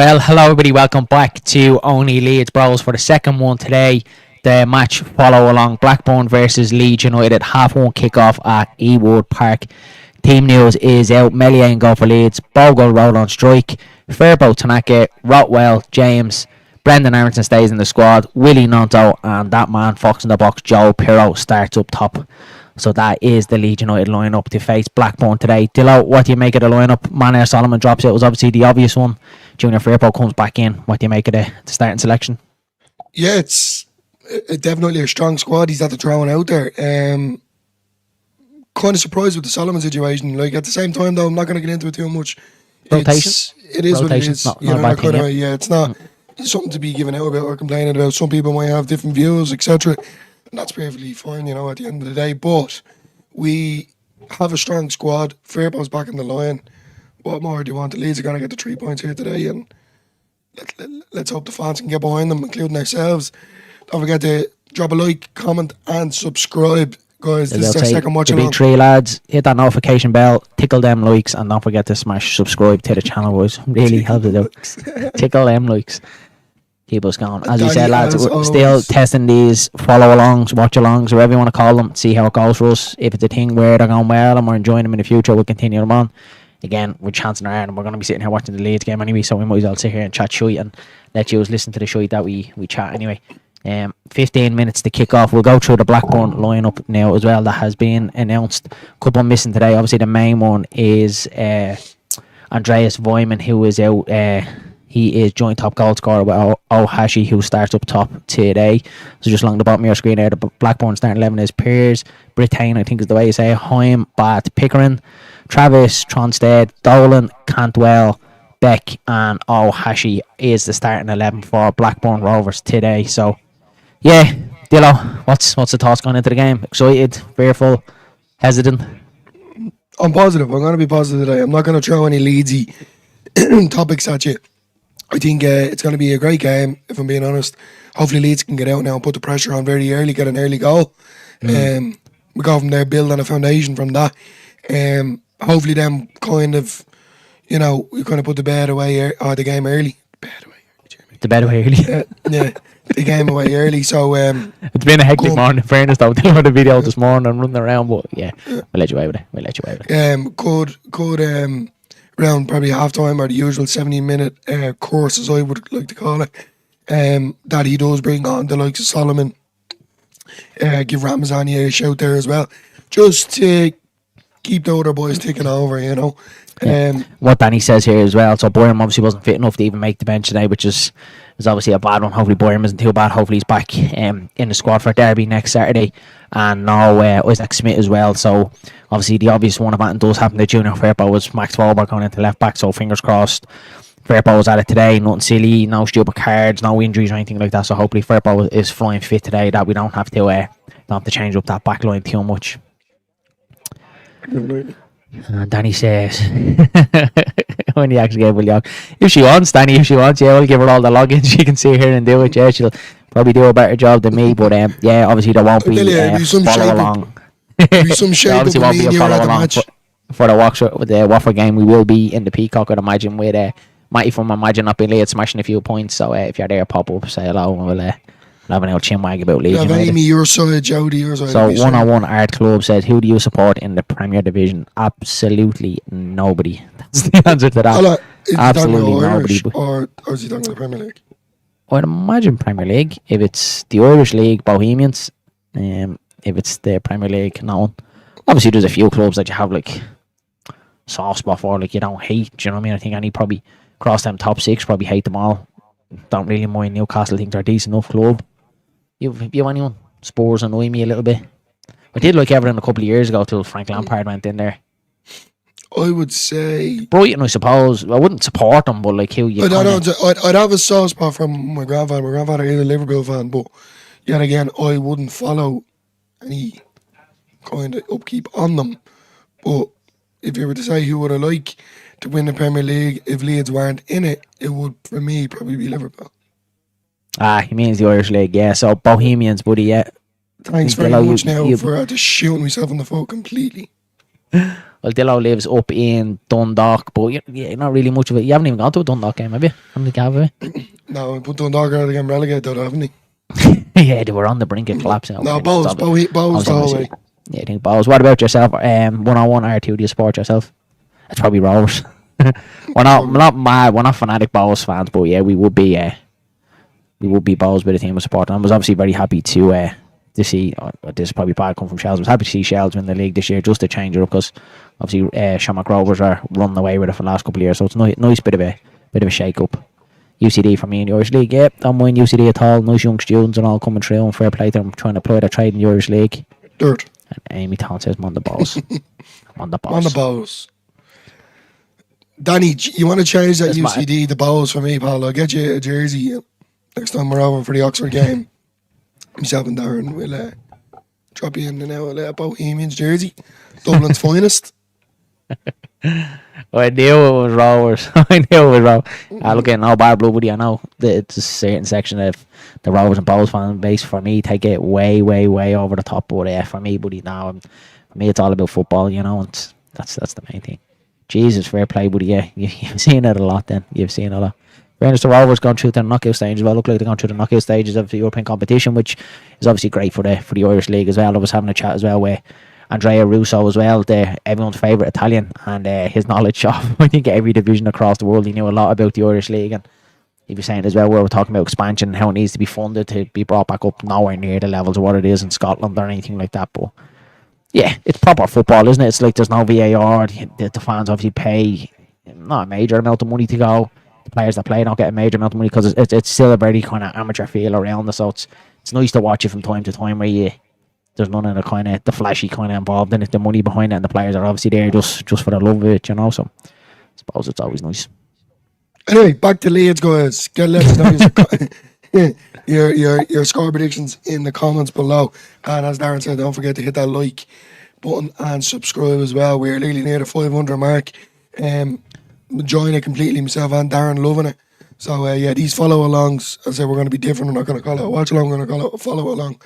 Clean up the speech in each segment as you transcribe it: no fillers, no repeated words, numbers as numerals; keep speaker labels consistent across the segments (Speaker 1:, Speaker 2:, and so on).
Speaker 1: Well, hello everybody. Welcome back to Only Leeds Bros for the second one today. The match follow along Blackburn versus Leeds United. Half one kickoff at Ewood Park. Team news is out. Melia and goal for Leeds. Bogle roll on strike. Fairboat Tanaka, Rotwell, James, Brendan Aronson stays in the squad. Willie Nonto and that man Fox in the box, Joe Pirro, starts up top. So that is the Leeds United lineup to face Blackburn today. Dillo, what do you make of the lineup? Manair Solomon drops out. It was obviously the obvious one. Junior Firpo comes back in. What do you make of the starting selection?
Speaker 2: Yeah, it's definitely a strong squad he's had to throw out there. Kind of surprised with the Solomon situation. Like at the same time, though, I'm not going to get into it too much.
Speaker 1: Rotation?
Speaker 2: It is what it is.
Speaker 1: Not a bad thing,
Speaker 2: yeah, it's not something to be given out about or complaining about. Some people might have different views, etc. And that's perfectly fine, at the end of the day. But we have a strong squad. Firpo's back in the line. What more do you want? The Leeds are going to get the 3 points here today, and let's hope the fans can get behind them, including ourselves. Don't forget to drop a like, comment, and subscribe, guys. This is our second watch along.
Speaker 1: Big three lads, hit that notification bell, tickle them likes, and don't forget to smash subscribe to the channel, boys. Really helps it out. Tickle them likes. Keep us going. As you said, lads, we're still testing these follow-alongs, watch-alongs, whatever you want to call them, see how it goes for us. If it's a thing where they're going well and we're enjoying them in the future, we'll continue them on. Again, we're chancing our arm and we're going to be sitting here watching the Leeds game anyway, so we might as well sit here and chat shite and let you listen to the shite that we chat anyway. 15 minutes to kick off. We'll go through the Blackburn lineup now as well that has been announced. Couple missing today. Obviously, the main one is Andreas Vyman, who is out. He is joint top goal scorer with Ohashi, who starts up top today. So just along the bottom of your screen there, the Blackburn starting 11 is Piers, Brittain, I think is the way you say it, Heim, Bat, Pickering, Travis, Tronstead, Dolan, Cantwell, Beck, and Ohashi is the starting 11 for Blackburn Rovers today. So, yeah, Dillo, what's the thoughts going into the game? Excited, fearful, hesitant?
Speaker 2: I'm positive. I'm going to be positive today. I'm not going to throw any Leedsy topics at you. I think it's going to be a great game, if I'm being honest. Hopefully Leeds can get out now and put the pressure on very early, get an early goal. We go from there, build on a foundation from that. Hopefully them kind of, we kind of put the bed away, or the game early.
Speaker 1: The bed away early?
Speaker 2: Yeah, the game away early. So
Speaker 1: it's been a hectic morning, in fairness, though. Doing the video this morning and running around, but yeah, we'll let you away with it.
Speaker 2: Could around probably half time or the usual 70-minute course, as I would like to call it, that he does bring on the likes of Solomon, give Ramazani a shout there as well, just to keep the other boys taking over,
Speaker 1: What Danny says here as well, so Boyum obviously wasn't fit enough to even make the bench today, which is obviously a bad one. Hopefully Boyum isn't too bad. Hopefully he's back in the squad for Derby next Saturday. And now Isaac Smith as well. So obviously the obvious one if that does happen to Junior Firpo was Max Wahlberg going into left back, so fingers crossed Firpo was at it today. Nothing silly, no stupid cards, no injuries or anything like that. So hopefully Firpo is flying fit today, that we don't have to change up that back line too much. And Danny says when he actually gave William, if she wants, yeah, we'll give her all the logins. She can sit here and do it. Yeah, she'll probably do a better job than me, but yeah, obviously there won't be follow along. Obviously won't be a follow along for the Watford game. We will be in the Peacock, I'd imagine, with Matty from Imagine not being late, smashing a few points. So if you're there, pop up, say hello, and we'll have an old chinwag about Leeds United.
Speaker 2: Amy, your side, Jody, your side.
Speaker 1: So 101 Art Club said, who do you support in the Premier Division? Absolutely nobody. That's the answer to that. Absolutely nobody.
Speaker 2: Or is he talking about the Premier League?
Speaker 1: I'd imagine Premier League. If it's the Irish League, Bohemians. If it's the Premier League, no one. Obviously there's a few clubs that you have like soft spot for, like you don't hate. Do you know what I mean? I think any probably cross them top six, probably hate them all. Don't really mind Newcastle. I think they're a decent enough club. You have anyone? Spurs annoy me a little bit. I did like Everton a couple of years ago till Frank Lampard went in there.
Speaker 2: I would say
Speaker 1: Brighton, I suppose. I wouldn't support them, but like
Speaker 2: I'd have a soft spot from my grandfather. My grandfather is a Liverpool fan, but yet again, I wouldn't follow any kind of upkeep on them. But if you were to say who would I like to win the Premier League if Leeds weren't in it, it would, for me, probably be Liverpool.
Speaker 1: He means the Irish League, yeah. So Bohemians, buddy, yeah.
Speaker 2: Thanks very much for just shooting myself in the foot completely.
Speaker 1: Well, Dillo lives up in Dundalk, but you're not really much of it. You haven't even gone to a Dundalk game, have you? I don't think you have, have you?
Speaker 2: No, but Dundalk are getting relegated, though, haven't they?
Speaker 1: Yeah, they were on the brink of collapse.
Speaker 2: No, Bows the whole way.
Speaker 1: Yeah, I think Bows. What about yourself? 101 R2, do you support yourself? It's probably Rovers. We're not mad. We're not fanatic Bows fans, but yeah, we would be Bows with a team of support. And I was obviously very happy to see. This is probably bad come from Shells. I was happy to see Shells win the league this year, just to change it up, because obviously Shamrock Rovers are running away with it for the last couple of years. So it's a nice bit of a shake up. UCD for me in the Irish League. Yep, don't mind UCD at all. Nice young students and all coming through, and fair play to them, trying to play their trade in the Irish League.
Speaker 2: Dirt.
Speaker 1: And Amy Town says, "On the balls." On the balls.
Speaker 2: On the balls. Danny, you want to change that UCD the balls for me, pal? I'll get you a jersey next time we're over for the Oxford game. Myself and Darren will drop you in and out a Bohemians jersey. Dublin's finest.
Speaker 1: I knew it was Rovers. I knew it was Rovers. Look at no bad blood, buddy. I know that it's a certain section of the Rovers and Bows fan base. For me, take it way, way, way over the top. But for me, buddy, now for me, it's all about football, you know, and that's the main thing. Jesus, fair play, buddy. Yeah, you've seen it a lot. Then you've seen it a lot. Fairness, the Rovers gone through the knockout stages. Well, look like they've gone through the knockout stages of the European competition, which is obviously great for the Irish League as well. I was having a chat as well with Andrea Russo as well, everyone's favourite Italian, and his knowledge of, I think, every division across the world. He knew a lot about the Irish League, and he was saying as well, where we're talking about expansion and how it needs to be funded to be brought back up, nowhere near the levels of what it is in Scotland or anything like that. But yeah, it's proper football, isn't it? It's like there's no VAR. The fans obviously pay not a major amount of money to go. The players that play don't get a major amount of money, because it's still a very kind of amateur feel around it. So it's nice to watch it from time to time, where there's none of the flashy kind of involved in it. The money behind it, and the players are obviously there just for the love of it, you know. So I suppose it's always nice.
Speaker 2: Anyway, back to Leeds, guys. Let us know your score predictions in the comments below. And as Darren said, don't forget to hit that like button and subscribe as well. We're nearly near the 500 mark. Enjoying it completely, myself and Darren, loving it. So yeah, these follow alongs, as I said, we're going to be different. We're not going to call it a watch along, we're going to call it a follow along.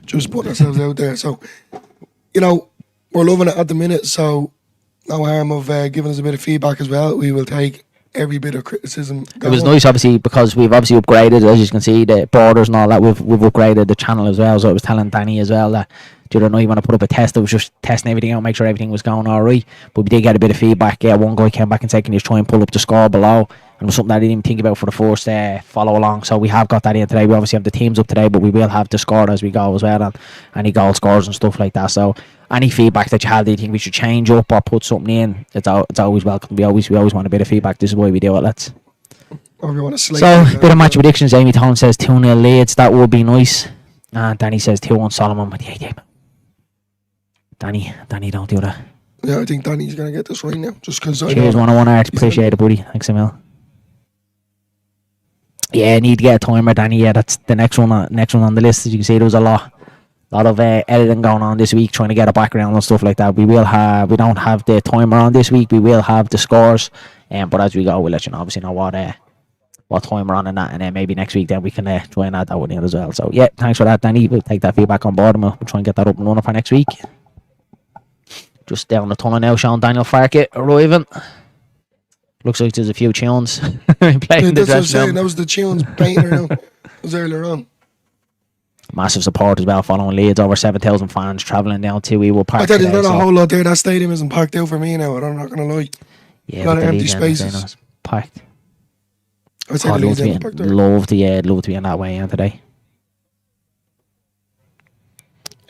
Speaker 2: Just putting ourselves out there. So, you know, we're loving it at the minute. So no harm of giving us a bit of feedback as well. We will take every bit of criticism.
Speaker 1: It was nice, obviously, because we've obviously upgraded, as you can see, the borders and all that. We've upgraded the channel as well. So I was telling Danny as well that the other night you want to put up a test. I was just testing everything out, make sure everything was going all right. But we did get a bit of feedback. Yeah, one guy came back and said, "Can you try and pull up the score below?" And it was something that I didn't even think about for the first follow along. So we have got that in today. We obviously have the teams up today, but we will have the score as we go as well, and any goal scores and stuff like that. So any feedback that you have that you think we should change up or put something in, it's always welcome. We always want a bit of feedback. This is why we do it, lads.
Speaker 2: So
Speaker 1: a bit of match predictions. Amy Town says 2-0 Leeds. That would be nice. And Danny says 2-1 Solomon with the 8 Danny, don't do that.
Speaker 2: Yeah, I think Danny's going to get this right now. Just because
Speaker 1: cheers, 101 Art. Appreciate it, buddy. Thanks a mil. Yeah, I need to get a timer, Danny. Yeah, that's the next one on the list. As you can see, there was a lot of editing going on this week, trying to get a background and stuff like that. We don't have the timer on this week. We will have the scores, but as we go, we'll let you know. Obviously, know what time we're on and that, and then maybe next week then we can try and add that one in as well. So yeah, thanks for that, Danny. We'll take that feedback on board, and we'll try and get that up and running for next week. Just down the tunnel now, Sean Daniel Farkett arriving. Looks like there's a few tunes playing the dressing room.
Speaker 2: That was the tunes painting around. That was earlier on.
Speaker 1: Massive support as well following Leeds. Over 7,000 fans travelling down to Ewood Park.
Speaker 2: I tell you, there's not a whole lot there. That stadium isn't packed out for me now. I'm not going to lie.
Speaker 1: Yeah,
Speaker 2: a lot of empty spaces.
Speaker 1: Packed.
Speaker 2: I'd say the Leeds isn't packed out.
Speaker 1: Love to be in that way today.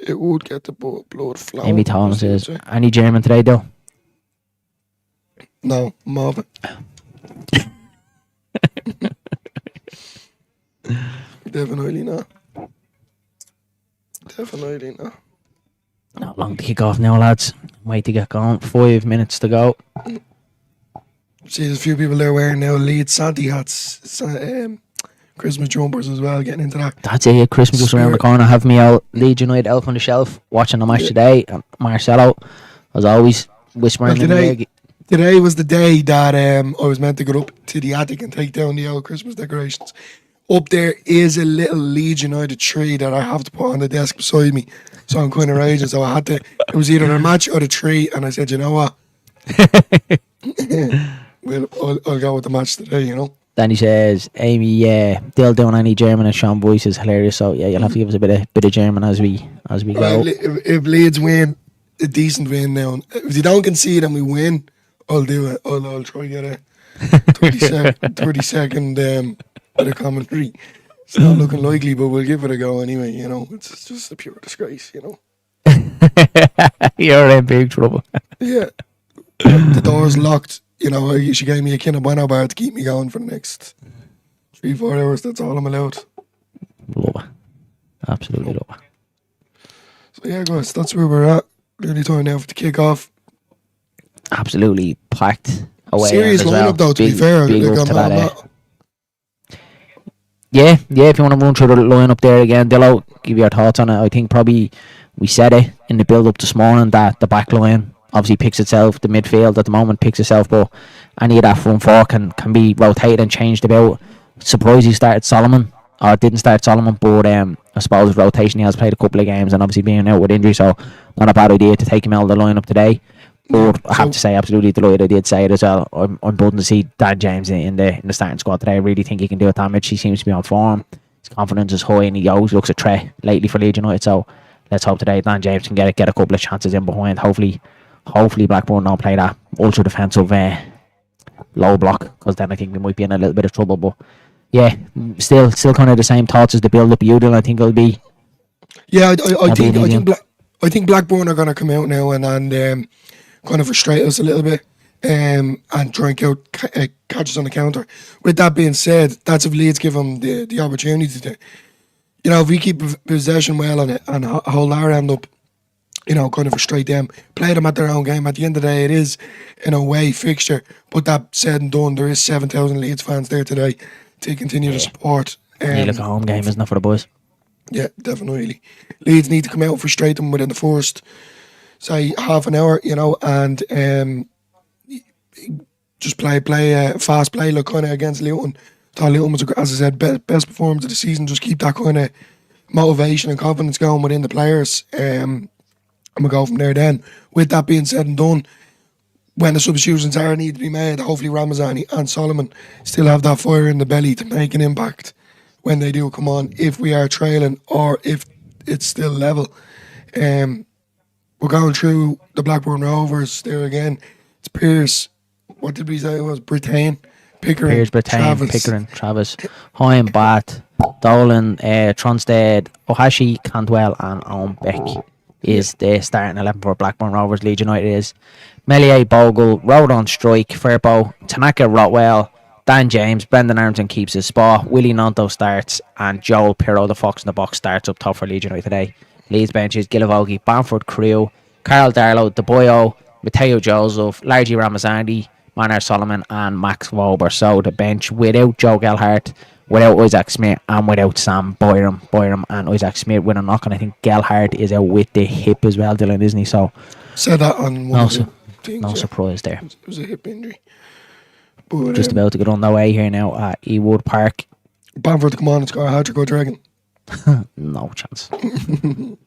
Speaker 2: It would get the blood flowing.
Speaker 1: Amy Thomas says, any German today, though?
Speaker 2: No, Marvin. Definitely not.
Speaker 1: Not long to kick off now, lads. Wait to get going. 5 minutes to go.
Speaker 2: See, there's a few people there wearing now Leeds Santi hats. Christmas jumpers as well, getting into that.
Speaker 1: That's it, Christmas just around the corner. Have me out, Leeds United elf on the shelf, watching the match today. And Marcelo, as always, whispering in the ear.
Speaker 2: Today was the day that I was meant to go up to the attic and take down the old Christmas decorations. Up there is a little Leeds United tree that I have to put on the desk beside me. So I'm kind of raging. So I had to, it was either a match or the tree. And I said, you know what? I'll go with the match today, you know.
Speaker 1: Danny says, Amy, yeah, they'll do any German, and Sean Boyce is hilarious. So yeah, you'll have to give us a bit of German as we go.
Speaker 2: Well, if Leeds win, a decent win now. If they don't concede and we win, I'll do it. I'll try to get a 30 second bit of commentary. It's not looking likely, but we'll give it a go anyway, you know. It's just a pure disgrace, you know.
Speaker 1: You're in big trouble.
Speaker 2: Yeah. The door's locked. You know, she gave me a Kinder Bueno bar to keep me going for the next 3-4 hours. That's all I'm allowed.
Speaker 1: Love it. Absolutely love it.
Speaker 2: So yeah, guys, that's where we're at. Really time now for the kick-off.
Speaker 1: Absolutely packed away.
Speaker 2: Serious lineup though, to be fair.
Speaker 1: Big
Speaker 2: Like,
Speaker 1: up to that, Yeah, if you want to run through the lineup there again, Dillo, give your thoughts on it. I think probably we said it in the build-up this morning that the back line obviously picks itself. The midfield at the moment picks itself, but any of that front four can be rotated and changed about. Surprised he started Solomon, or didn't start Solomon, but I suppose rotation, he has played a couple of games and obviously being out with injury, so not a bad idea to take him out of the lineup today. But I have to say, absolutely delighted. I did say it as well. I'm buzzing to see Dan James in the starting squad today. I really think he can do it damage. He seems to be on form. His confidence is high and he always looks a threat lately for Leeds United. So let's hope today Dan James can get a couple of chances in behind. Hopefully Blackburn don't play that ultra defensive low block, because then I think we might be in a little bit of trouble. But yeah, still kind of the same thoughts as the build up you do. I think it'll be.
Speaker 2: Yeah, I think Blackburn are going to come out now and kind of frustrate us a little bit and try and catch us on the counter. With that being said, that's if Leeds give them the opportunity to. You know, if we keep possession well on it and hold our end up, you know, kind of frustrate them, play them at their own game. At the end of the day, it is an away fixture. But that said and done, there is 7,000 Leeds fans there today to continue to support.
Speaker 1: Like a home game, isn't it, for the boys?
Speaker 2: Yeah, definitely. Leeds need to come out and frustrate them within the first, say, half an hour, you know, and just play fast play, like kind of against Luton. Thought Luton was, as I said, best performance of the season. Just keep that kind of motivation and confidence going within the players. And we'll go from there then. With that being said and done, when the substitutions are need to be made, hopefully Ramazani and Solomon still have that fire in the belly to make an impact when they do come on, if we are trailing or if it's still level. We're going through the Blackburn Rovers there again. It's Pearce. What did we say it was? Pickering, Travis, Hoyne, Bat, Dolan, Tronstead, Ohashi, Cantwell and Owen Beck is the starting 11 for Blackburn Rovers. Leeds United is Melier, Bogle, Rodon, Strike, Firpo, Tanaka, Rotwell, Dan James, Brendan Armstrong keeps his spot, Willie Nonto starts, and Joel Pirro, the Fox in the box, starts up top for Leeds United today. Leeds benches Gilavogi, Bamford, Crew, Carl Darlow, De Boyo, Matteo Joseph, Largy Ramazani, Manar Solomon and Max Wober. So the bench without Joe Gelhardt, without Isaac Smith and without Sam Boyram and Isaac Smith with a knock, and I think Gelhardt is out with the hip as well, Dylan, isn't he? So said that on one of the things,
Speaker 1: no surprise there.
Speaker 2: It was a hip injury. But,
Speaker 1: just about to get on the way here now at Ewood Park.
Speaker 2: Bamford to come on and score a hat-trick or Dragon.
Speaker 1: No chance.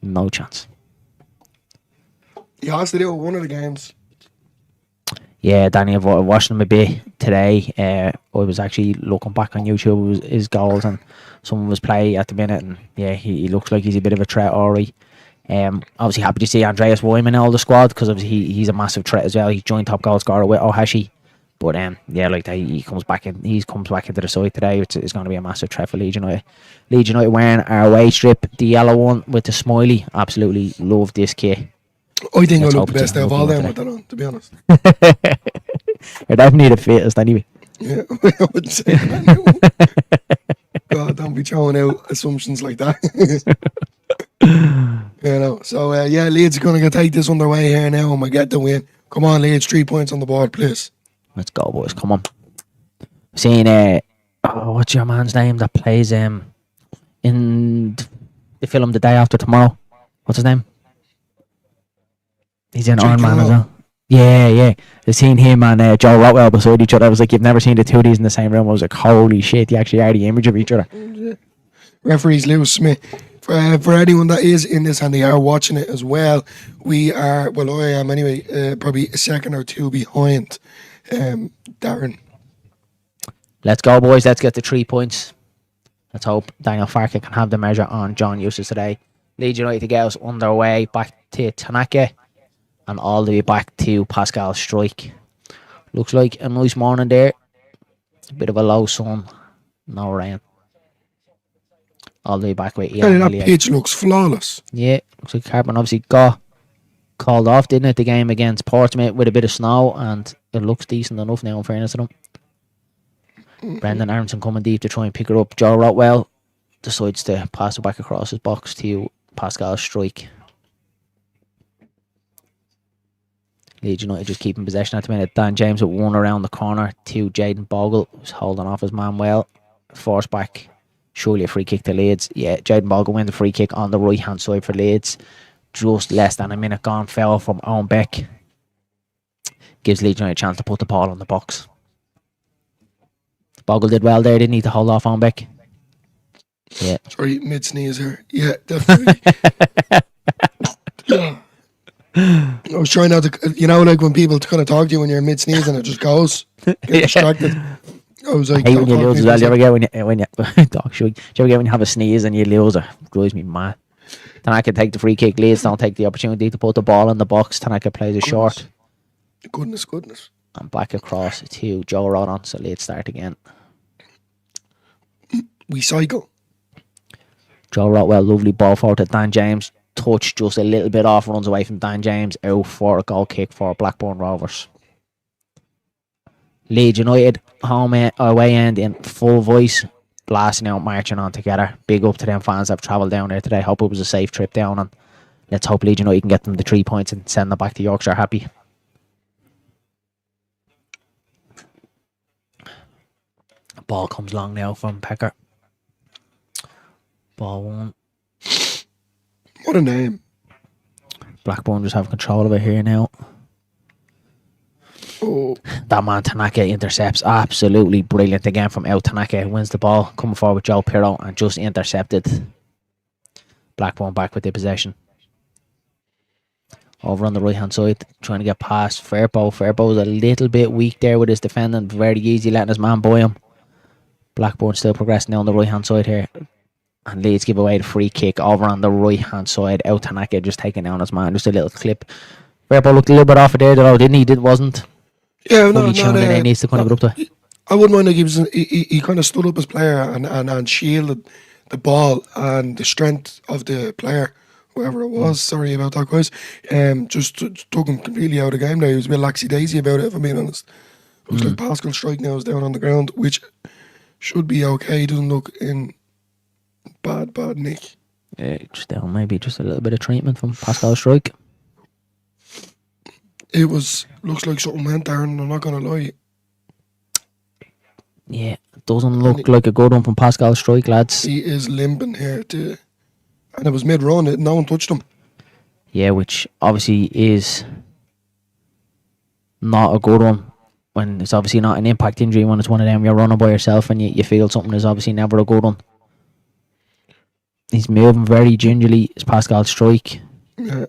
Speaker 1: No chance.
Speaker 2: He has to do it one of the games.
Speaker 1: Yeah, Danny, I've watched him a bit today. I was actually looking back on YouTube, his goals and some of his play at the minute, and yeah, he looks like he's a bit of a threat already. Obviously happy to see Andreas Wyman in all the squad, because obviously he's a massive threat as well. He's joint top goal scorer with Ohashi. But yeah, like that, he comes back into the side today. It's going to be a massive threat for Leeds United. Leeds United wearing our away strip, the yellow one with the smiley. Absolutely love this kit.
Speaker 2: I think I look the best out of all them with that on, to be honest.
Speaker 1: You're definitely the fittest anyway.
Speaker 2: Yeah, I would say that. God, don't be throwing out assumptions like that. You know, so yeah, Leeds are going to take this underway here now and we get the win. Come on, Leeds, 3 points on the board, please.
Speaker 1: Let's go, boys. Come on. Seeing what's your man's name that plays in the film The Day After Tomorrow? What's his name? He's in Iron Man as well. Yeah. I seen him and Joe Rotwell beside each other. I was like, you've never seen the two of these in the same room. I was like, holy shit, you actually are the image of each other.
Speaker 2: Referees Lewis Smith. For anyone that is in this and they are watching it as well, we are, well, I am anyway, probably a second or two behind Darren.
Speaker 1: Let's go, boys. Let's get the 3 points. Let's hope Daniel Farke can have the measure on John Eustace today. Leeds United to get us underway back to Tanaka and all the way back to Pascal Strike. Looks like a nice morning there. A bit of a low sun, no rain. All the way back with Ian.
Speaker 2: That pitch looks flawless.
Speaker 1: Yeah, looks like Carpenter obviously got called off, didn't it, the game against Portsmouth with a bit of snow, and it looks decent enough now in fairness to them. Brendan Aronson coming deep to try and pick it up. Joe Rotwell decides to pass it back across his box to Pascal Strike. Leeds United just keeping possession at the minute. Dan James with one around the corner to Jaden Bogle, who's holding off his man well. Force back. Surely a free kick to Leeds. Yeah, Jaden Bogle wins the free kick on the right hand side for Leeds. Just less than a minute gone. Foul from Owen Beck. Gives Leeds United a chance to put the ball on the box. Bogle did well there, didn't he, to hold off Owen Beck? Yeah.
Speaker 2: Sorry, mid sneeze here. Yeah, definitely. I was trying not to, like when people kind of talk to you when you're mid sneeze and it just goes. Get distracted. I was like,
Speaker 1: I hate when you lose as well. Do you ever get when you dog shoot? Do you ever get when you have a sneeze and you lose? It drives me mad. Tanaka take the free kick. Leeds don't take the opportunity to put the ball in the box. Tanaka plays a short.
Speaker 2: Goodness.
Speaker 1: And back across to Joe Rodon. So Leeds start again.
Speaker 2: We cycle.
Speaker 1: Joe Rotwell, lovely ball forward to Dan James. Touch just a little bit off, runs away from Dan James. Out for a goal kick for Blackburn Rovers. Leeds United, home away end in full voice. Blasting out, marching on together. Big up to them fans that have travelled down there today. Hope it was a safe trip down, and let's hope Leeds United can get them the 3 points and send them back to Yorkshire happy. Ball comes long now from Pecker. Ball one.
Speaker 2: What a name.
Speaker 1: Blackburn just have control of it here now.
Speaker 2: Oh.
Speaker 1: That man Tanaka intercepts. Absolutely brilliant again from out. Tanaka wins the ball, coming forward with Joe Pirro and just intercepted. Blackburn back with the possession. Over on the right hand side, trying to get past Fairbow. Fairbow is a little bit weak there with his defending. Very easy letting his man boy him. Blackburn still progressing now on the right hand side here. And Leeds give away the free kick over on the right hand side. Out Tanaka just taking down his man. Just a little clip. Fairbow looked a little bit off of there though, didn't he? Wasn't.
Speaker 2: Yeah,
Speaker 1: he needs to kind of get up to.
Speaker 2: I wouldn't mind like he kind of stood up as player and shielded the ball and the strength of the player, whoever it was. Sorry about that, guys. Just took him completely out of the game now. He was a bit laxy-daisy about it, if I'm being honest. Looks like Pascal Strike now is down on the ground, which should be okay. Doesn't look in bad nick.
Speaker 1: Yeah, just down maybe just a little bit of treatment from Pascal Strike.
Speaker 2: It looks like something went there, and I'm not going to lie.
Speaker 1: Yeah, it doesn't look like a good one from Pascal Strike, lads.
Speaker 2: He is limping here too. And it was mid-run, no one touched him.
Speaker 1: Yeah, which obviously is not a good one. When it's obviously not an impact injury, when it's one of them you're running by yourself and you feel something is obviously never a good one. He's moving very gingerly, it's Pascal Strike.
Speaker 2: Yeah.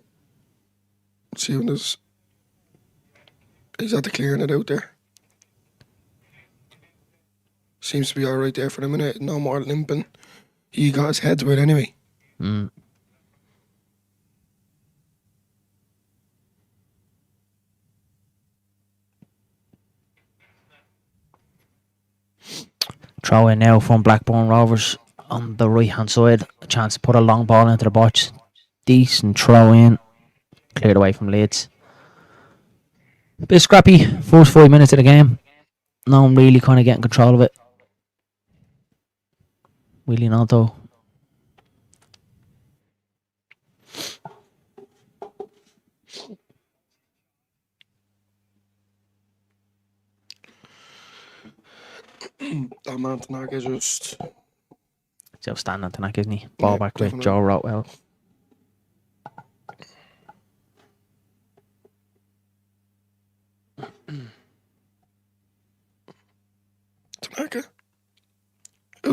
Speaker 2: Let's see when this... He's at the clearing it out there. Seems to be alright there for a minute. No more limping. He got his head to it anyway.
Speaker 1: Throw in now from Blackburn Rovers on the right hand side. A chance to put a long ball into the box. Decent throw in. Cleared away from Leeds. A bit scrappy. First 5 minutes of the game. No one really kind of getting control of it. Really not though.
Speaker 2: That man Tanaka just...
Speaker 1: It's outstanding Tanaka, isn't he? Ball back
Speaker 2: definitely.
Speaker 1: with Joe Rotwell.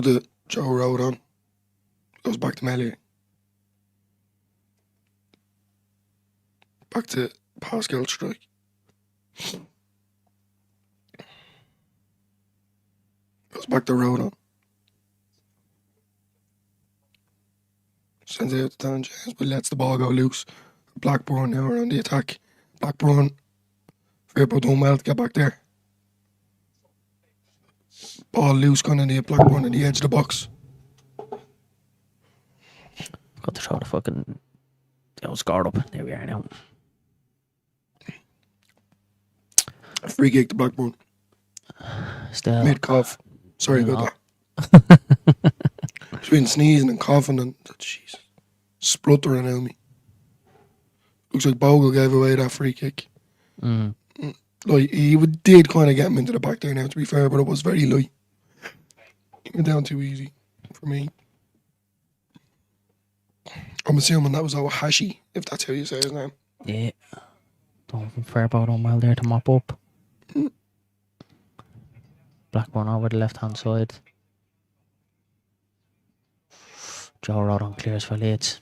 Speaker 2: to Joe Rodon. Goes back to Melee. Back to Pascal strike. Goes back to Rodon. Sends it out to Dan James, but lets the ball go loose. Blackburn now are on the attack. Blackburn, Firpo done well to get back there. Ball loose, going to the Blackburn at the edge of the box.
Speaker 1: Got to throw the fucking scored up. There we are now.
Speaker 2: Free kick to Blackburn.
Speaker 1: Still.
Speaker 2: Mid cough. Sorry about that. He's been sneezing and coughing and Jesus, spluttering at me. Looks like Bogle gave away that free kick. Like he did kind of get him into the back there now, to be fair, but it was very light. It went down too easy for me. I'm assuming that was Owahashi, if that's how you say his name.
Speaker 1: Yeah. Don't fair about on well there to mop up. Blackburn over the left hand side. Joe Rodon clears for Leeds.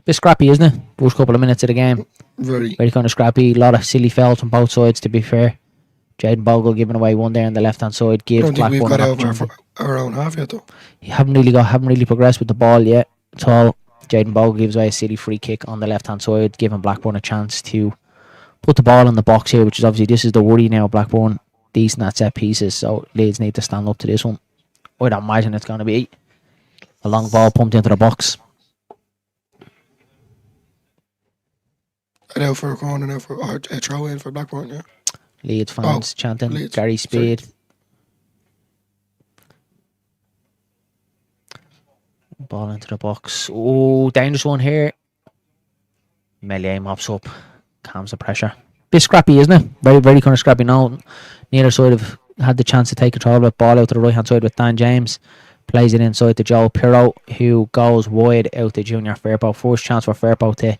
Speaker 1: Bit scrappy, isn't it? First couple of minutes of the game.
Speaker 2: Very
Speaker 1: kind of scrappy. A lot of silly fouls from both sides, to be fair. Jaden Bogle giving away one there on the left hand side.
Speaker 2: I don't think
Speaker 1: Blackburn
Speaker 2: we've got over our own half yet, though.
Speaker 1: You haven't really progressed with the ball yet at all. Jaden Bogle gives away a silly free kick on the left hand side, giving Blackburn a chance to put the ball in the box here, which is obviously this is the worry now. Blackburn decent at set pieces, so Leeds need to stand up to this one. I don't imagine it's going to be a long ball pumped into the box.
Speaker 2: Out for a corner now for a throw in for Blackburn, yeah.
Speaker 1: Leeds fans chanting
Speaker 2: Leeds.
Speaker 1: Gary Speed.
Speaker 2: Sorry.
Speaker 1: Ball into the box. Oh, dangerous one here. Melee mops up, calms the pressure. Bit scrappy, isn't it? Very, very kind of scrappy now. Neither side have had the chance to take control of it. Ball out to the right hand side with Dan James. Plays it inside to Joe Pirro, who goes wide out to Junior Firpo. First chance for Firpo to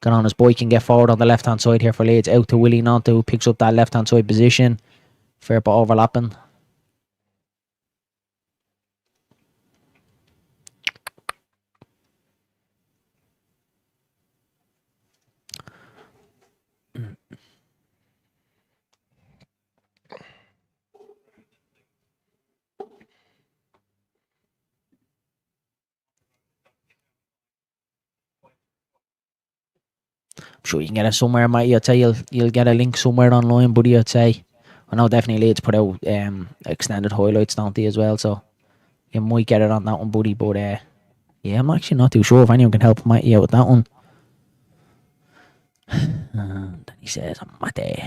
Speaker 1: get on his bike and get forward on the left hand side here for Leeds. Out to Willie Nonta, who picks up that left hand side position. Firpo overlapping. Sure, you can get it somewhere, Matty. I'd say you'll get a link somewhere online, buddy. I'd say. I know definitely Leeds put out extended highlights, don't they, as well? So you might get it on that one, buddy. But yeah, I'm actually not too sure if anyone can help Matty out with that one. And then he says, Matty.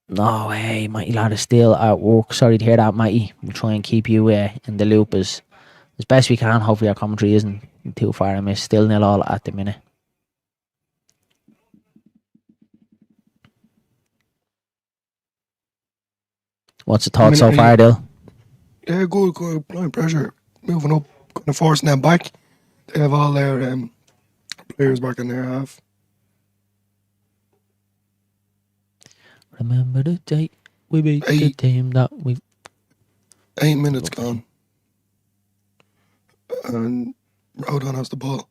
Speaker 1: No way, Matty lad is still at work. Sorry to hear that, Matty. We'll try and keep you in the loop as best we can. Hopefully our commentary isn't too far amiss. Still 0-0 at the minute. What's the thought so far, Dill?
Speaker 2: Yeah, good, applying pressure, moving up, kind of forcing them back. They have all their players back in their half.
Speaker 1: Remember the date we beat the team that we...
Speaker 2: 8 minutes gone. And Rodon has the ball.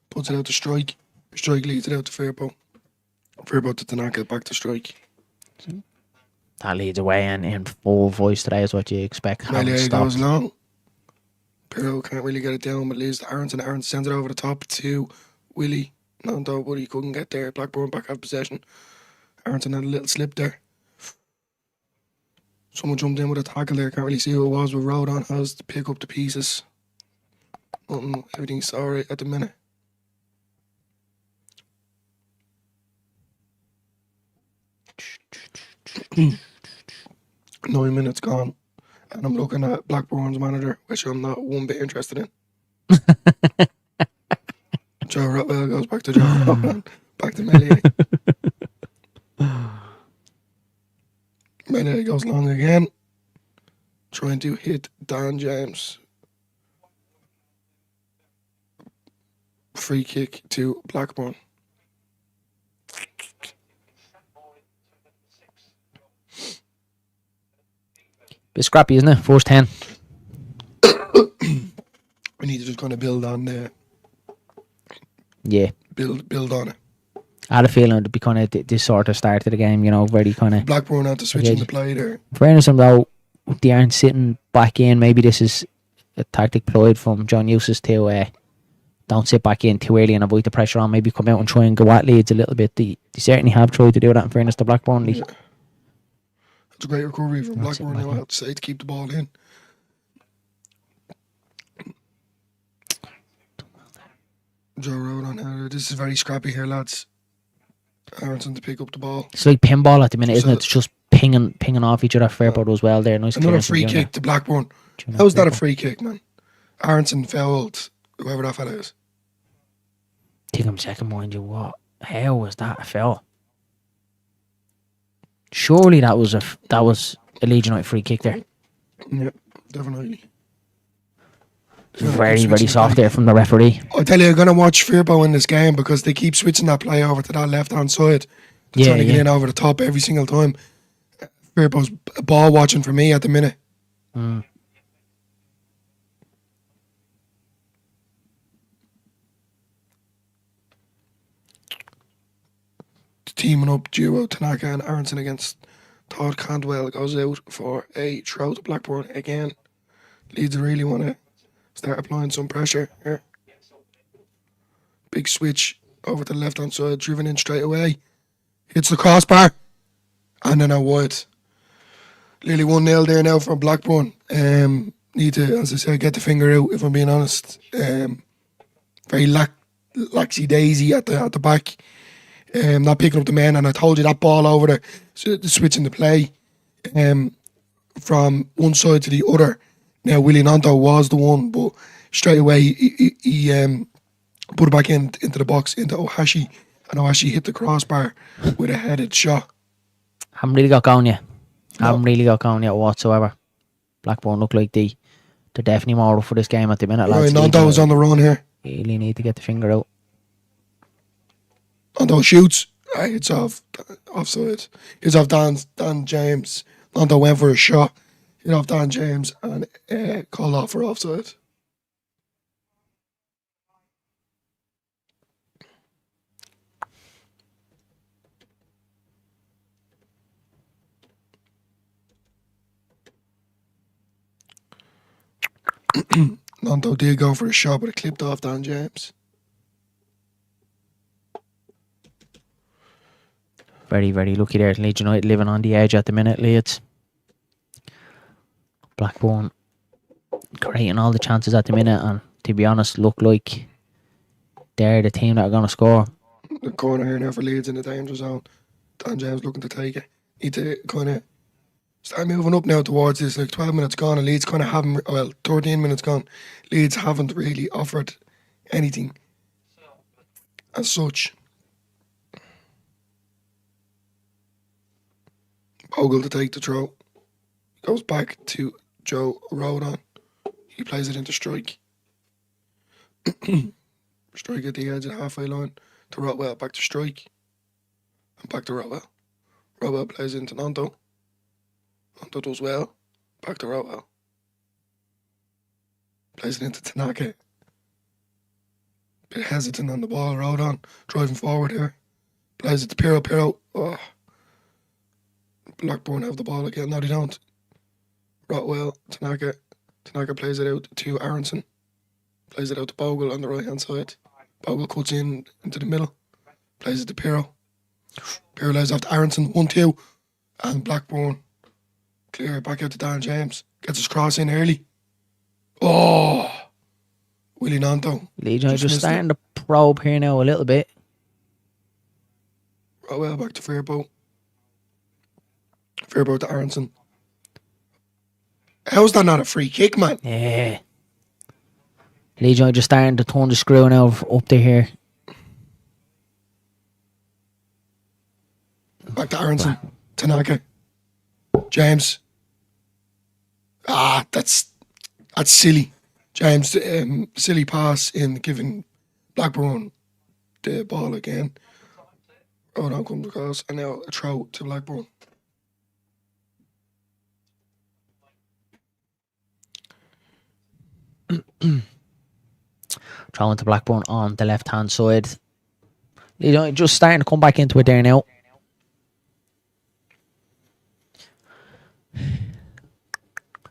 Speaker 2: Puts it out to Strike. Strike leads it out to Firpo. Firpo to Tanaka, back to Strike.
Speaker 1: That leads away in full voice today is what you expect.
Speaker 2: Melee goes long. Pirro can't really get it down, but leaves to Aronson. Aronson sends it over the top to Willie. No, Willie couldn't get there. Blackburn back have possession. Aronson had a little slip there. Someone jumped in with a tackle there. Can't really see who it was, but Rodon has to pick up the pieces. Everything's alright at the minute. Nine minutes gone, and I'm looking at Blackburn's manager, which I'm not one bit interested in. Joe Rotwell goes back to Joe Rotwell, back to Melee. Melee goes long again, trying to hit Dan James. Free kick to Blackburn.
Speaker 1: Bit scrappy, isn't it? First 10.
Speaker 2: you just kind of build on
Speaker 1: Yeah.
Speaker 2: build on it.
Speaker 1: I had a feeling it'd be kind of this sort of start to the game, you know, very kind of.
Speaker 2: Blackburn had to switch in the play there.
Speaker 1: Fairness, though, they aren't sitting back in. Maybe this is a tactic ployed from John Eustace to don't sit back in too early and avoid the pressure on. Maybe come out and try and go at Leeds a little bit. They certainly have tried to do that. In fairness to Blackburn,
Speaker 2: Yeah. It's a great recovery from Blackburn. I have to say, to keep the ball in. Joe Road on header. This is very scrappy here, lads. Aronson to pick up the ball.
Speaker 1: It's like pinball at the minute, isn't it? It's just pinging off each other. Fairport as well there. Nice.
Speaker 2: Another free kick to Blackburn. How was that a free kick, man? Aronson fouled whoever that fella is.
Speaker 1: I think I'm second, mind you. What? How was that a foul? Surely that was a Leeds United free kick there.
Speaker 2: Yeah, definitely.
Speaker 1: Very, very soft there from the referee.
Speaker 2: I tell you, I'm going to watch Firpo in this game because they keep switching that play over to that left-hand side. They're trying to get in over the top every single time. Firpo's ball watching for me at the minute. Teaming up duo Tanaka and Aronson against Todd Cantwell goes out for a throw to Blackburn again. Leeds really want to start applying some pressure here. Big switch over to the left hand side, driven in straight away. Hits the crossbar. And then out wide. Nearly 1-0 there now from Blackburn. Need to, as I said, get the finger out, if I'm being honest. Very laxy daisy at the back. Not picking up the men, and I told you that ball over the switch in the play from one side to the other. Now Willie Nanto was the one, but straight away he put it back into the box into Ohashi, and Ohashi hit the crossbar with a headed shot.
Speaker 1: Haven't really got going yet. Haven't really got going yet whatsoever. Blackburn look like they're definitely more up for this game at the minute.
Speaker 2: Right, Nanto is on the run here.
Speaker 1: Really need to get the finger out.
Speaker 2: Nanto shoots. It's offside. It's off Dan James. Nanto went for a shot. Hit off Dan James and called off for offside. Nanto did go for a shot, but it clipped off Dan James.
Speaker 1: Very, very lucky there. Leeds United living on the edge at the minute, Leeds. Blackburn creating all the chances at the minute, and to be honest, look like they're the team that are going to score.
Speaker 2: The corner here now for Leeds in the danger zone. Dan James looking to take it. Need to kind of start moving up now towards this. Like 12 minutes gone, and Leeds kind of haven't, 13 minutes gone. Leeds haven't really offered anything as such. Bogle to take the throw. Goes back to Joe Rodon. He plays it into strike. Strike at the edge of the halfway line to Rotwell. Back to strike. And back to Rotwell. Rotwell plays into Nanto. Nanto does well. Back to Rotwell. Plays it into Tanaka. Bit hesitant on the ball. Rodon driving forward here. Plays it to Pirro. Pirro. Oh. Blackburn have the ball again. No, they don't. Rotwell, Tanaka. Tanaka plays it out to Aronson. Plays it out to Bogle on the right hand side. Bogle cuts into the middle. Plays it to Pirro. Pirro lays off to Aronson. 1-2. And Blackburn clear back out to Dan James. Gets his cross in early. Oh! Willie Nanto.
Speaker 1: Leeds United just starting to probe here now a little bit.
Speaker 2: Rotwell back to Firpo. Firpo to Aronson. How's that not a free kick, man?
Speaker 1: Yeah. Leeds United just starting to turn the screw now up to here.
Speaker 2: Back to Aronson. Tanaka. James. That's silly. James, silly pass in giving Blackburn the ball again. Rodon comes across, and now a throw to Blackburn.
Speaker 1: Throwing to Blackburn on the left-hand side. Just starting to come back into it there now.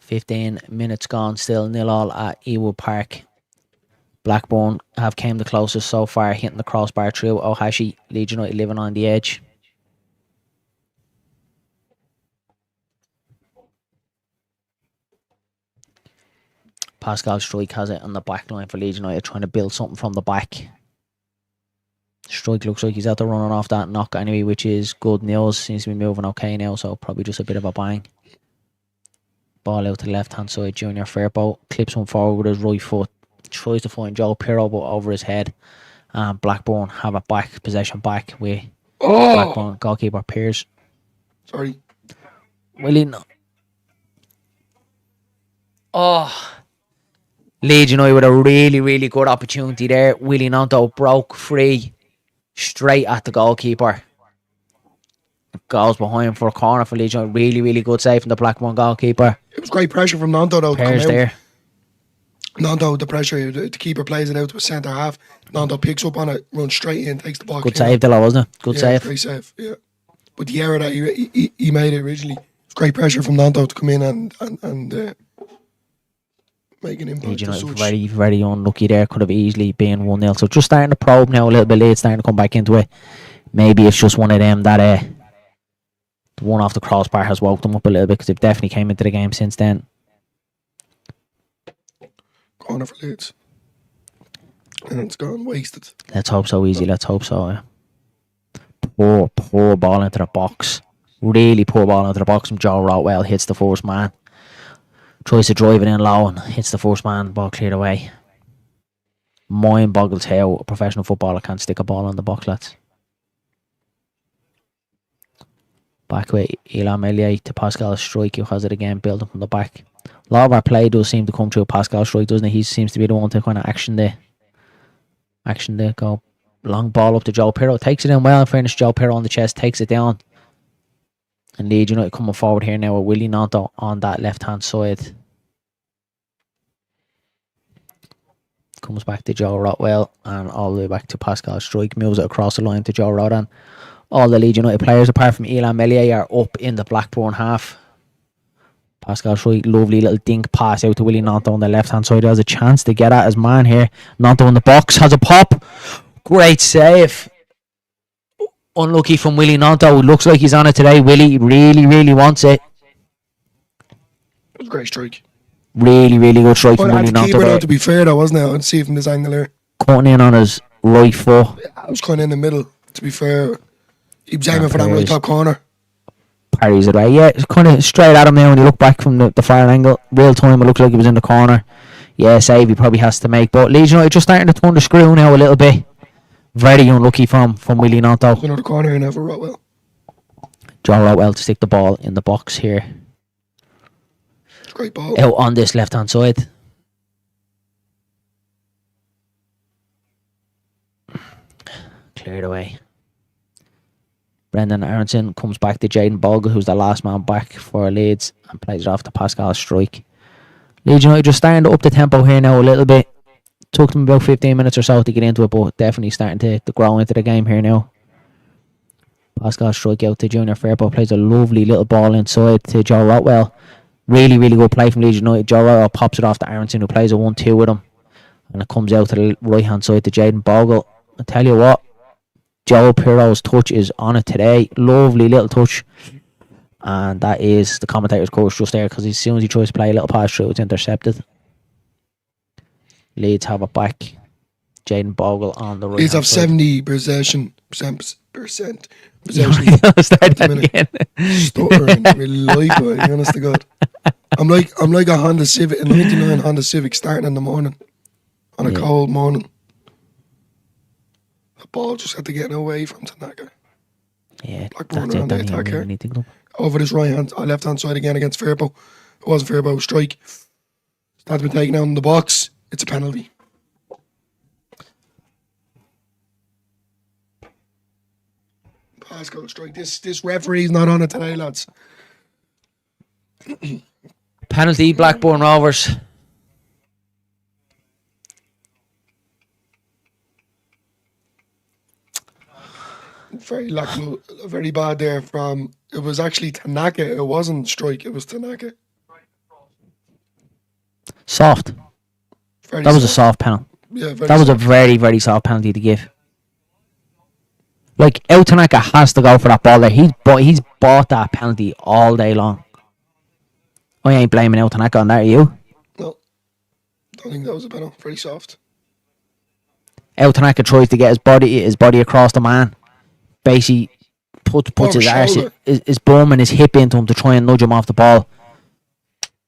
Speaker 1: .15 minutes gone, still 0-0 at Ewood Park. Blackburn have came the closest so far, hitting the crossbar through Ohashi. Leeds United living on the edge. Pascal Struijk has it on the back line for Leeds United, trying to build something from the back. Struijk looks like he's out there running off that knock anyway, which is good news. Seems to be moving okay now, so probably just a bit of a bang. Ball out to the left-hand side. Junior Firpo clips one forward with his right foot. Tries to find Joe Pirro, but over his head. And Blackburn have a possession back with Blackburn goalkeeper Pearce.
Speaker 2: Sorry.
Speaker 1: Willie. Leeds United with a really, really good opportunity there. Willie Nanto broke free straight at the goalkeeper. Goes behind for a corner for Leeds United. Really, really good save from the Blackburn goalkeeper.
Speaker 2: It was great pressure from Nanto though.
Speaker 1: Pearce there.
Speaker 2: Nanto, the pressure, the keeper plays it out to a centre half. Nanto picks up on it, runs straight in, takes the ball.
Speaker 1: Good save, Dilla, wasn't it? Good save.
Speaker 2: Great save, yeah. But the error that he made it originally, it was great pressure from Nanto to come in and make an impact.
Speaker 1: United very, very unlucky there. Could have easily been 1-0. So just starting to probe now a little bit late, starting to come back into it. Maybe it's just one of them that the one off the crossbar has woke them up a little bit, because they've definitely came into the game since then.
Speaker 2: Corner for Leeds. And it's gone wasted.
Speaker 1: Let's hope so, easy. Let's hope so. Yeah. Poor ball into the box. Really poor ball into the box from Joe Rotwell. Hits the first man. Tries to drive it in low and hits the first man. Ball cleared away. Mind boggles how a professional footballer can't stick a ball on the box, lads. Back with Elan Melier to Pascal Struijk, who has it again, building from the back. A lot of our play does seem to come through Pascal Struijk, doesn't it? He seems to be the one to kind of action there. Go. Long ball up to Joe Pirro. Takes it in well. In fairness, Joe Pirro on the chest. Takes it down. And Leeds United coming forward here now with Willie Nanto on that left-hand side. Comes back to Joe Rotwell. And all the way back to Pascal Struijk. Moves it across the line to Joe Rodan. All the Leeds United players, apart from Elan Melier, are up in the Blackburn half. Pascal Struijk, lovely little dink pass out to Willie Nanto on the left-hand side. He has a chance to get at his man here. Nanto in the box, has a pop. Great save. Unlucky from Willie Nanto. Looks like he's on it today. Willie really, really wants it.
Speaker 2: It was a great strike.
Speaker 1: Really, really good strike from Willie Nanto.
Speaker 2: Keeper, to be fair, though, wasn't it? I'd see from this angle there.
Speaker 1: Cutting in on his right foot.
Speaker 2: Yeah, I was kind of in the middle, to be fair. He was aiming for that right top corner.
Speaker 1: Parries it away. Yeah, it's kind of straight at him now when you look back from the far angle. Real time, it looks like he was in the corner. Yeah, save he probably has to make. But Leeds United just starting to turn the screw now a little bit. Very unlucky from Willie Nanto.
Speaker 2: Another corner here now for Rotwell.
Speaker 1: Joe Rotwell to stick the ball in the box here.
Speaker 2: Great ball.
Speaker 1: Out on this left-hand side. Cleared away. Brendan Aronson comes back to Jaden Bogle, who's the last man back for Leeds, and plays it off to Pascal Struijk. Leeds United just starting to up the tempo here now a little bit. Took them about 15 minutes or so to get into it, but definitely starting to grow into the game here now. Pascal Struijk out to Junior Firpo, plays a lovely little ball inside to Joe Rotwell. Really, really good play from Leeds United. Joe Rotwell pops it off to Aronson, who plays a 1-2 with him. And it comes out to the right-hand side to Jaden Bogle. I tell you what, Joe Pirro's touch is on it today. Lovely little touch. And that is the commentator's coach just there, because as soon as he tries to play a little pass through, it's intercepted. Leeds have it back. Jaden Bogle on the right.
Speaker 2: Leeds have 70% possession. Start
Speaker 1: that again.
Speaker 2: Stuttering. Really like it, honest to God. I'm like a Honda Civic, a 99 Honda Civic starting in the morning. On a cold morning. The ball just had to get away from Tanaka.
Speaker 1: Yeah,
Speaker 2: Blackburn
Speaker 1: that's it.
Speaker 2: on the
Speaker 1: Don't
Speaker 2: attack
Speaker 1: even
Speaker 2: here.
Speaker 1: anything.
Speaker 2: Over this left hand side again against Firpo. It wasn't Firpo, strike. That's been taken out in the box. It's a penalty. Pascal strike. This referee's not on it today, lads.
Speaker 1: Penalty, Blackburn Rovers.
Speaker 2: very bad there from. It was actually Tanaka. It wasn't Strike. It was Tanaka.
Speaker 1: Soft.
Speaker 2: Very
Speaker 1: That was a
Speaker 2: soft.
Speaker 1: soft penalty.
Speaker 2: Yeah,
Speaker 1: That was a very, very soft penalty to give. Like, El Tanaka has to go for that ball there. He's bought that penalty all day long. I ain't blaming El Tanaka on that, are you?
Speaker 2: No, don't think that was a penalty. Very soft.
Speaker 1: El Tanaka tries to get his body across the man. Basically, puts his arse, his bum and his hip into him to try and nudge him off the ball.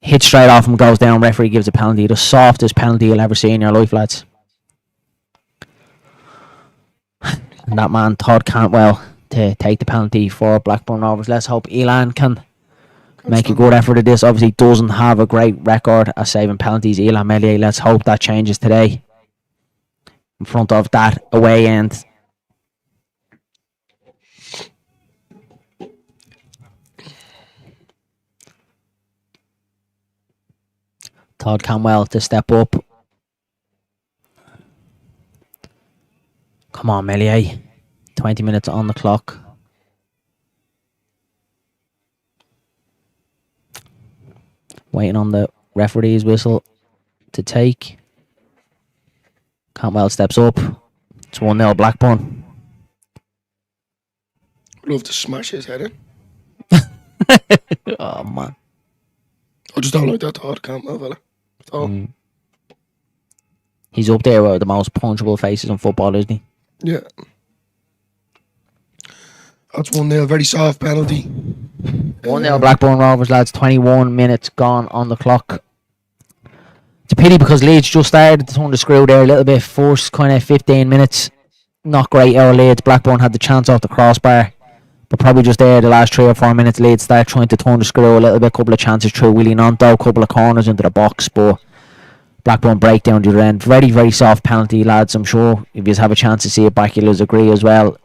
Speaker 1: Hits straight off him, goes down. Referee gives a penalty. The softest penalty you'll ever see in your life, lads. And that man, Todd Cantwell, to take the penalty for Blackburn Rovers. Let's hope Elan can make a good effort at this. Obviously, doesn't have a great record at saving penalties. Elan Meslier, let's hope that changes today. In front of that away end. Todd Cantwell to step up. Come on, Meslier. 20 minutes on the clock. Waiting on the referee's whistle to take. Cantwell steps up. It's 1-0 Blackburn.
Speaker 2: Love to smash his head in.
Speaker 1: Oh, man.
Speaker 2: I just don't like that Todd Campbell fella. Oh.
Speaker 1: He's up there with the most punchable faces in football, isn't he?
Speaker 2: Yeah. That's 1-0. Very soft penalty.
Speaker 1: 1-0 Blackburn Rovers, lads. 21 minutes gone on the clock. It's a pity because Leeds just started to turn the screw there a little bit. First kind of 15 minutes. Not great out of Leeds. Blackburn had the chance off the crossbar. But probably just there the last 3 or 4 minutes, Leeds start trying to turn the screw a little bit. Couple of chances through Willie Nonto. Couple of corners into the box. But Blackburn break down the other end. Very, very soft penalty, lads. I'm sure if you have a chance to see it back, you'll agree as well.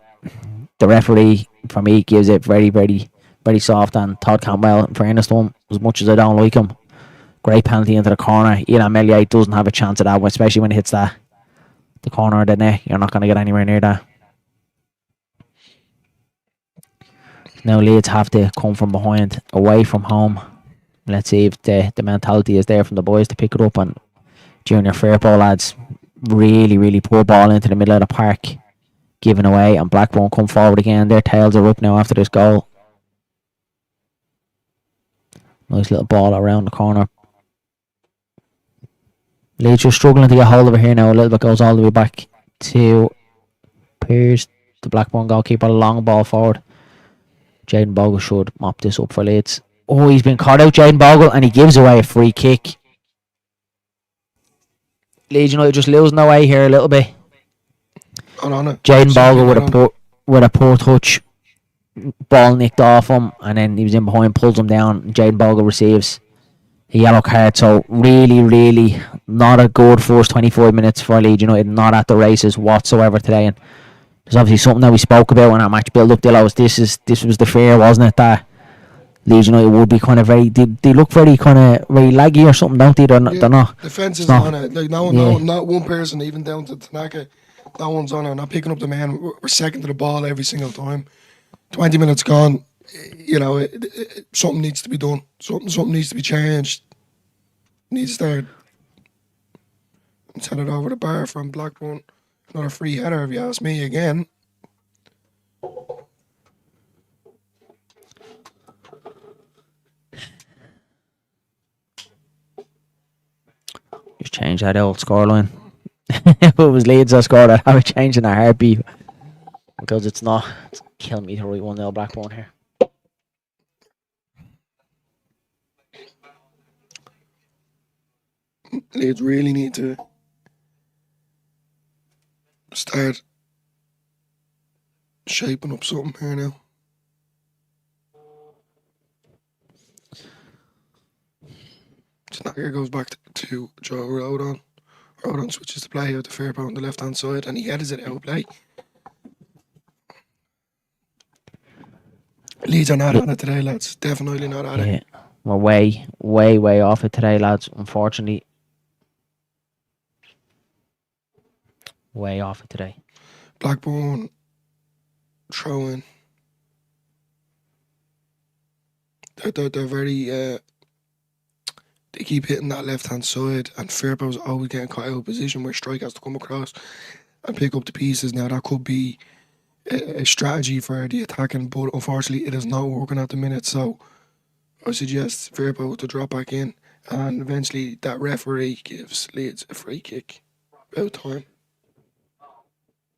Speaker 1: The referee, for me, gives it very, very, very soft. And Todd Campbell, in fairness to him, as much as I don't like him, great penalty into the corner. Elan Meslier doesn't have a chance at that one, especially when he hits the corner of the net. You're not going to get anywhere near that. Now Leeds have to come from behind, away from home. Let's see if the mentality is there from the boys to pick it up. And Junior Fairpole, lads, really, really poor ball into the middle of the park, given away. And Blackburn come forward again. Their tails are up now after this goal. Nice little ball around the corner. Leeds are struggling to get hold of it here now. A little bit goes all the way back to Pearce, the Blackburn goalkeeper. Long ball forward. Jaden Bogle should mop this up for Leeds. Oh, he's been caught out, Jaden Bogle, and he gives away a free kick. Leeds United just losing their way here a little bit. Jaden Bogle with a poor touch. Ball nicked off him, and then he was in behind, pulls him down. Jaden Bogle receives a yellow card. So really, really not a good first 25 minutes for Leeds United. Not at the races whatsoever today. And there's obviously something that we spoke about in our match build-up, Dillos. This was the fear, wasn't it, that Leeds United would be kind of they look very kind of very laggy or something, don't they? They're not.
Speaker 2: Defence is on it. Like not one person, even down to Tanaka. No one's on it. Not picking up the man. We're second to the ball every single time. 20 minutes gone. You know, something needs to be done. Something needs to be changed. Needs to start. Send it over the bar from Blackburn. Another free header, if you ask me again.
Speaker 1: Just change that old scoreline. If it was Leeds that scored, I'd have it changed in a heartbeat. Because it's not. It's killing me to write 1-0 Blackburn here.
Speaker 2: Leeds really need to start shaping up something here now. Snacker goes back to Joe Rodon. Rodon switches to play out to Fairpont on the left hand side, and he headers it out of play. Leeds are not on it today, lads. Definitely not on it.
Speaker 1: We're way, way, way off it today, lads. Unfortunately. Way off it today.
Speaker 2: Blackburn throw in. They're very. They keep hitting that left hand side, and Fairbrow's always getting caught out of position where Strike has to come across and pick up the pieces. Now that could be a strategy for the attacking, but unfortunately it is not working at the minute. So I suggest Fairbow to drop back in, and eventually that referee gives Leeds a free kick. About time.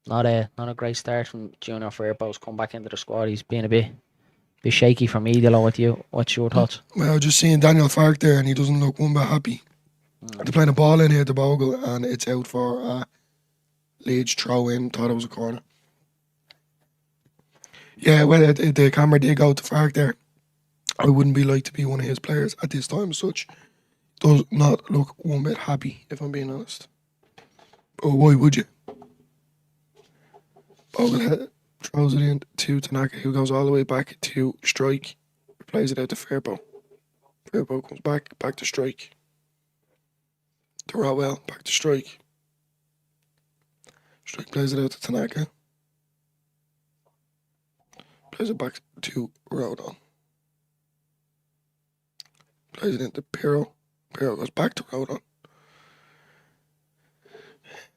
Speaker 1: Not a great start from Junior Fairbow's come back into the squad. He's been a bit shaky for me, Dilo. What's your thoughts?
Speaker 2: Well, just seeing Daniel Fark there, and he doesn't look one bit happy. They're playing a ball in here at the bogle, and it's out for Leeds throw in. Thought it was a corner. Yeah, well, the camera did go to Fark there. I wouldn't be like to be one of his players at this time as such. Does not look one bit happy, if I'm being honest. Oh, why would you? Boglehead throws it in to Tanaka, who goes all the way back to Strike. Plays it out to Fairbow. Fairbow comes back to Strike. To Rowell, back to Strike. Strike plays it out to Tanaka. Plays it back to Rodon. Plays it into Pirro. Pirro goes back to Rodon.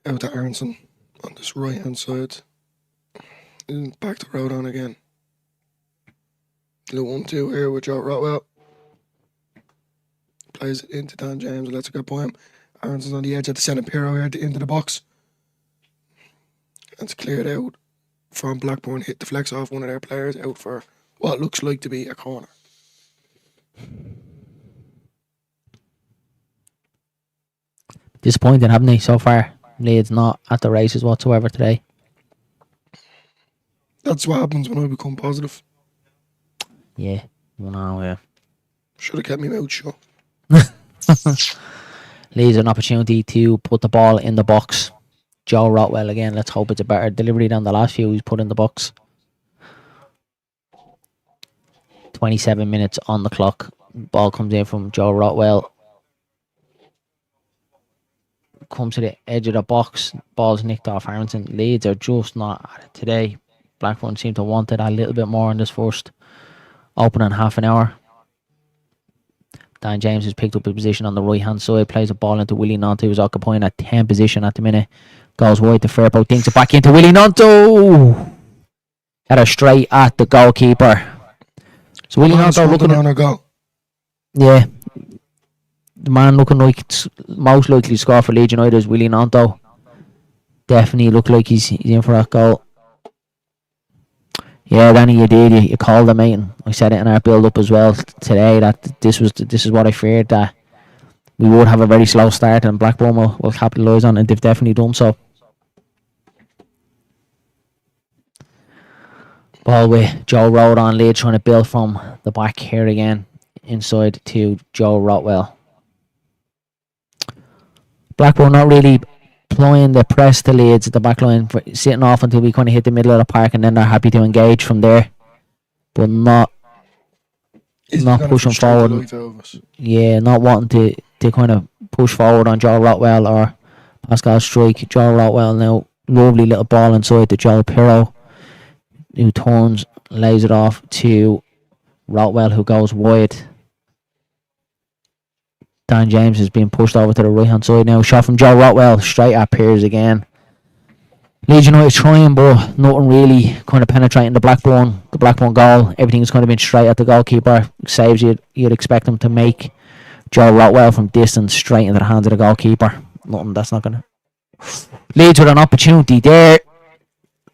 Speaker 2: Out to Aronson on this right hand side. And back to Rodon again. Little 1-2 here with Joe Rotwell. Plays it into Dan James. Let's go by him. Aronson's on the edge at the centre. Pirro here into the box. And it's cleared out from Blackburn. Hit the flex off one of their players out for what looks like to be a corner.
Speaker 1: Disappointing, haven't they, so far? Leeds not at the races whatsoever today.
Speaker 2: That's what happens when I become positive.
Speaker 1: Yeah. No, yeah.
Speaker 2: Should have kept me mouth shut.
Speaker 1: Leeds an opportunity to put the ball in the box. Joe Rotwell again. Let's hope it's a better delivery than the last few he's put in the box. 27 minutes on the clock. Ball comes in from Joe Rotwell. Comes to the edge of the box. Ball's nicked off Aronson. Leeds are just not at it today. Blackburn seem to want it a little bit more in this first opening half an hour. Dan James has picked up a position on the right hand side. Plays a ball into Willie Nonto, who's occupying a 10 position at the minute. Goes wide to Fairbow. Dinks it back into Willie Nonto. Header straight at the goalkeeper. So Willie Nonto looking
Speaker 2: on a go.
Speaker 1: Yeah. The man looking like most likely to score for Leeds United is Willie Nonto. Definitely look like he's in for that goal. Yeah, Danny, you did. You called the mate. I said it in our build-up as well today that this is what I feared, that we would have a very slow start and Blackburn will capitalise on it, and they've definitely done so. Ball with Joe Rodon, Leeds trying to build from the back here again. Inside to Joe Rotwell. Blackburn not really applying the press to Leeds at the back line, sitting off until we kind of hit the middle of the park, and then they're happy to engage from there, but not pushing forward. Yeah, not wanting to kind of push forward on Joe Rotwell or Pascal Strike. Joe Rotwell now, lovely little ball inside to Joe Pirro, who turns, lays it off to Rotwell, who goes wide. Dan James is being pushed over to the right hand side now. Shot from Joe Rotwell straight at Piers again. Leeds United trying, but nothing really kind of penetrating the Blackburn goal. Everything's kind of been straight at the goalkeeper. Saves you'd expect him to make. Joe Rotwell from distance straight into the hands of the goalkeeper. Nothing, that's not going to. Leeds with an opportunity there.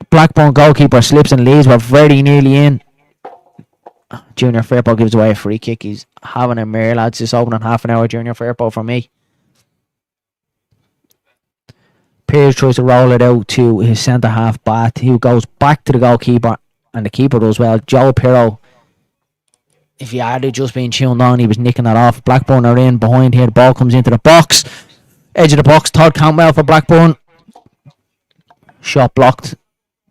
Speaker 1: Blackburn goalkeeper slips and Leeds were very nearly in. Junior Firpo gives away a free kick. He's having a mare, lads. This opening half an hour, Junior Firpo for me. Piers tries to roll it out to his centre half Bat, who goes back to the goalkeeper, and the keeper does well. Joe Pirro, if he had just been tuned on, he was nicking that off. Blackburn are in behind here. The ball comes into the box. Edge of the box. Todd Cantwell for Blackburn. Shot blocked.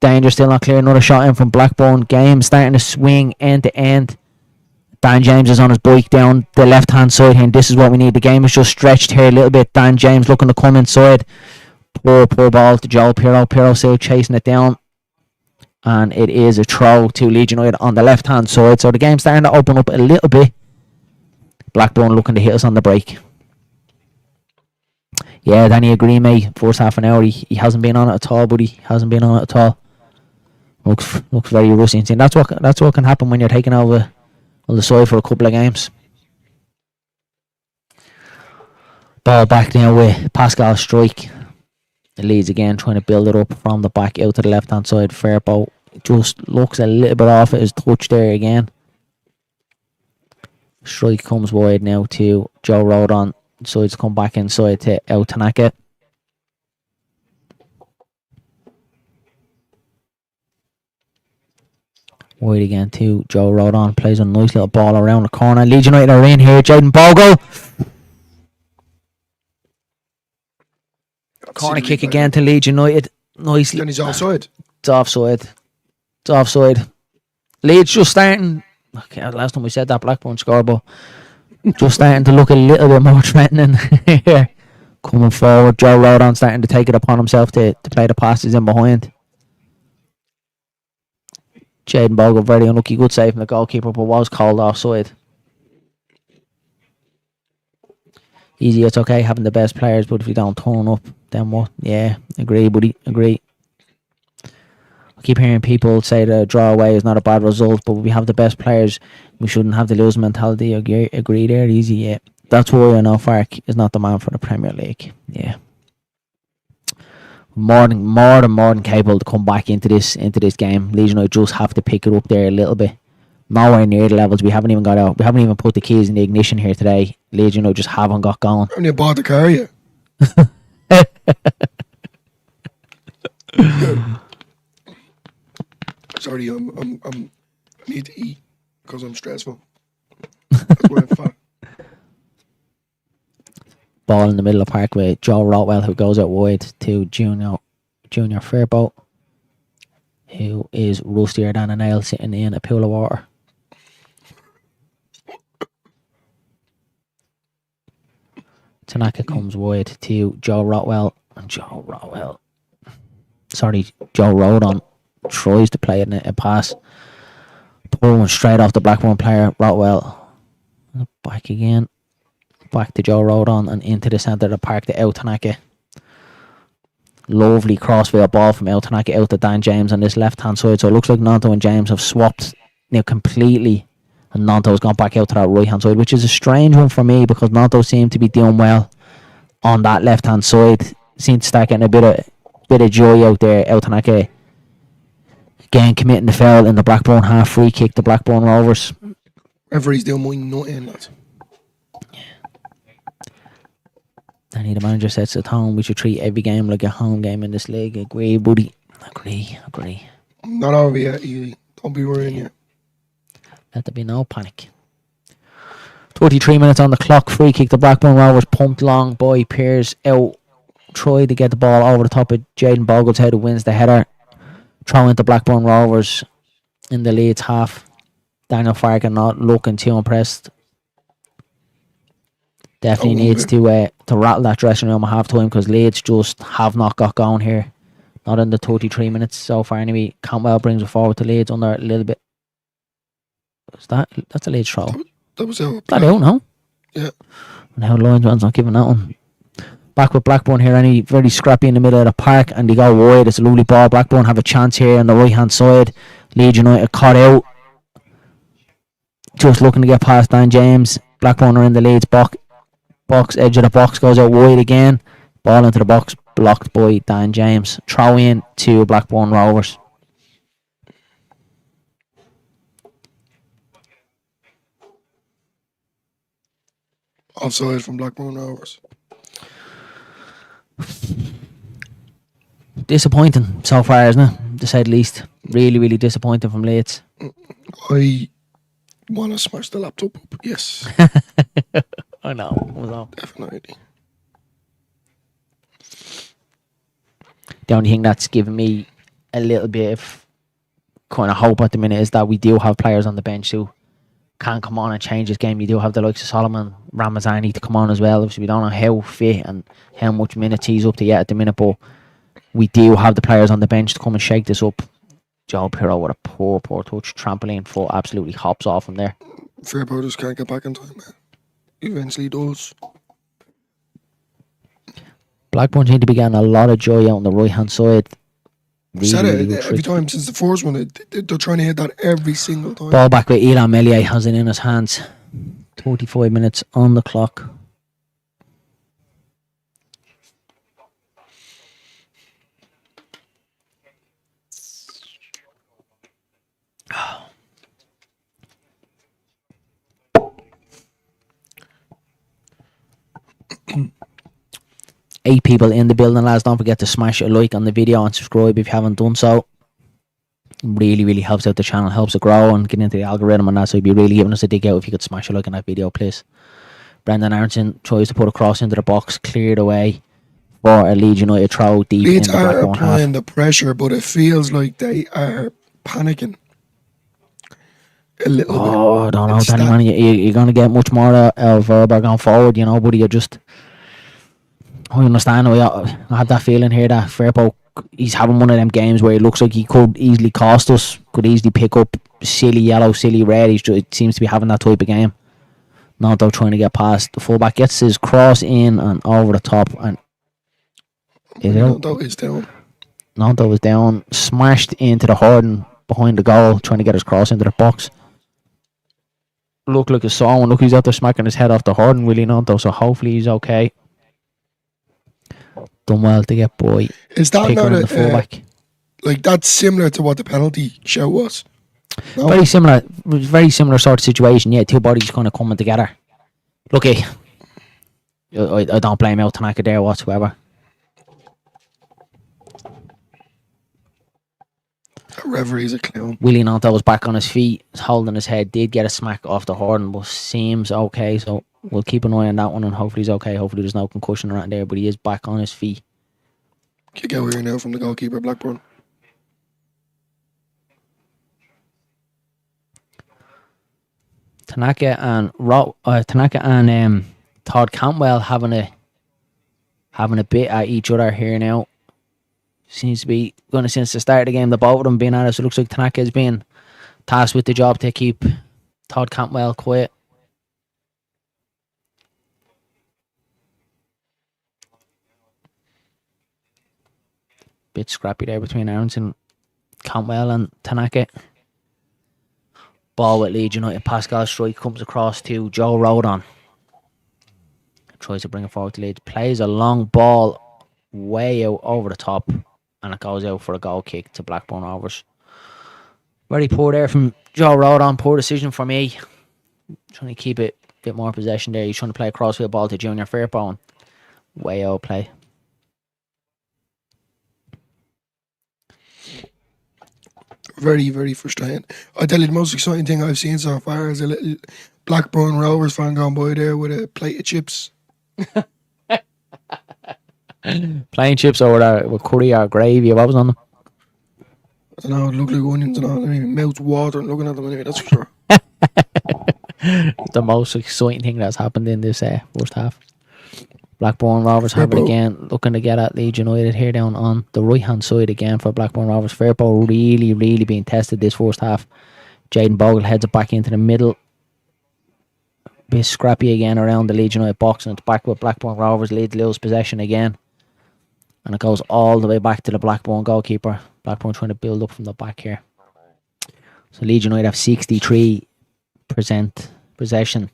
Speaker 1: Danger still not clear. Another shot in from Blackburn. Game starting to swing end to end. Dan James is on his bike down the left hand side here, and this is what we need. The game is just stretched here a little bit. Dan James looking to come inside. Poor ball to Joel Pirro. Pirro still chasing it down. And it is a throw to Leeds United on the left-hand side. So the game's starting to open up a little bit. Blackburn looking to hit us on the break. Yeah, Danny, agree, mate. First half an hour, he hasn't been on it at all, buddy. Hasn't been on it at all. Looks very rusty. And that's what can happen when you're taking over on the side for a couple of games. Ball back now with Pascal Strike. It leads again, trying to build it up from the back out to the left hand side. Fairboat just looks a little bit off at his touch there again. Strike comes wide now to Joe Rodon. Sides come back inside to El Tanaka. Wide again to Joe Rodon. Plays a nice little ball around the corner. Leeds United are in here. Jaden Bogle. Corner kick again to Leeds United. Nicely.
Speaker 2: And he's offside.
Speaker 1: It's offside. Leeds just starting. Okay, last time we said that, Blackburn score, but just starting to look a little bit more threatening here. Coming forward. Joe Rodon starting to take it upon himself to play the passes in behind. Jaden Bogle, very unlucky. Good save from the goalkeeper, but was called offside. Easy, it's okay having the best players, but if you don't turn up, then what? Yeah, agree, buddy, agree. I keep hearing people say that a draw away is not a bad result, but if we have the best players, we shouldn't have the lose mentality. Agree there, easy, yeah. That's why I know Fark is not the man for the Premier League. Yeah. More than capable to come back into this game. Leeds United just have to pick it up there a little bit. Nowhere near the levels. We haven't even got out. We haven't even put the keys in the ignition here today. Leeds United just haven't got going.
Speaker 2: Only bought the car yet. Sorry, I need to eat because I'm stressful. That's why I'm fat.
Speaker 1: Ball in the middle of the park with Joe Rotwell, who goes out wide to Junior Fairboat, who is rustier than a nail sitting in a pool of water. Tanaka comes wide to Joe Rotwell, and Joe Rodon tries to play a pass. Poor one straight off the Blackburn player. Rotwell back again. Back to Joe Rodon and into the centre of the park to El Tanaka. Lovely crossfield ball from El Tanaka out to Dan James on this left hand side. So it looks like Nanto and James have swapped now completely. And Nanto's gone back out to that right hand side, which is a strange one for me because Nanto seemed to be doing well on that left hand side. Seemed to start getting a bit of joy out there. El Tanaka again committing the foul in the Blackburn half free kick to Blackburn Rovers.
Speaker 2: Referee's doing my nothing, lads.
Speaker 1: Danny, the manager sets the tone. We should treat every game like a home game in this league. Agree, buddy. Agree.
Speaker 2: Not over yet, Ely. Don't be worrying yet.
Speaker 1: Let there be no panic. 33 minutes on the clock. Free kick to Blackburn Rovers. Pumped long by Pearce out. Tried to get the ball over the top of Jaden Bogle's head, who wins the header. Throw into Blackburn Rovers in the Leeds half. Daniel Farker not looking too impressed. Definitely needs to rattle that dressing room at half time because Leeds just have not got going here. Not in the 33 minutes so far anyway. Cantwell brings it forward to Leeds under a little bit. That's a Leeds throw.
Speaker 2: That was out.
Speaker 1: I don't know.
Speaker 2: Yeah.
Speaker 1: Now linesman's not giving that one. Back with Blackburn here, any very scrappy in the middle of the park, and they go wide. It's a lovely ball. Blackburn have a chance here on the right hand side. Leeds United caught out. Just looking to get past Dan James. Blackburn are in the Leeds box. Edge of the box, goes out wide again. Ball into the box, blocked by Dan James. Throw in to Blackburn Rovers.
Speaker 2: Offside from Blackburn Rovers.
Speaker 1: Disappointing so far, isn't it? To say the least. Really, really disappointing from Leeds.
Speaker 2: I want to smash the laptop up, yes.
Speaker 1: I know.
Speaker 2: Definitely.
Speaker 1: The only thing that's given me a little bit of kind of hope at the minute is that we do have players on the bench who can come on and change this game. You do have the likes of Solomon Ramazani to come on as well. Obviously, we don't know how fit and how much minutes he's up to yet at the minute, but we do have the players on the bench to come and shake this up. Joe Pirro with a poor touch. Trampoline foot absolutely hops off him there.
Speaker 2: Fairport just can't get back in time, man. Eventually does.
Speaker 1: Blackburn seem to be getting a lot of joy out on the right hand side.
Speaker 2: Said it every time since the first one. They're trying to hit that every single time.
Speaker 1: Ball back with Elon Melier has it in his hands. 35 minutes on the clock. Eight people in the building, lads. Don't forget to smash a like on the video and subscribe if you haven't done so. Really helps out the channel, helps it grow and get into the algorithm and that. So you'd be really giving us a dig out if you could smash a like on that video, please. Brendan Aronson tries to put a cross into the box, cleared away for a Leeds United throw deep in the Blackburn half.
Speaker 2: Applying the pressure, but it feels like they are panicking a little bit.
Speaker 1: Oh, I don't know, Danny, man. You're going to get much more out of Verber going forward, you know, but you just... I understand. I have that feeling here that Firpo, he's having one of them games where it looks like he could easily cost us, could easily pick up silly yellow, silly red. It seems to be having that type of game. Nanto trying to get past. The fullback gets his cross in and over the top. And
Speaker 2: Nanto is down.
Speaker 1: Nanto was down, smashed into the Harden behind the goal, trying to get his cross into the box. Look like a saw, and look, he's out there smacking his head off the Harden, Willie Nanto, so hopefully he's okay. Done well to get boy.
Speaker 2: Is that not a fullback? Like that's similar to what the penalty show was? No?
Speaker 1: Very similar sort of situation. Yeah, two bodies kind of coming together. Look, I don't blame out Tanaka there whatsoever.
Speaker 2: That referee's a clown.
Speaker 1: Willie Nanto was back on his feet, holding his head. Did get a smack off the Harden, but seems okay. So we'll keep an eye on that one, and hopefully he's okay. Hopefully there's no concussion around there, but he is back on his feet.
Speaker 2: Kick out here now from the goalkeeper, Blackburn.
Speaker 1: Tanaka and Todd Cantwell having a bit at each other here now. Seems to be going to since the start of the game. The both of them being at it. So it looks like Tanaka has been tasked with the job to keep Todd Cantwell quiet. Bit scrappy there between Aronson, Cantwell and Tanaka. Ball with Leeds United. Pascal Strike comes across to Joe Rodon. Tries to bring it forward to Leeds. Plays a long ball way out over the top. And it goes out for a goal kick to Blackburn Rovers. Very poor there from Joe Rodon. Poor decision for me. Trying to keep it a bit more possession there. He's trying to play a crossfield ball to Junior Fairbairn. Way out play.
Speaker 2: Very frustrating. I tell you, the most exciting thing I've seen so far is a little Blackburn Rovers fan going by there with a plate of chips.
Speaker 1: Plain chips or with curry or gravy, what was on them?
Speaker 2: I don't know, it looked like onions and all. I mean, mouth's watering looking at them anyway, that's for sure.
Speaker 1: The most exciting thing that's happened in this first half. Blackburn Rovers have it again, looking to get at Leeds United here down on the right hand side again for Blackburn Rovers. Fairpo really being tested this first half. Jaden Bogle heads it back into the middle. Bit scrappy again around the Leeds United box, and it's back with Blackburn Rovers. Leeds lose possession again. And it goes all the way back to the Blackburn goalkeeper. Blackburn trying to build up from the back here. So Leeds United have 63% possession.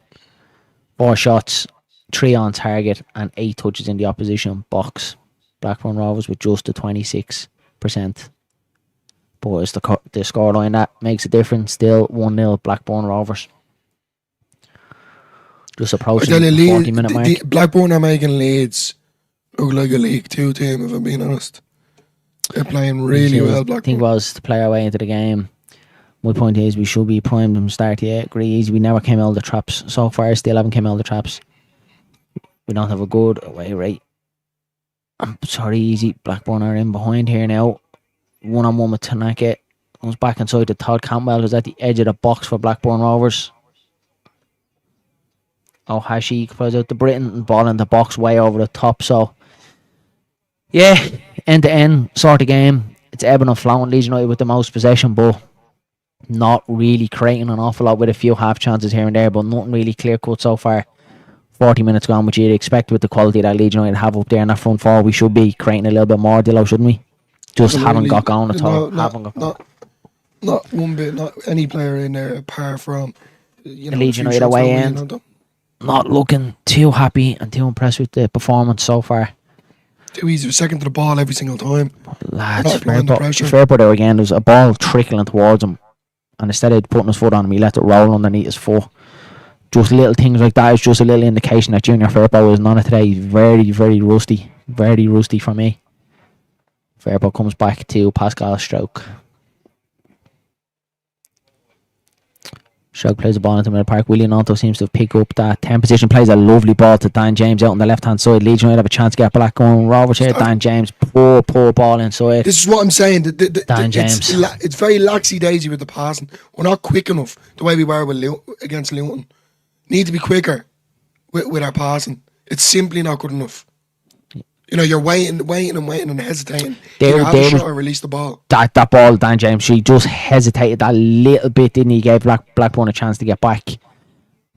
Speaker 1: 4 shots, 3 on target, and 8 touches in the opposition box. Blackburn Rovers with just the 26%. But it's the scoreline that makes a difference. Still 1-0 Blackburn Rovers. Just approaching the 40-minute mark.
Speaker 2: Blackburn are making Leeds look like a League 2 team, if I'm being honest. They're playing really well, Blackburn.
Speaker 1: I think was to play our way into the game. My point is we should be primed from start to agree. We never came out of the traps. So far, still haven't came out of the traps. We don't have a good away rate. I'm sorry, easy. Blackburn are in behind here now. 1-on-1 with Tanaka. Comes back inside to Todd Campbell, who's at the edge of the box for Blackburn Rovers. Hashi plays out to Britain. Ball in the box way over the top. So, yeah, end-to-end sort of game. it's ebbing and flowing. Leeds United with the most possession, but not really creating an awful lot, with a few half chances here and there, but nothing really clear cut so far. 40 minutes gone, which you'd expect with the quality that Leeds United have up there in that front four. We should be creating a little bit more, Dillo, shouldn't we? Just haven't got going at all.
Speaker 2: Not one bit, not any player in there apart from
Speaker 1: Leeds United away end. Not looking too happy and too impressed with the performance so far.
Speaker 2: Too easy, second to the ball every single time.
Speaker 1: Lads, fair play there again. There was a ball trickling towards him, and instead of putting his foot on him, he let it roll underneath his foot. Just little things like that is just a little indication that Junior Firpo isn't on it today. He's very, very rusty. Very rusty for me. Firpo comes back to Pascal Stroke. Stroke plays the ball into the park. William Otto seems to have picked up that 10 position. Plays a lovely ball to Dan James out on the left hand side. Leeds United have a chance to get Black going. Rovers here. Dan James. Poor ball inside.
Speaker 2: This is what I'm saying.
Speaker 1: Dan James.
Speaker 2: It's very laxy-daisy with the passing. We're not quick enough the way we were against Luton. Need to be quicker with our passing. It's simply not good enough. You're waiting and hesitating. Either have a shot or release the ball.
Speaker 1: That ball, Dan James, she just hesitated that little bit, didn't he? Gave Blackburn a chance to get back.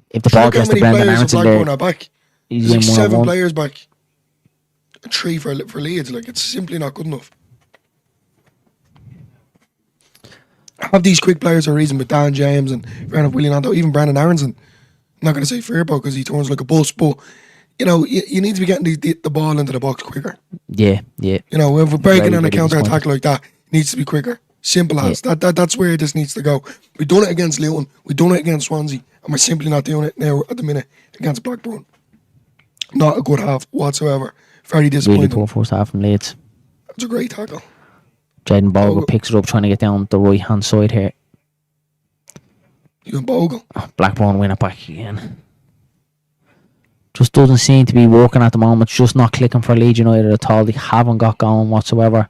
Speaker 1: If the ball gets to Brendan Aronson there,
Speaker 2: back.
Speaker 1: He's
Speaker 2: like
Speaker 1: in
Speaker 2: 7 players back. 3 for Leeds. It's simply not good enough. Have these quick players for a reason with Dan James and William Otto, even Brendan Aronson. I'm not going to say Firpo because he turns like a bus, but you need to be getting the ball into the box quicker.
Speaker 1: Yeah.
Speaker 2: If we're breaking on a counter attack like that, it needs to be quicker. Simple as that's where this needs to go. We've done it against Luton, we've done it against Swansea, and we're simply not doing it now at the minute against Blackburn. Not a good half whatsoever. Very disappointing.
Speaker 1: Really poor first half from Leeds.
Speaker 2: That's a great tackle.
Speaker 1: Jaden Bogle picks it up, trying to get down the right hand side here.
Speaker 2: You and Bogle.
Speaker 1: Blackburn win it back again. Just doesn't seem to be working at the moment. It's just not clicking for Leeds United at all. They haven't got going whatsoever.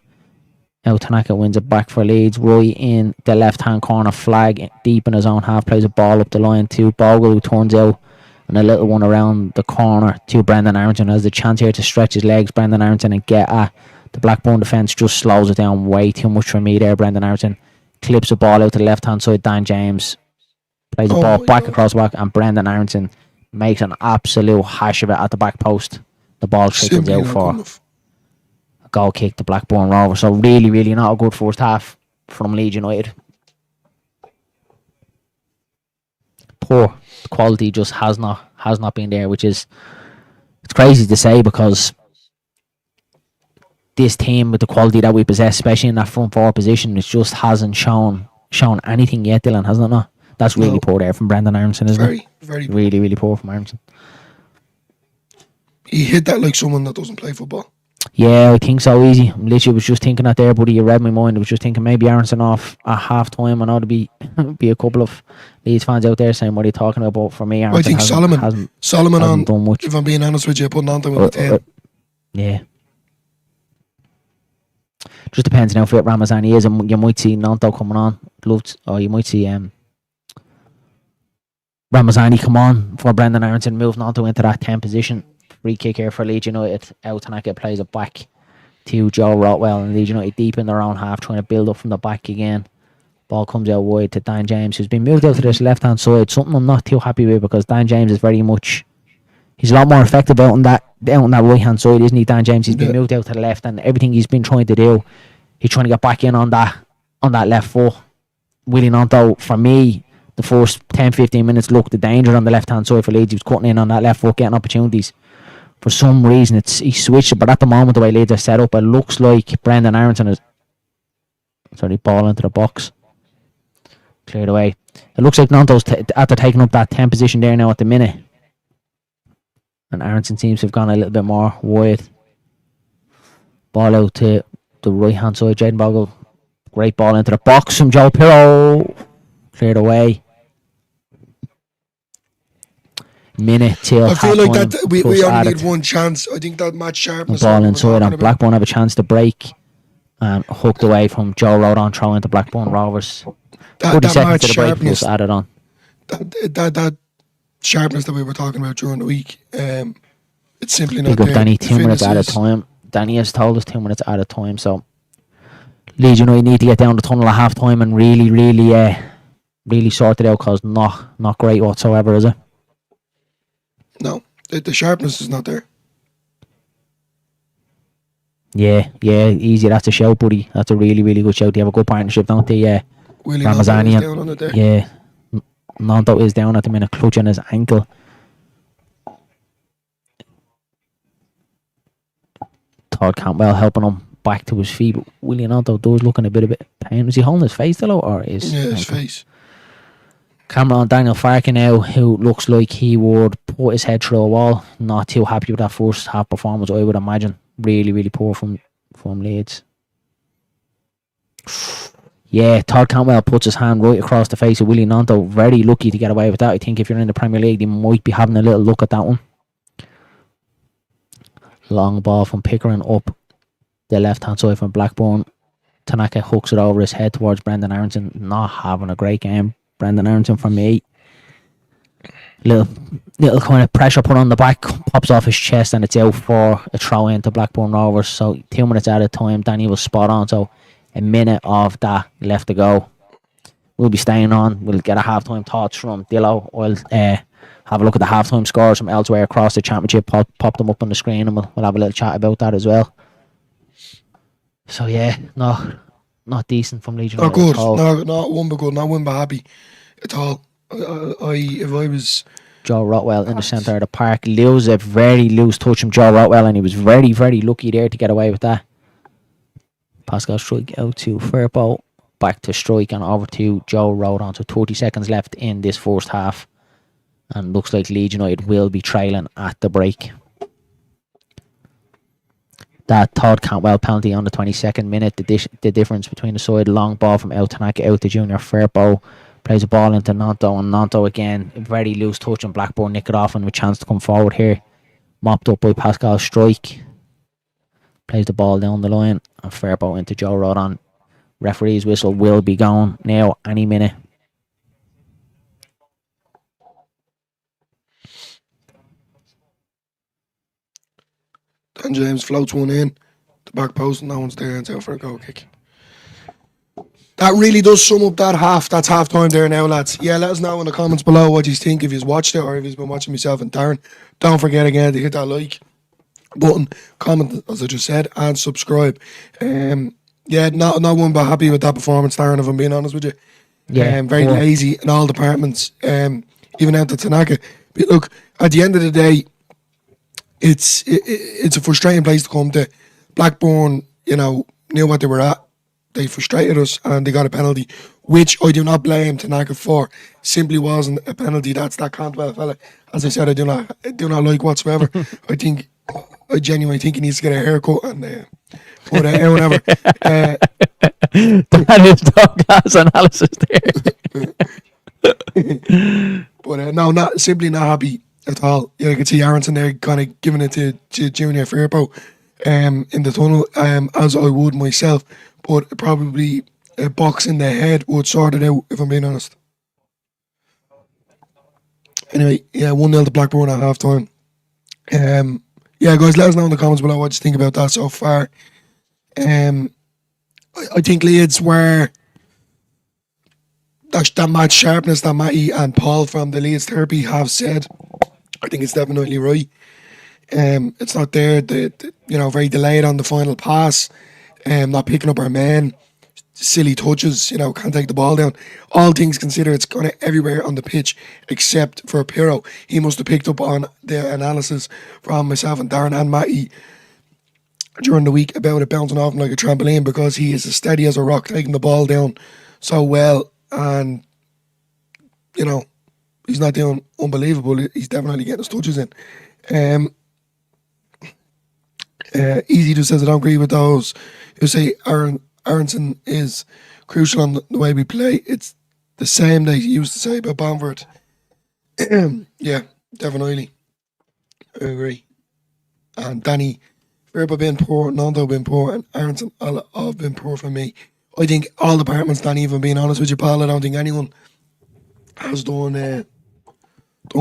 Speaker 1: Now Tanaka wins it back for Leeds. Roy in the left hand corner, flag deep in his own half, plays a ball up the line to Bogle, who turns out, and a little one around the corner to Brendan Aronson. Has the chance here to stretch his legs, Brendan Aronson, and get at the Blackburn defence. Just slows it down way too much for me there. Brendan Aronson clips the ball out to the left hand side. Dan James plays the ball back across the back, and Brendan Aronson makes an absolute hash of it at the back post. The ball trickles out for a goal kick to Blackburn Rovers. So really, really not a good first half from Leeds United. Poor. The quality just has not been there, which is, it's crazy to say, because this team with the quality that we possess, especially in that front four position, it just hasn't shown anything yet, Dylan, hasn't it? Not. That's really poor there from Brendan Aronson, isn't it? Very really, really poor from Aronson.
Speaker 2: He hit that like someone that doesn't play football.
Speaker 1: Yeah, I think so. Easy. Literally was just thinking that there, buddy. You read my mind. I was just thinking maybe Aronson off at half time. I know there'd be a couple of Leeds fans out there saying, what are you talking about? For me, Aronson
Speaker 2: I think Solomon
Speaker 1: hasn't done much.
Speaker 2: If I'm being honest with you, putting on to him with the tail.
Speaker 1: Yeah. Just depends now for what Ramazani is, and you might see Nanto coming on. You might see Ramazani come on for Brendan Aronson, moving on into that 10 position. Free kick here for Leeds United. El Tanaka plays it back to Joe Rotwell, and Leeds United deep in their own half, trying to build up from the back again. Ball comes out wide to Dan James, who's been moved out to this left hand side. Something I'm not too happy with, because Dan James is he's a lot more effective out on that right hand side, isn't he? Dan James, he's been moved out to the left, and everything he's been trying to do, he's trying to get back in on that left foot. Willie Nonto, for me, the first 10-15 minutes looked the danger on the left hand side for Leeds. He was cutting in on that left foot, getting opportunities. For some reason, he switched it, but at the moment, the way Leeds are set up, it looks like Brendan Aronson is ball into the box, cleared away. It looks like Nanto's after taking up that 10 position there now at the minute, and Aronson seems to have gone a little bit more wide. Ball out to the right hand side. Jaden Bogle, great ball into the box from Joe Pirro, cleared away. Minute till
Speaker 2: I feel like
Speaker 1: time,
Speaker 2: that we only need one chance. I think that match sharpness.
Speaker 1: Ball inside, and Blackburn have a chance to break, and hooked away from Joe Rodon, throw into Blackburn Rovers. 40 seconds to the break was added on.
Speaker 2: That sharpness that we were talking about during the week, it's simply not
Speaker 1: there.
Speaker 2: Danny,
Speaker 1: 2 minutes at a time. Danny has told us 2 minutes at a time, so Leeds United need to get down the tunnel at half time and really sort it out, because not great whatsoever, is it?
Speaker 2: No, the sharpness is not there.
Speaker 1: Yeah, easy. That's a shout, buddy. That's a really good shout. They have a good partnership, don't they? Yeah.
Speaker 2: Willie
Speaker 1: Ramazani
Speaker 2: is down on it there.
Speaker 1: Yeah. Nanto is down at the minute, clutching his ankle. Todd Campbell helping him back to his feet. But Willie Nanto does looking a bit pain. Is he holding his face though, or is
Speaker 2: his face?
Speaker 1: Camera on Daniel Farke now, who looks like he would put his head through a wall. Not too happy with that first half performance, I would imagine. Really poor from Leeds. Yeah, Todd Campbell puts his hand right across the face of Willie Nanto. Very lucky to get away with that. I think if you're in the Premier League, they might be having a little look at that one. Long ball from Pickering up the left-hand side from Blackburn. Tanaka hooks it over his head towards Brendan Aronson. Not having a great game. Brendan Aronson for me. Little kind of pressure put on the back, pops off his chest, and it's out for a throw into Blackburn Rovers. So 2 minutes out of time, Danny was spot on. So a minute of that left to go. We'll be staying on. We'll get a halftime thoughts from Dillo. We'll have a look at the halftime scores from elsewhere across the championship. Pop them up on the screen, and we'll have a little chat about that as well. So yeah, not decent from Legion.
Speaker 2: Not good. Not one but good. Not one but happy at all. If I was
Speaker 1: Joe Rotwell in the centre of the park, lose a very loose touch from Joe Rotwell, and he was very lucky there to get away with that. Pascal Strike out to Firpo, back to Strike and over to Joe Rodon. So 30 seconds left in this first half, and looks like Leeds United will be trailing at the break. That Todd Cantwell penalty on the 22nd minute, the difference between the side. Long ball from El Tanaka out to Junior Firpo. Plays a ball into Nanto, and Nanto again, very loose touch, and Blackburn nick it off and with a chance to come forward here. Mopped up by Pascal Strike. Plays the ball down the line, and Firpo into Joe Rodon. Referee's whistle will be going now any minute.
Speaker 2: Dan James floats one in the back post, and no one's there. It's out for a goal kick. That really does sum up that half. That's half time there now, lads. Yeah, let us know in the comments below what you think, if you've watched it or if you've been watching myself and Darren. Don't forget again to hit that like button, comment as I just said, and subscribe. Yeah, not one but happy with that performance, Darren, if I'm being honest with you.
Speaker 1: Yeah,
Speaker 2: very lazy in all departments, even out to Tanaka. But look, at the end of the day, it's a frustrating place to come to. Blackburn, knew what they were at. They frustrated us and they got a penalty, which I do not blame Tanaka for. Simply wasn't a penalty. That's that Cantwell fella. As I said, I do not like whatsoever. I genuinely think he needs to get a haircut and whatever.
Speaker 1: That is dog class analysis there.
Speaker 2: But no, simply not happy at all. Yeah, I could see Aronson there kind of giving it to Junior Firpo in the tunnel, as I would myself. But probably a box in the head would sort it out, if I'm being honest. Anyway, yeah, 1-0 to Blackburn at half time. Yeah, guys, let us know in the comments below what you think about that so far. I think Leeds were that match sharpness that Matty and Paul from the Leeds Therapy have said. I think it's definitely right. It's not there. Very delayed on the final pass. Not picking up our men. Silly touches. Can't take the ball down. All things considered, it's kind of everywhere on the pitch except for Pirro. He must have picked up on the analysis from myself and Darren and Matty during the week about it bouncing off him like a trampoline, because he is as steady as a rock, taking the ball down so well, and he's not doing unbelievable. He's definitely getting his touches in. Easy just says I don't agree with those who say Aronson is crucial on the way we play. It's the same they used to say about Bamford. Yeah, definitely. I agree. And Danny, Verba been poor, Nando been poor, and Aronson all have been poor for me. I think all departments, Danny, even being honest with you, Paul, I don't think anyone has done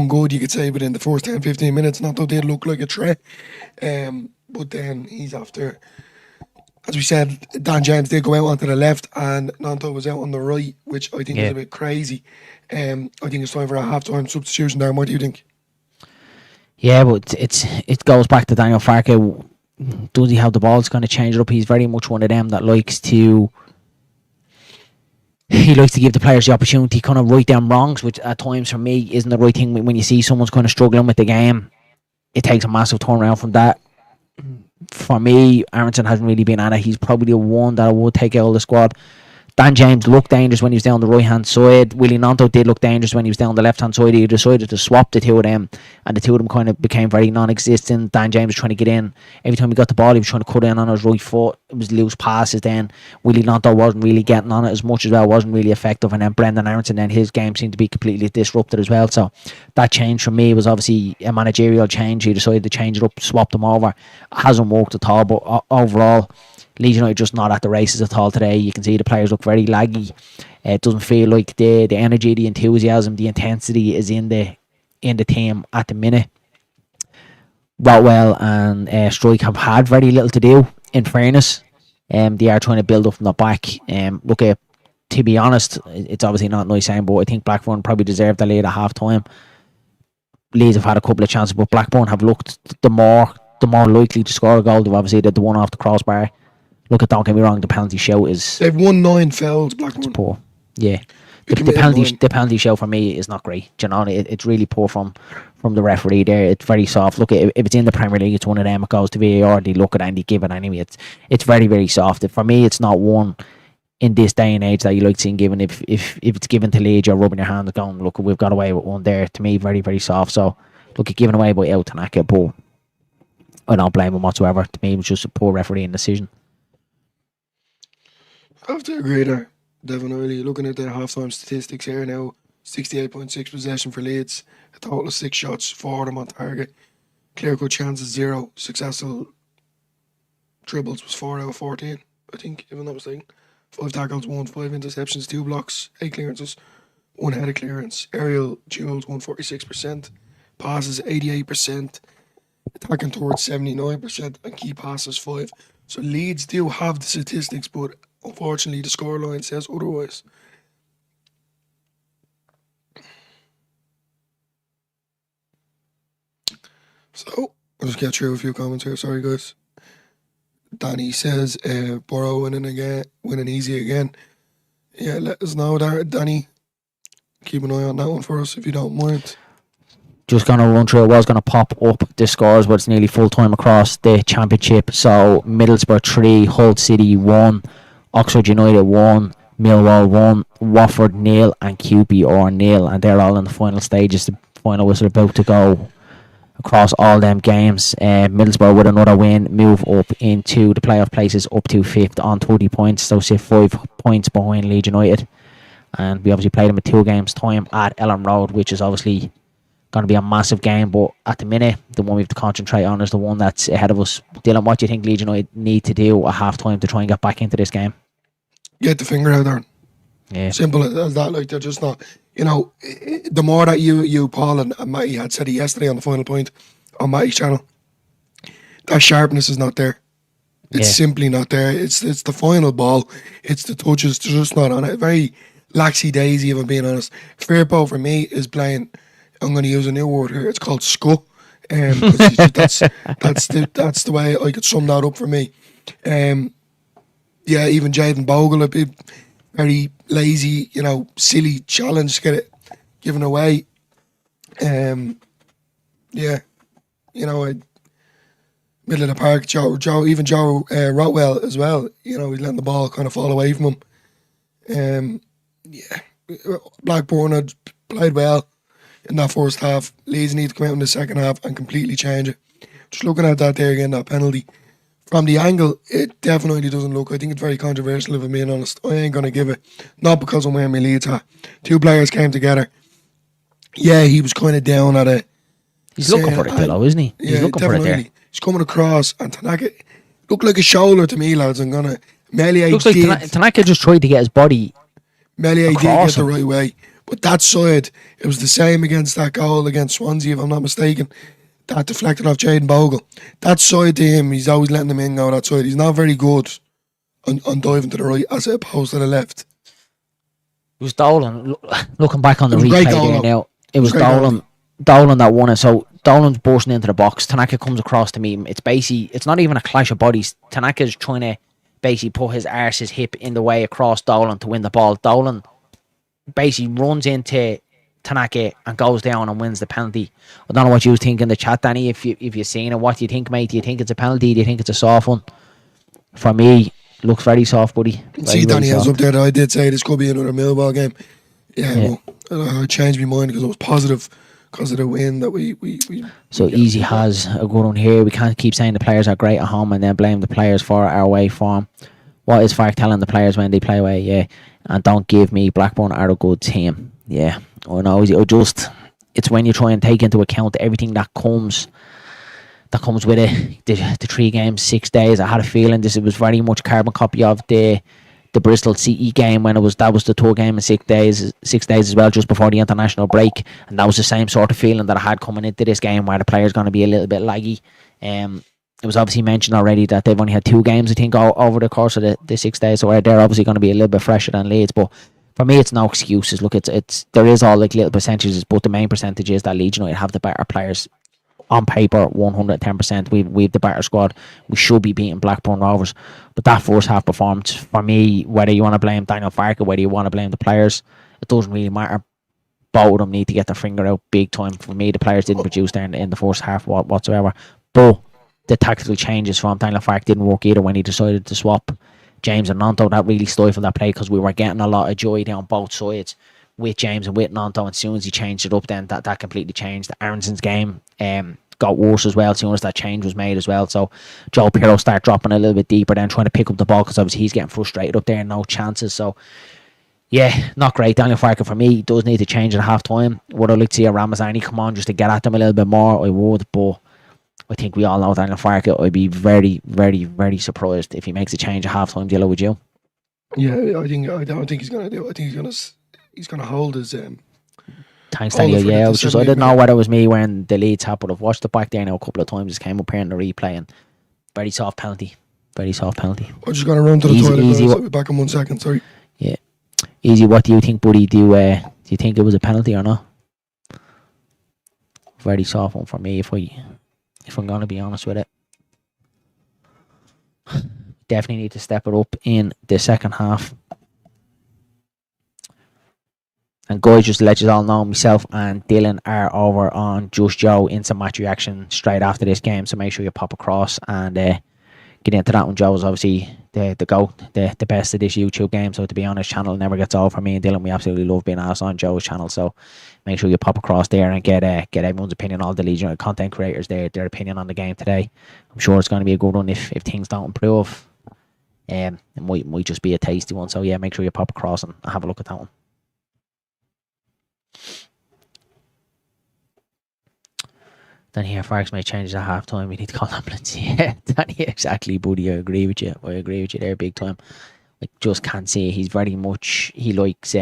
Speaker 2: good, you could say, within the first 10-15 minutes. Not that they look like a threat. But then he's after as we said, Dan James did go out onto the left and Nanto was out on the right, which I think is a bit crazy. I think it's time for a half-time substitution there. What do you think?
Speaker 1: Yeah, but it goes back to Daniel Farke. Does he have the ball to kind of change it up? He's very much one of them that likes to give the players the opportunity to kind of right down wrongs, which at times for me isn't the right thing. When you see someone's kind of struggling with the game, it takes a massive turnaround from that. For me, Aronson hasn't really been at it. He's probably the one that I would take out of the squad. Dan James looked dangerous when he was down the right-hand side. Willie Nanto did look dangerous when he was down the left-hand side. He decided to swap the two of them, and the two of them kind of became very non-existent. Dan James was trying to get in. Every time he got the ball, he was trying to cut in on his right foot. It was loose passes then. Willie Nanto wasn't really getting on it as much as well, wasn't really effective. And then Brendan Aronson, then his game seemed to be completely disrupted as well. So that change for me was obviously a managerial change. He decided to change it up, swap them over. It hasn't worked at all, but overall, Leeds United just not at the races at all today. You can see the players look very laggy. It doesn't feel like the energy, the enthusiasm, the intensity is in the team at the minute. Rotwell and Strike have had very little to do, in fairness. They are trying to build up from the back. To be honest, it's obviously not nice saying, but I think Blackburn probably deserved the lead at half time. Leeds have had a couple of chances, but Blackburn have looked the more likely to score a goal. They've obviously did the one off the crossbar. Look, don't get me wrong, the penalty shout is...
Speaker 2: They've won 9 fouls, Blackburn.
Speaker 1: It's poor. Yeah. The penalty shout for me is not great. Do you know, it's really poor from the referee there. It's very soft. Look, if it's in the Premier League, it's one of them. It goes to VAR, they look at it and they give it anyway. It's very, very soft. For me, it's not one in this day and age that you like seeing given. If it's given to Leeds, you're rubbing your hands going, look, we've got away with one there. To me, very, very soft. So, look, it's given away by El Tanaka, but I don't blame him whatsoever. To me, it was just a poor refereeing decision.
Speaker 2: I have to agree there, definitely. Looking at the half-time statistics here now, 68.6 possession for Leeds, a total of 6 shots, 4 of them on target, clear-cut chances 0, successful dribbles was 4 out of 14, I think, if I'm not mistaken. 5 tackles, 1, 5 interceptions, 2 blocks, 8 clearances, 1 headed clearance, aerial duels 146%, passes 88%, attacking towards 79%, and key passes 5. So Leeds do have the statistics, but unfortunately the scoreline says otherwise. So I'll just get through a few comments here. Sorry guys. Danny says Borough winning easy again. Yeah, let us know there, Danny. Keep an eye on that one for us if you don't mind.
Speaker 1: Just going to run through, I was going to pop up the scores, but it's nearly full time across the championship. So Middlesbrough 3, Hull City 1, Oxford United 1, Millwall 1, Watford 0, and QPR 0, and they're all in the final stages. The final whistle about to go across all them games. Middlesbrough with another win move up into the playoff places, up to 5th on 30 points, so say 5 points behind Leeds United. And we obviously played them in 2 games time at Ellen Road, which is obviously going to be a massive game, but at the minute the one we have to concentrate on is the one that's ahead of us. Dylan, what do you think Leeds United need to do at half time to try and get back into this game?
Speaker 2: Get the finger out there.
Speaker 1: Yeah.
Speaker 2: Simple as that. Like, they're just not, the more that you Paul and Matty had said it yesterday on the final point on Matty's channel, that sharpness is not there. It's simply not there. It's the final ball. It's the touches. They're just not on it. Very laxy daisy, if I'm being honest. Firpo for me is playing, I'm going to use a new word here. It's called scutt. That's the way I could sum that up for me. Even Jayden Bogle, a bit very lazy, silly challenge to get it given away. Middle of the park, Joe Rotwell as well. He's letting the ball kind of fall away from him. Blackburn had played well in that first half. Leeds need to come out in the second half and completely change it. Just looking at that there again, that penalty. From the angle, it definitely doesn't look. I think it's very controversial, if I'm being honest. I ain't going to give it. Not because I'm wearing my Leeds hat. 2 players came together. Yeah, he was kind of down at it.
Speaker 1: He's looking for it, though, isn't he? He's looking for it there.
Speaker 2: He's coming across, and Tanaka looked like a shoulder to me, lads. I'm going to... Melier
Speaker 1: looks like Tanaka just tried to get his body
Speaker 2: Melier did get the right way. But that side, it was the same against that goal against Swansea, if I'm not mistaken. That deflected off Jayden Bogle. That side to him, he's always letting them in go that side. He's not very good on diving to the right as opposed to the left.
Speaker 1: It was Dolan. Looking back on the
Speaker 2: It was great
Speaker 1: replay
Speaker 2: goal,
Speaker 1: there
Speaker 2: though.
Speaker 1: now, it was
Speaker 2: great goal.
Speaker 1: Dolan that won it. So Dolan's bursting into the box. Tanaka comes across to meet him. It's not even a clash of bodies. Tanaka's trying to basically put his hip in the way across Dolan to win the ball. Dolan basically runs into Tanaka and goes down and wins the penalty. I don't know what you think in the chat, Danny. If you've seen it, what do you think, mate? Do you think it's a penalty? Do you think it's a soft one? For me, looks very soft, buddy.
Speaker 2: See, Danny has up there that I did say this could be another Millwall game. Yeah. Well, I changed my mind because I was positive because of the win that we
Speaker 1: So Easy has a good one here. We can't keep saying the players are great at home and then blame the players for our away form. What is Fark telling the players when they play away? Yeah. And don't give me Blackburn are a good team. Yeah. I know. It's when you try and take into account everything that comes with it. The 3 games, 6 days. I had a feeling it was very much carbon copy of the Bristol CE game when that was the tour game in 6 days as well, just before the international break, and that was the same sort of feeling that I had coming into this game where the players going to be a little bit laggy. It was obviously mentioned already that they've only had 2 games, I think, over the course of the 6 days, so they're obviously going to be a little bit fresher than Leeds. But for me, it's no excuses. Look, there is all like little percentages, but the main percentage is that Leeds United have the better players. On paper, 110%. We've the better squad. We should be beating Blackburn Rovers. But that first half performance, for me, whether you want to blame Daniel Farke, whether you want to blame the players, it doesn't really matter. Both of them need to get their finger out big time. For me, the players didn't produce there in the first half whatsoever. But the tactical changes from Daniel Farke didn't work either when he decided to swap James and Nanto. That really stifled that play because we were getting a lot of joy down both sides with James and with Nanto, and as soon as he changed it up, then that completely changed. Aronson's game got worse as well as soon as that change was made as well. So Joe Pirro started dropping a little bit deeper, then trying to pick up the ball because obviously he's getting frustrated up there and no chances. So yeah, not great. Daniel Farke for me does need to change at half time. Would I like to see a Ramazani come on just to get at them a little bit more? I would, but I think we all know Daniel Farke. I'd be very, very, very surprised if he makes a change at half time. Dilla, would you?
Speaker 2: Yeah, I don't think he's gonna do. I think he's gonna hold his.
Speaker 1: Thanks, Daniel. Yeah, I didn't know whether it was me wearing the Leeds hat, but I've watched it back there now a couple of times. Just came up here in the replay and very soft penalty. Very soft penalty.
Speaker 2: I'm just gonna run to the toilet. I'll be back in 1 second. Sorry.
Speaker 1: Yeah, Easy. What do you think, buddy? Do you think it was a penalty or not? Very soft one for me. If I'm gonna be honest with it, definitely need to step it up in the second half. And guys, just to let you all know, myself and Dylan are over on Just Joe instant match reaction straight after this game. So make sure you pop across and get into that one. Joe's obviously the GOAT, the best of this YouTube game. So to be honest, channel never gets old for me and Dylan. We absolutely love being asked on Joe's channel. So make sure you pop across there and get everyone's opinion, all the Leeds United content creators their opinion on the game today. I'm sure it's going to be a good one if things don't improve. It might just be a tasty one. So yeah, make sure you pop across and have a look at that one. Then here, Farks may change at half time. We need to call ambulance. Yeah, Danny, exactly, buddy. I agree with you there, big time. Like, just can't see. He's very much. He likes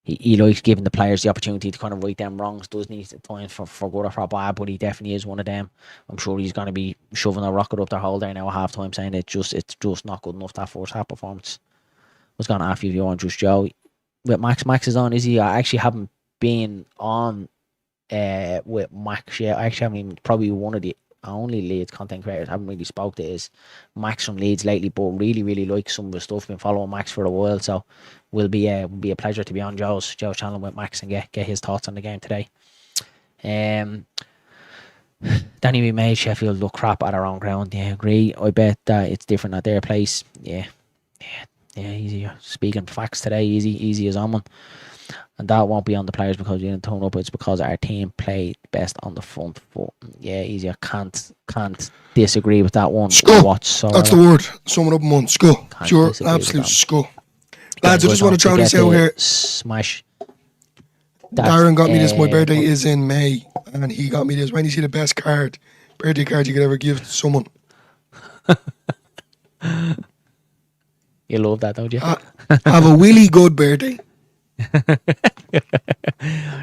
Speaker 1: he likes giving the players the opportunity to kind of right them wrongs. Doesn't he? At times for good or for bad, but he definitely is one of them. I'm sure he's going to be shoving a rocket up their hole there now at half time, saying it's just not good enough. That first half performance. I was going to ask you on Just Joe. With Max is on. Is he? I actually haven't been on. With Max, yeah, I actually haven't even, probably one of the only Leeds content creators I haven't really spoke to is Max from Leeds lately, but really like some of the stuff. Been following Max for a while, so will be a pleasure to be on Joe's channel with Max and get his thoughts on the game today. Danny, we made Sheffield look crap at our own ground. Yeah, agree. I bet that it's different at their place. Yeah, easy. Speaking facts today, easy as almond. And that won't be on the players because we didn't turn up. It's because our team played best on the front foot. Yeah, easy. I can't disagree with that one.
Speaker 2: Skull.
Speaker 1: Whatsoever.
Speaker 2: That's the word. Sum it up in one. Skull. Pure absolute skull. Lads, I just want to throw this out here.
Speaker 1: Smash.
Speaker 2: Darren got me this. My birthday is in May, and he got me this. When you see the best birthday card you could ever give to someone.
Speaker 1: You love that, don't you?
Speaker 2: Have a really good birthday.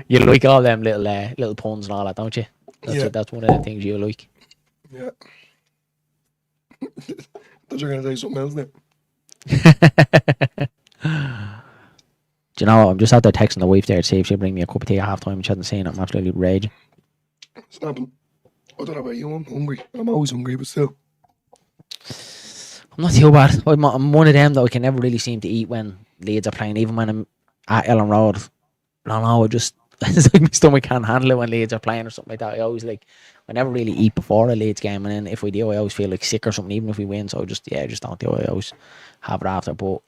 Speaker 1: You like all them little puns and all that, don't you? That's one of the things you like.
Speaker 2: Yeah. thought you were going to say something else now.
Speaker 1: Do you know what? I'm just out there texting the wife there to see if she'll bring me a cup of tea at half time. She hasn't seen it. I'm absolutely raging.
Speaker 2: Snapping. I don't know about you. I'm hungry. I'm always hungry, but still.
Speaker 1: I'm not too bad. I'm one of them that I can never really seem to eat when Leeds are playing. Even when I'm at Ellen Road, I don't know. It's like my stomach can't handle it when Leeds are playing or something like that. I never really eat before a Leeds game, and then if we do, I always feel like sick or something, even if we win. So I just don't do it. I always have it after. But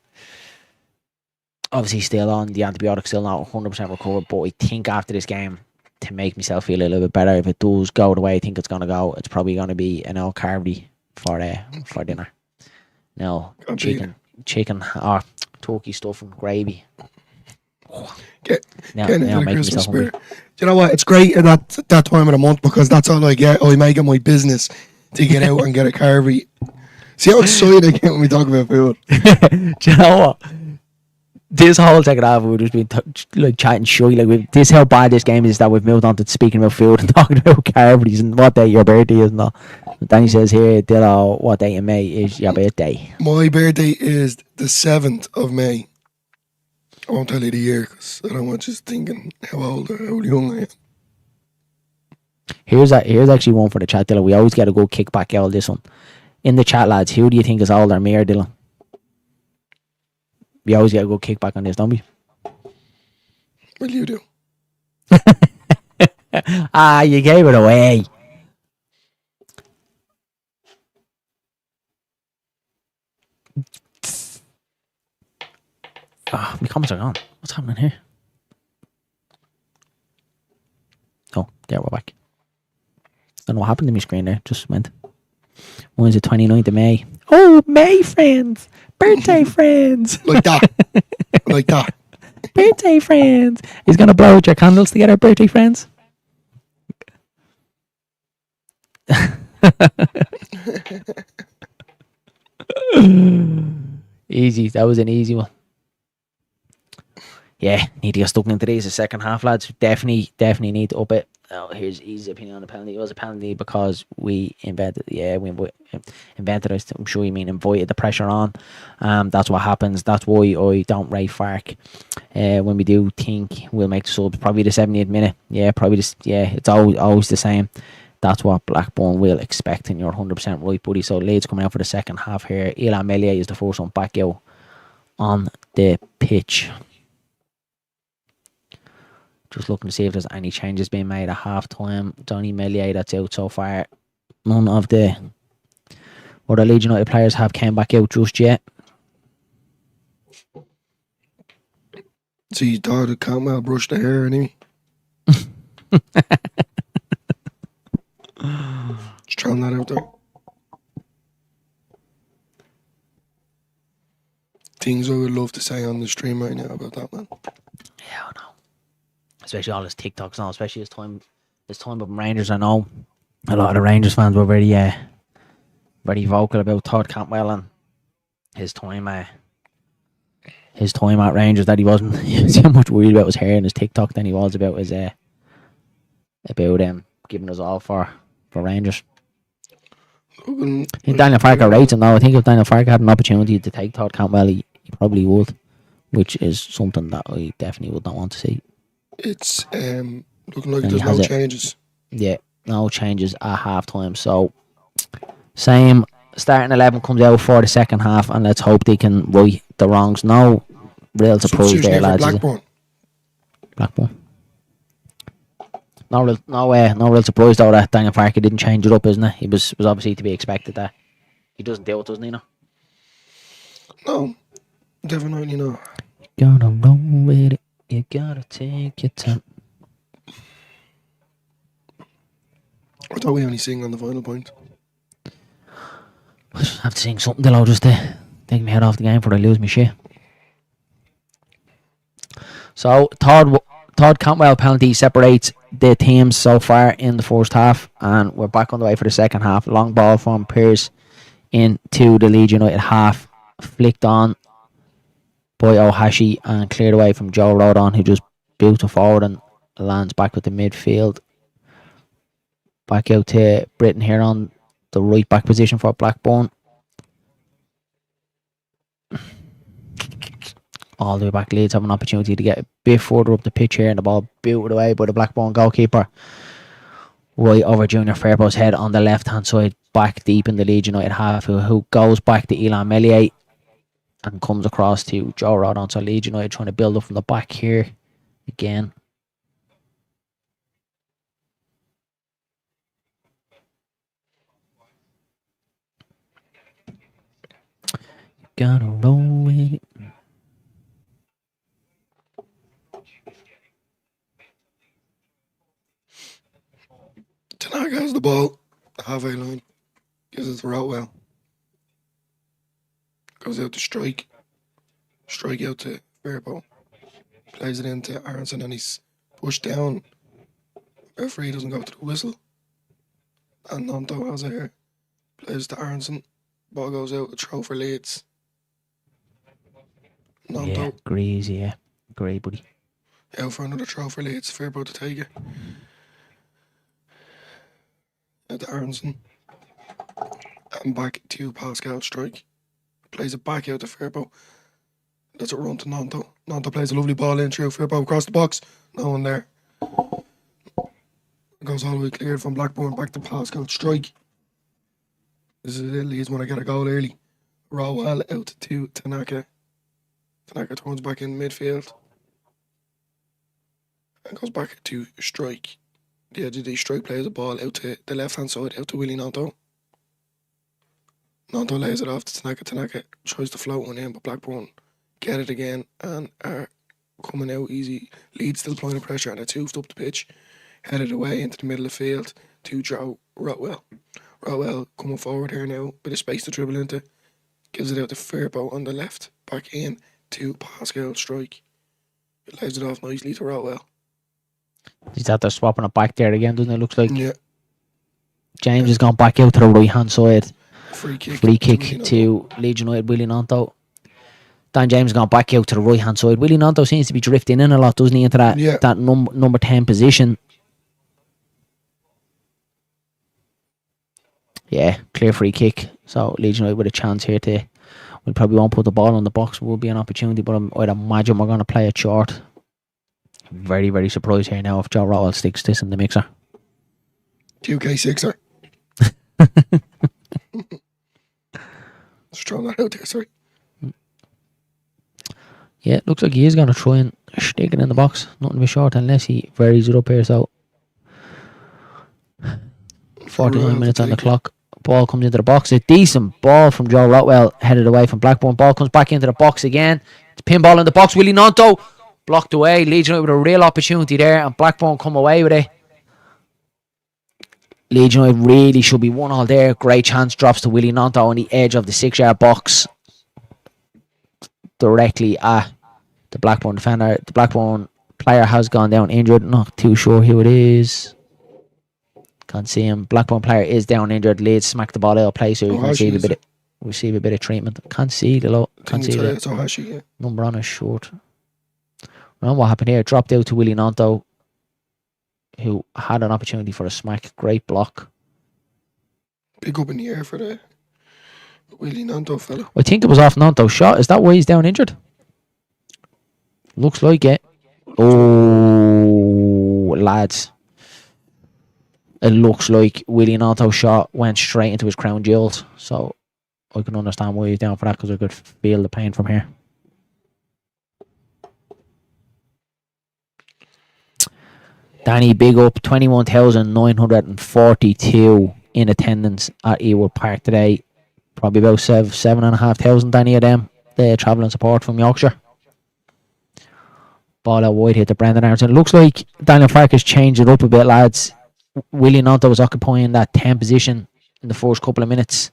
Speaker 1: obviously, still on the antibiotics, still not 100% recovered. But I think after this game, to make myself feel a little bit better, if it does go the way I think it's going to go, it's probably going to be an old carby for dinner. No, chicken or turkey stuff and gravy.
Speaker 2: Getting into the Christmas spirit. Do you know what? It's great at that time of the month because that's all I get. I make it my business to get out and get a carby. See how excited I get when we talk about food.
Speaker 1: Do you know what? This whole second half we've just been chatting shy. This how bad this game is that we've moved on to speaking about food and talking about carbies and what day your birthday is and all. Danny says here, Dillo, what day in May is your birthday?
Speaker 2: My birthday is the 7th of May. I won't tell you the year because I don't want you thinking how old or how young I am.
Speaker 1: Here's actually one for the chat, Dylan. We always get a good kickback out of this one. In the chat, lads, who do you think is older, me or Dylan? We always get a good kickback on this, don't we?
Speaker 2: Well, you do.
Speaker 1: You gave it away. My comments are gone. What's happening here? Oh, there, we're back. Don't know what happened to my screen there. Just went. When is it? 29th of May. Oh, May friends. Birthday friends.
Speaker 2: Like that. Like that.
Speaker 1: Birthday friends. He's going to blow out your candles together, birthday friends. Easy. That was an easy one. Yeah, need to get stuck into these the second half, lads. Definitely need to up it. Oh, here's Easy's opinion on the penalty. It was a penalty because we invented it. I'm sure you mean invited the pressure on. That's what happens. That's why I don't rate Fark. When we do think we'll make the subs, probably the 70th minute. Yeah, probably it's always the same. That's what Blackburn will expect, and you're 100% right, buddy. So Leeds coming out for the second half here. Ilan Melia is the first one back out on the pitch. Just looking to see if there's any changes being made at half time. Donny Melier, that's out so far. None of the other Leeds United players have came back out just yet.
Speaker 2: So you thought it can't well brush the hair anyway? Just throwing that out there. Things I would love to say on the stream right now about that, man.
Speaker 1: Yeah, I know. Especially all his TikToks now, especially his time with Rangers. I know a lot of the Rangers fans were very vocal about Todd Cantwell and his time at Rangers, that he was so much worried about his hair and his TikTok than he was about his giving us all for Rangers. Daniel Farker rates him though. I think if Daniel Farker had an opportunity to take Todd Cantwell, he probably would, which is something that I definitely would not want to see.
Speaker 2: It's looking like there's no changes. Yeah,
Speaker 1: no changes at half time. So same starting 11 comes out for the second half, and let's hope they can right the wrongs. No real surprise there, lads. Blackburn. No real surprise though that Daniel Farker didn't change it up, isn't it? It was obviously to be expected that he doesn't do it, doesn't he?
Speaker 2: No, definitely not.
Speaker 1: Gotta go with it. You gotta take your time.
Speaker 2: I thought we only sing on the final point.
Speaker 1: I just have to sing something till I'll just take my head off the game before I lose my shit. So Todd Cantwell penalty separates the teams so far in the first half, and we're back on the way for the second half. Long ball from Pearce into the Leeds United half, flicked on by Ohashi and cleared away from Joe Rodon, who just built it forward and lands back with the midfield. Back out to Britton here on the right back position for Blackburn. All the way back. Leeds have an opportunity to get a bit further up the pitch here, and the ball booted away by the Blackburn goalkeeper. Right over Junior Fairbow's head on the left hand side, back deep in the Leeds United half, who goes back to Elan Meslier and comes across to Joe Rodon. So Leeds United trying to build up from the back here again. Gotta roll with it.
Speaker 2: Tanaka has the ball, halfway line, gives it to Rotwell. Goes out to strike out to Fairbow. Plays it into Aronson and he's pushed down. Referee doesn't go to the whistle. And Nanto has it here. Plays to Aronson. Ball goes out, a throw for Leeds. Nanto.
Speaker 1: Yeah, agrees, yeah. Great, buddy.
Speaker 2: Out for another throw for Leeds. Fairbow to take it. Out to Aronson. And back to Pascal Strike. Plays it back out to Fairbow. That's a run to Nanto. Nanto plays a lovely ball in through Fairbow across the box. No one there. Goes all the way clear from Blackburn back to Pascal Strike. This is it. Leeds want to get a goal early. Rowell out to Tanaka. Tanaka turns back in midfield. And goes back to Strike. The edge of the Strike plays the ball out to the left hand side, out to Willie Nanto. Nanto lays it off to Tanaka. Tanaka tries to float one in, but Blackburn get it again and are coming out easy. Leeds still applying the pressure and it's hoofed up the pitch. Headed away into the middle of the field to Joe Rotwell. Rotwell coming forward here now, bit of space to dribble into. Gives it out to Fairbow on the left. Back in to Pascal Strike. It lays it off nicely to Rotwell.
Speaker 1: He's out there swapping it back there again, doesn't it? Looks like.
Speaker 2: Yeah.
Speaker 1: James has gone back out to the right hand side.
Speaker 2: Free kick
Speaker 1: to Leeds United, Willie Nanto. Dan James has gone back out to the right hand side. Willie Nanto seems to be drifting in a lot, doesn't he, into that number 10 position. Yeah, clear free kick. So Leeds United with a chance here to. We probably won't put the ball on the box. Will be an opportunity, but I'd imagine we're going to play it short. Very, very surprised here now if Joe Rowell sticks this in the mixer.
Speaker 2: 2K6er. Just throwing that out there, sorry.
Speaker 1: Yeah, looks like he is going to try and stick it in the box. Nothing to be short unless he varies it up here. So 49 minutes on the clock. Ball comes into the box. A decent ball from Joe Rotwell, headed away from Blackburn. Ball comes back into the box again. It's pinball in the box. Willie Nanto blocked away. Leeds United with a real opportunity there, and Blackburn come away with it. Leeds United really should be 1-1 there. Great chance, drops to Willie Nanto on the edge of the 6-yard box, directly at the Blackburn defender. The Blackburn player has gone down injured. Not too sure who it is. Can't see him. Blackburn player is down injured. Leeds smack the ball out of play, so you can receive a bit of treatment. Can't see the number on his shirt. Remember what happened here? Dropped out to Willie Nanto, who had an opportunity for a smack. Great block.
Speaker 2: Big up in the air for the Willie Nanto fella.
Speaker 1: I think it was off Nanto's shot. Is that why he's down injured? Looks like it. Oh, lads. It looks like Willie Nanto's shot went straight into his crown jewels. So I can understand why he's down for that, because I could feel the pain from here. Danny, big up. 21,942 in attendance at Ewood Park today. Probably about 7,500, Danny, of them. The travelling support from Yorkshire. Ball out wide here to Brendan Aronson. Looks like Daniel Fark has changed it up a bit, lads. Willie Nanto was occupying that 10 position in the first couple of minutes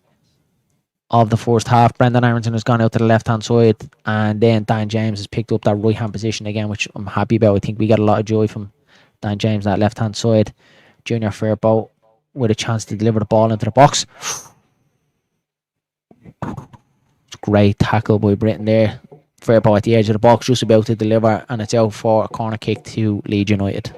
Speaker 1: of the first half. Brendan Aronson has gone out to the left-hand side, and then Dan James has picked up that right-hand position again, which I'm happy about. I think we got a lot of joy from Dan James on that left-hand side. Junior Fairbow with a chance to deliver the ball into the box. It's a great tackle by Britain there. Fairbow at the edge of the box, just about to deliver, and it's out for a corner kick to Leeds United.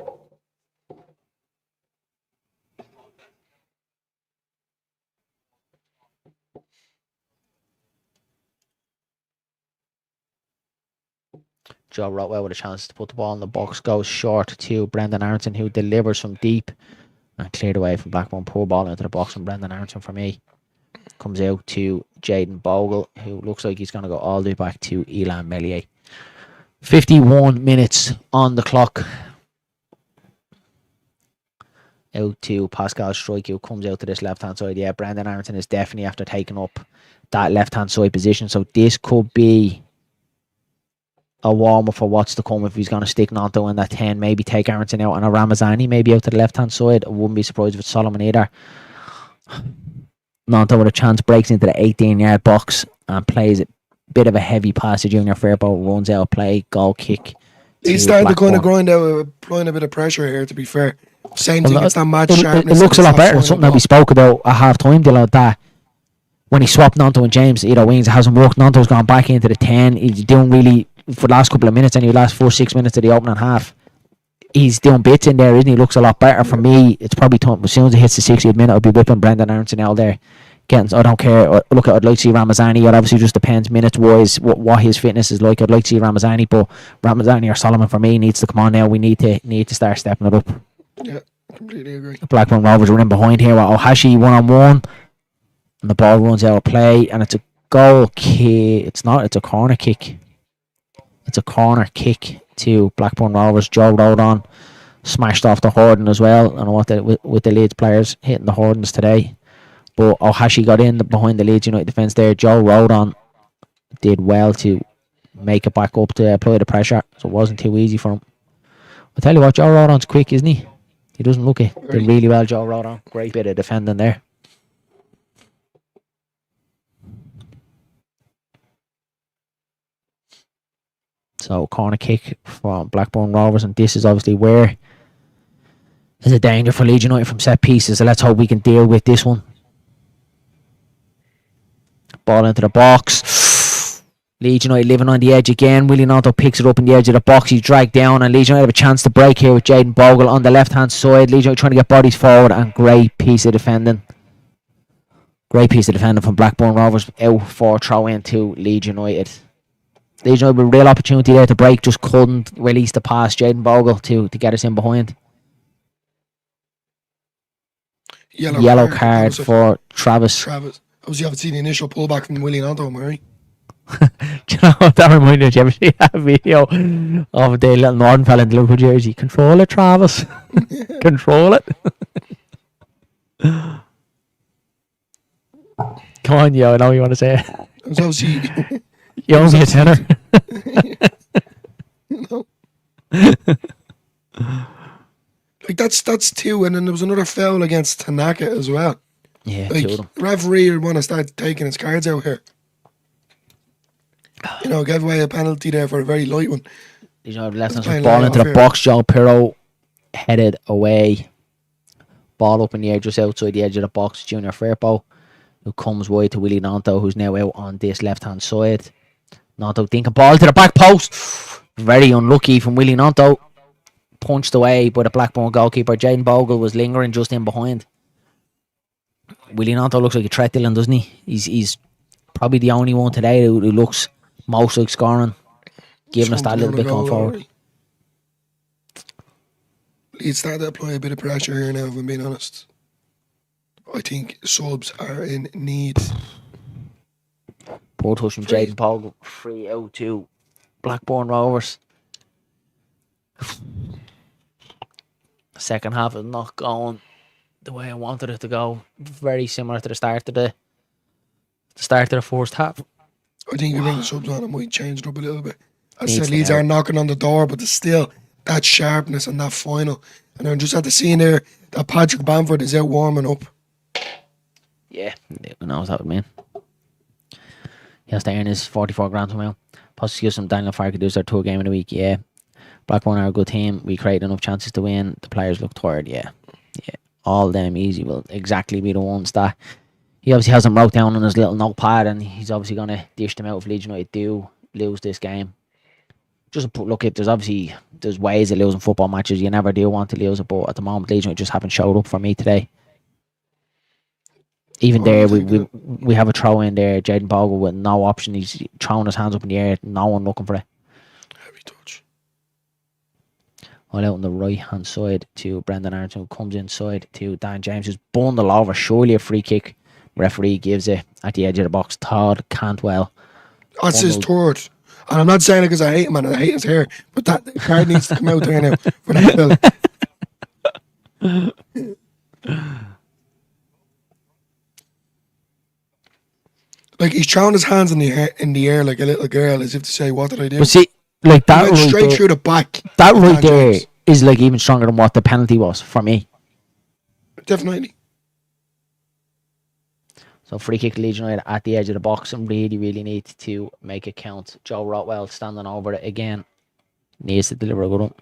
Speaker 1: Joe Rotwell with a chance to put the ball in the box. Goes short to Brendan Aronson, who delivers from deep and cleared away from Blackburn. Poor ball into the box from Brendan Aronson for me. Comes out to Jaden Bogle, who looks like he's going to go all the way back to Elan Mellier. 51 minutes on the clock. Out to Pascal Strike, who comes out to this left-hand side. Yeah, Brendan Aronson is definitely after taking up that left-hand side position. So this could be a warm-up for what's to come if he's going to stick Nanto in that 10. Maybe take Aronson out and a Ramazani maybe out to the left-hand side. I wouldn't be surprised if it's Solomon either. Nanto with a chance breaks into the 18-yard box and plays a bit of a heavy pass to Junior Fairbow. Runs out of play, goal kick.
Speaker 2: He's starting to kind of grind out, applying a bit of pressure here, to be fair. Same thing, it's that match sharpness.
Speaker 1: It looks a lot better. It's something that we spoke about at half-time, like that. When he swapped Nanto and James, wings, it hasn't worked. Nanto's gone back into the 10. He's doing really, for the last couple of minutes, anyway, last 4-6 minutes of the opening half, he's doing bits in there, isn't he? Looks a lot better. For me, it's probably time, as soon as it hits the 60th minute, I'll be whipping Brendan Aronson out there. I don't care. Look, I'd like to see Ramazani. It obviously just depends minutes-wise what his fitness is like. I'd like to see Ramazani, but Ramazani or Solomon for me needs to come on now. We need to start stepping it up.
Speaker 2: Yeah, completely agree.
Speaker 1: Blackburn Rovers are in behind here with Ohashi 1-on-1, and the ball runs out of play, and it's a goal kick. It's not. It's a corner kick. It's a corner kick to Blackburn Rovers. Joe Rodon smashed off the Horden as well. I don't know what with the Leeds players hitting the Hordens today. But Ohashi got in behind the Leeds United defence there. Joe Rodon did well to make it back up to apply the pressure, so it wasn't too easy for him. I'll tell you what, Joe Rodon's quick, isn't he? He doesn't look it. Did really well, Joe Rodon. Great bit of defending there. So, corner kick from Blackburn Rovers, and this is obviously where there's a danger for Leeds United from set pieces, so let's hope we can deal with this one. Ball into the box. Leeds United living on the edge again. Willie Nanto picks it up in the edge of the box. He's dragged down, and Leeds United have a chance to break here with Jaden Bogle on the left-hand side. Leeds United trying to get bodies forward, and great piece of defending. Great piece of defending from Blackburn Rovers. Out for throw in to Leeds United. Leeds United with a real opportunity there to break, just couldn't release the pass. Jaden Bogle to get us in behind. Yellow card for Travis.
Speaker 2: Obviously, you haven't seen the initial pullback from Willie Nanto, Murray.
Speaker 1: Do you know what that reminded me of? You ever see that video of the little Northern fella in the Liverpool jersey? Control it, Travis. Control it. Come on, yo, I know you want to say it.
Speaker 2: It was obviously...
Speaker 1: You owe me a tenner.
Speaker 2: No. Like, that's two, and then there was another foul against Tanaka as well.
Speaker 1: Yeah,
Speaker 2: like,
Speaker 1: two of them.
Speaker 2: Referee would want to start taking his cards out here. Gave away a penalty there for a very light one.
Speaker 1: Left hand ball into the box. Joe Pirro headed away. Ball up in the air just outside the edge of the box. Junior Fairbow, who comes wide to Willie Nanto, who's now out on this left hand side. Nanto thinking ball to the back post. Very unlucky from Willie Nanto. Punched away by the Blackburn goalkeeper. Jaden Bogle was lingering just in behind. Willie Nanto looks like a threat, Dylan, doesn't he? He's probably the only one today who looks most like scoring, giving us that little bit going forward.
Speaker 2: Leeds starting to apply a bit of pressure here now, if I'm being honest. I think subs are in need.
Speaker 1: Poor touch from Jaden Bogle. 3-out to Blackburn Rovers. The second half is not going the way I wanted it to go. Very similar to the start of the first half.
Speaker 2: I think if you bring the subs on, it might change it up a little bit. As I said, Leeds are knocking on the door, but there's still that sharpness and that final. And I'm just at the scene there that Patrick Bamford is out warming up.
Speaker 1: Yeah, who knows that would mean. He has to earn his 44 grand from now. Possibly some Daniel Farke could do their tour game in a week, yeah. Blackburn are a good team. We create enough chances to win. The players look tired, yeah. All them easy will exactly be the ones that he obviously has them wrote down on his little notepad, and he's obviously going to dish them out if Leeds United do lose this game. Just look at, there's ways of losing football matches. You never do want to lose it, but at the moment Leeds United just haven't showed up for me today. Even there, we have a throw in there. Jaden Bogle with no option. He's throwing his hands up in the air. No one looking for it.
Speaker 2: touch.
Speaker 1: All out on the right hand side to Brendan Arrington, who comes inside to Dan James, who's bundled over. Surely a free kick. Referee gives it at the edge of the box. Todd Cantwell.
Speaker 2: That's his third. And I'm not saying it because I hate him and I hate his hair, but that card needs to come out there now for that fella. Like, he's throwing his hands in the air like a little girl, as if to say, "What did I do?"
Speaker 1: But see, like that
Speaker 2: went
Speaker 1: right
Speaker 2: straight
Speaker 1: there,
Speaker 2: through the back.
Speaker 1: that right there is like even stronger than what the penalty was for me.
Speaker 2: Definitely.
Speaker 1: So free kick to Leeds United at the edge of the box and really, really need to make it count. Joe Rotwell standing over it again. Needs to deliver a good one.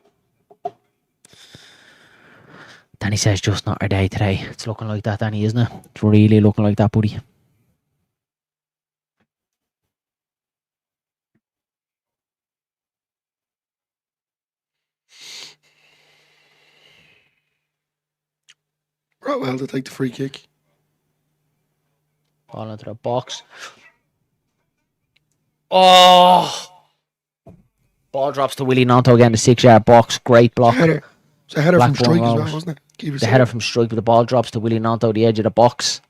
Speaker 1: Danny says just not our day today. It's looking like that, Danny, isn't it? It's really looking like that, buddy.
Speaker 2: Rotwell to take the free kick.
Speaker 1: Ball into the box. Oh! Ball drops to Willie Nonto again, the 6-yard box. Great block.
Speaker 2: It's a header from
Speaker 1: Blackburn
Speaker 2: strike as well,
Speaker 1: Rovers.
Speaker 2: wasn't it?
Speaker 1: The header from strike, but the ball drops to Willie Nonto, the edge of the box.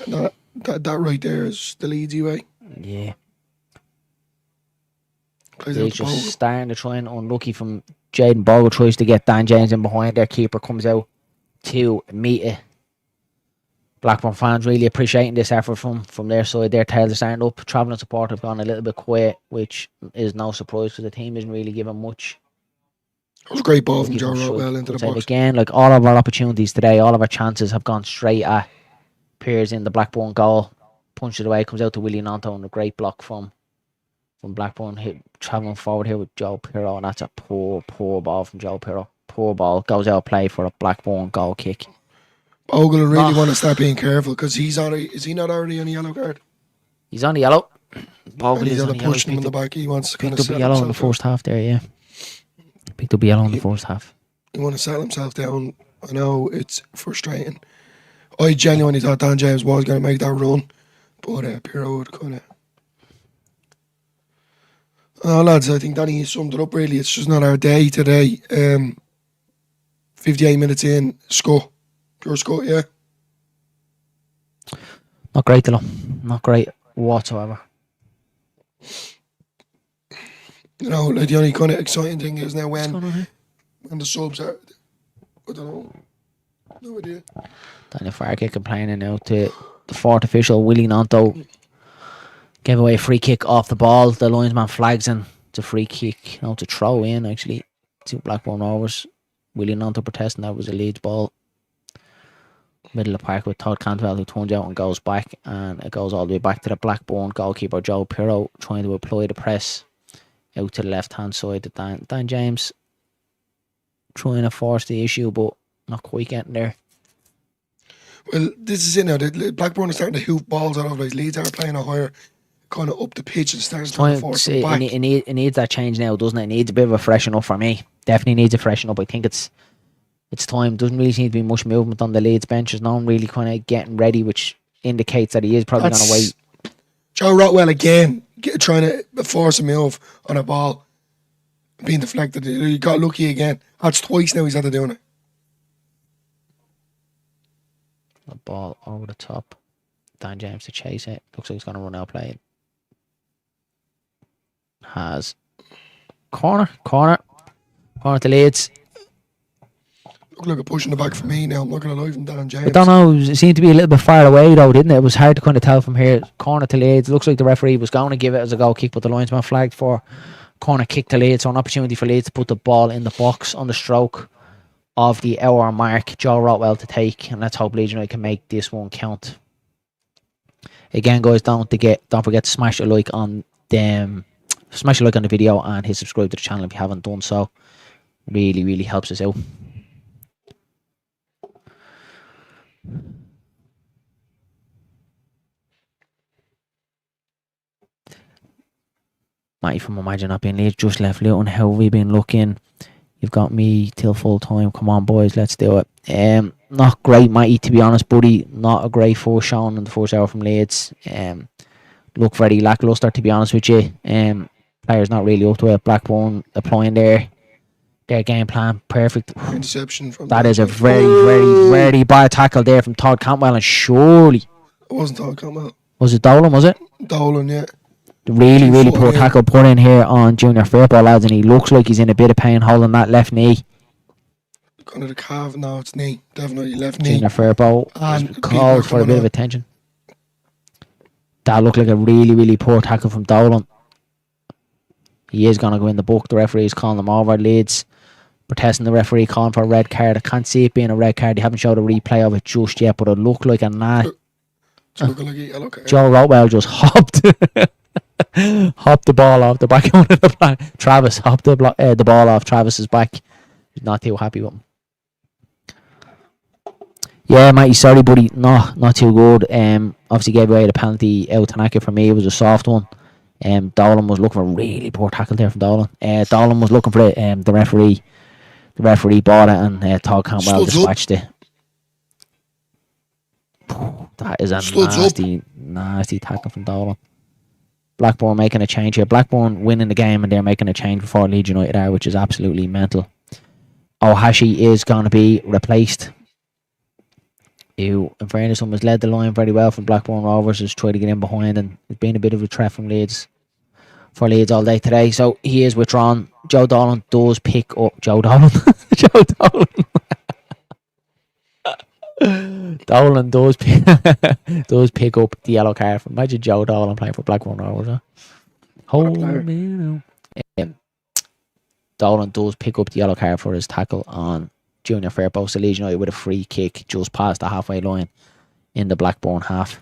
Speaker 2: That right there is the Leeds way.
Speaker 1: Yeah.
Speaker 2: He's
Speaker 1: just starting to try and unlucky from Jaden Bogle. Tries to get Dan James in behind. Their keeper comes out to meet it. Blackburn fans really appreciating this effort from their side. Their tails are starting up. Travelling support have gone a little bit quiet, which is no surprise because the team isn't really giving much.
Speaker 2: It was a great ball from Joe Rotwell into the box.
Speaker 1: Again, like all of our opportunities today, all of our chances have gone straight at Piers in the Blackburn goal. Punched it away, comes out to Willie Nonto, and a great block from Blackburn. Travelling forward here with Joe Pirro, and that's a poor ball from Joe Pirro. Poor ball. Goes out of play for a Blackburn goal kick.
Speaker 2: Bogle will really want to start being careful because is he not already on a yellow card?
Speaker 1: He's on the yellow.
Speaker 2: Bogle is on the push him in the back. He wants to kind of
Speaker 1: picked up yellow in the first half there, yeah. Picked up yellow in the first half.
Speaker 2: He want to settle himself down. I know it's frustrating. I genuinely thought Dan James was going to make that run, but Pirro would kind of. Lads, I think Danny summed it up really. It's just not our day today. 58 minutes in, score. Pure score, yeah.
Speaker 1: Not great, though. Not great whatsoever.
Speaker 2: You know, like the only kind of exciting thing is now when the subs are. I don't know. No idea. Daniel
Speaker 1: Farke complaining now to the fourth official, Willie Nonto. Gave away a free kick off the ball. The linesman flags and it's a free kick. To throw in actually to Blackburn Rovers. Willie Nonto protesting that was a Leeds ball. Middle of the park with Todd Cantwell, who turns out and goes back, and it goes all the way back to the Blackburn goalkeeper Joe Pirro trying to apply the press out to the left hand side of Dan James trying to force the issue but not quite getting there.
Speaker 2: Well, this is it now. Blackburn is starting to hoof balls out of like Leeds are playing a higher kind of up the pitch and starts to force it back.
Speaker 1: It needs that change now, doesn't it? It needs a bit of a freshen up for me. Definitely needs a freshen up. I think it's time. Doesn't really seem to be much movement on the Leeds benches. No one really kind of getting ready, which indicates that he is probably going to wait.
Speaker 2: Joe Rotwell again trying to force a move on a ball being deflected. He got lucky again. That's twice now he's had to do it.
Speaker 1: The ball over the top. Dan James to chase it. Looks like he's going to run out playing. Has corner to Leeds.
Speaker 2: Look like a push in the back for me now. I'm not going to lie from Dan James.
Speaker 1: I don't know. It seemed to be a little bit far away though, didn't it? It was hard to kind of tell from here. Corner to Leeds. Looks like the referee was going to give it as a goal kick, but the linesman flagged for corner kick to Leeds. So an opportunity for Leeds to put the ball in the box on the stroke of the hour mark. Joe Rotwell to take, and let's hope Leeds United can make this one count. Again, guys, don't forget to smash a like on the video and hit subscribe to the channel if you haven't done so. Really, really helps us out. Matty from Imagine Not Being Late just left Luton. How have we been looking? You've got me till full time. Come on, boys, let's do it. Not great, Matty, to be honest, buddy. Not a great first showing in the first hour from Leeds. Look very lacklustre, to be honest with you. Players not really up to it. Blackburn applying their game plan. Perfect.
Speaker 2: Interception from
Speaker 1: That is a very bad tackle there from Todd Cantwell, and surely
Speaker 2: It wasn't Todd Campbell.
Speaker 1: was it Dolan, was it?
Speaker 2: Dolan, yeah.
Speaker 1: Really poor tackle put in here on Junior Fairbault, lads, and he looks like he's in a bit of pain holding that left knee.
Speaker 2: Kind of the calf. No, it's knee. Definitely left knee.
Speaker 1: Junior Fairbault
Speaker 2: And
Speaker 1: called for a bit of attention. That looked like a really poor tackle from Dolan. He is going to go in the book. The referee is calling him over. Leeds protesting the referee, calling for a red card. I can't see it being a red card. They haven't showed a replay of it just yet, but it looked like a
Speaker 2: It's looking like a yellow card.
Speaker 1: Joe Rotwell just hopped the ball off the back of the back. Travis hopped the ball off Travis's back. He's not too happy with him. Yeah, matey, sorry, buddy. Not too good. Obviously gave away the penalty out Tanaka. For me, it was a soft one. Dolan was looking for a really poor tackle there from Dolan. Dolan was looking for it. The referee bought it, and Todd Campbell dispatched it. That is a nasty tackle from Dolan. Blackburn making a change here. Blackburn winning the game, and they're making a change before Leeds United are, which is absolutely mental. Ohashi is going to be replaced. Who, in fairness, has led the line very well from Blackburn Rovers, has tried to get in behind, and it's been a bit of a threat from Leeds all day today. So he is withdrawn. Joe Dolan does pick up Joe Dolan. Joe Dolan. Dolan does pick up the yellow card. Imagine Joe Dolan playing for Blackburn Rovers. Huh? Dolan does pick up the yellow card for his tackle on Junior Fairbault. So Leeds United with a free kick just past the halfway line in the Blackburn half.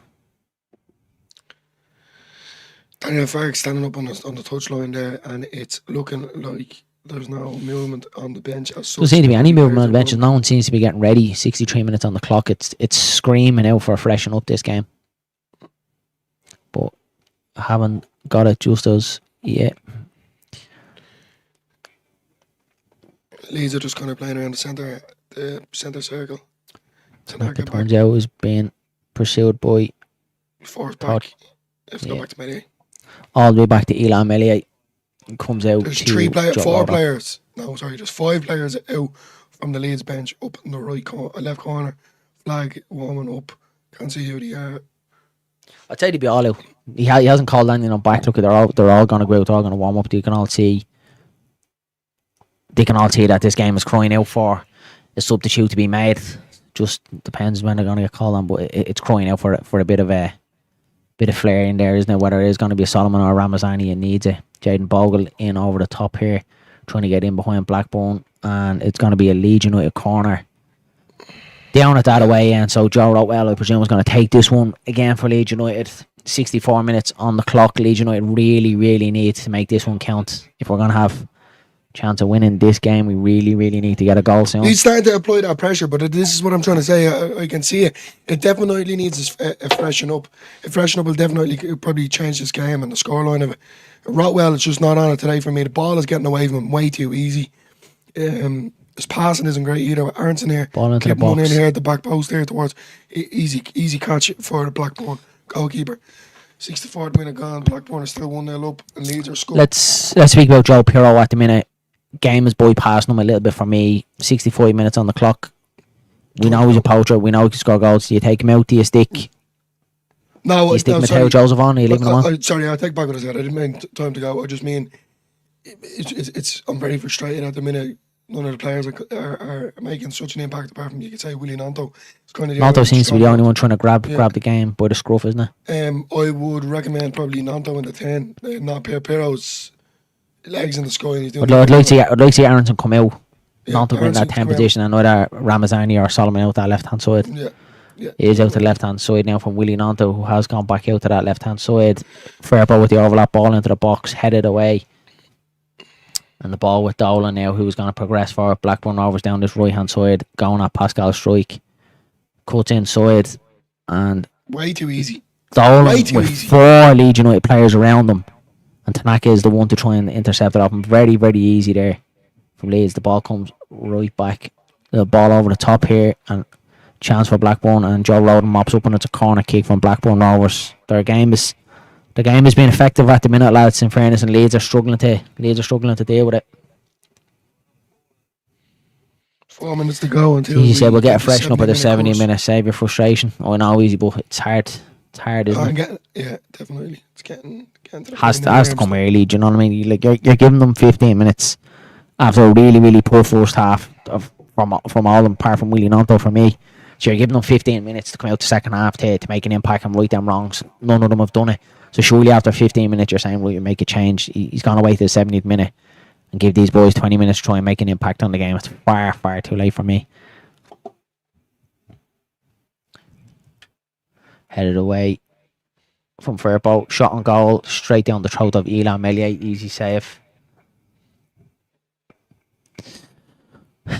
Speaker 2: Daniel Fark standing up on the touchline there, and it's looking like there's no movement on the bench.
Speaker 1: Doesn't seem to be any movement on the bench. No one seems to be getting ready. 63 minutes on the clock. It's screaming out for a freshen up this game. But I haven't got it just as yet.
Speaker 2: Leeds are just kind of playing around the centre circle.
Speaker 1: It turns out is being pursued by
Speaker 2: fourth back. If go back to Melee.
Speaker 1: All the way back to Elan Melee. Comes out.
Speaker 2: There's there's 5 players out from the Leeds bench up in the left corner. Flag warming up. Can't see who they are.
Speaker 1: I'd say they'd be all out. He hasn't called anything on back. Look, they're all going to go out. They're all going to warm up. You can all see. They can all see that this game is crying out for a substitute to be made. Just depends when they're going to get called on, but it's crying out for a bit of flair in there, isn't it? Whether it is going to be a Solomon or a Ramazani, it needs it. Jaden Bogle in over the top here, trying to get in behind Blackburn, and it's going to be a Leeds United corner down at that away end. So Joe Rotwell, I presume, is going to take this one again for Leeds United. 64 minutes on the clock. Leeds United really need to make this one count if we're going to have chance of winning this game. We really need to get a goal soon.
Speaker 2: He's starting to apply that pressure, but this is what I'm trying to say. I can see it. It definitely needs a freshen up. A freshen up will definitely probably change this game and the scoreline of it. Rotwell is just not on it today for me. The ball is getting away from him way too easy. His passing isn't great either. Aronson here,
Speaker 1: ball into the box.
Speaker 2: One in here at the back post there towards easy catch for the Blackburn goalkeeper. 64th minute gone. Blackburn are still 1-0 up, and Leeds are scoring.
Speaker 1: Let's speak about Joe Pirro at the minute. Game is bypassing him a little bit for me. 65 minutes on the clock. We know he's a poacher. We know he can score goals. Do you take him out? Do you stick?
Speaker 2: No,
Speaker 1: do you stick Matteo Joseph on? Are you leaving him on?
Speaker 2: Sorry, I take back what I said. I didn't mean time to go. I just mean I'm very frustrated at the minute. None of the players are making such an impact. Apart from, you could say, Willie Nanto.
Speaker 1: Nanto seems to be the only one trying to grab the game by the scruff, isn't it?
Speaker 2: I would recommend probably Nanto in the 10. Not Pirro's legs in the sky. And he's doing
Speaker 1: I'd like to see Aronson come out. Nanto in that 10 position, and either Ramazani or Solomon out that left hand side.
Speaker 2: Yeah.
Speaker 1: He is out to the left hand side now from Willie Nanto, who has gone back out to that left hand side. Fairbault with the overlap ball into the box, headed away. And the ball with Dolan now, who's going to progress for Blackburn Rovers down this right hand side, going at Pascal Strike. Cuts inside, and
Speaker 2: way too easy.
Speaker 1: Dolan with 4 Leeds United players around them, and Tanaka is the one to try and intercept it off him. Very easy there from Leeds. The ball comes right back. The ball over the top here, and chance for Blackburn, and Joe Roden mops up, and it's a corner kick from Blackburn Rovers. Their game is The game has been effective at the minute, lads. In fairness, and Leeds are struggling to deal with it.
Speaker 2: 4 minutes to go until
Speaker 1: You said we'll get a
Speaker 2: the
Speaker 1: freshen up at the 70
Speaker 2: course.
Speaker 1: minute. Save your frustration. I know easy, but it's hard. It's hard, isn't it?
Speaker 2: Yeah, definitely. It's getting to the
Speaker 1: Has
Speaker 2: point in
Speaker 1: to
Speaker 2: the
Speaker 1: come
Speaker 2: games.
Speaker 1: early. Do you know what I mean? Like you're giving them 15 minutes after a really, really poor first half from all of them, apart from Willie Nonto for me. So you're giving them 15 minutes to come out the second half to make an impact and right them wrongs. None of them have done it. So surely after 15 minutes you're saying, well, you make a change. He's gone away to the 70th minute and give these boys 20 minutes to try and make an impact on the game. It's far, far too late for me. Headed away from Firpo. Shot on goal. Straight down the throat of Elan Melier. Easy save.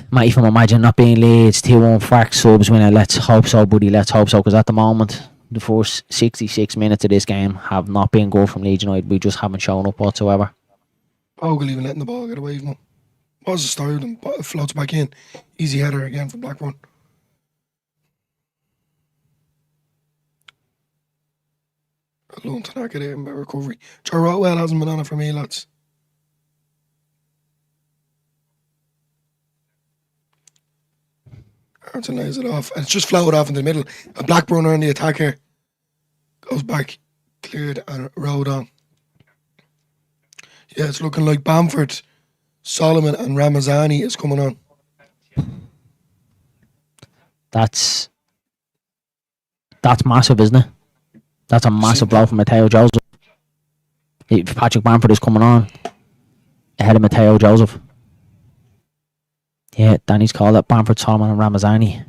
Speaker 1: Might even imagine not being Leeds 2-1 Fark subs winner. Let's hope so, buddy. Let's hope so. Because at the moment, the first 66 minutes of this game have not been good from Leeds United. We just haven't shown up whatsoever.
Speaker 2: Bogle even letting the ball get away from him. Was a start and floats back in. Easy header again for Blackburn. Alone to not get it in by recovery. Joe Rotwell hasn't been on it for me, lads. Aronson lays it off, and it's just floated off in the middle. A Blackburn on the attack here. Goes back, cleared, and rode on. Yeah, it's looking like Bamford, Solomon, and Ramazani is coming on.
Speaker 1: That's massive, isn't it? That's a massive blow from Matteo Joseph. If Patrick Bamford is coming on ahead of Matteo Joseph. Yeah, Danny's called it Bamford, Solomon, and Ramazani.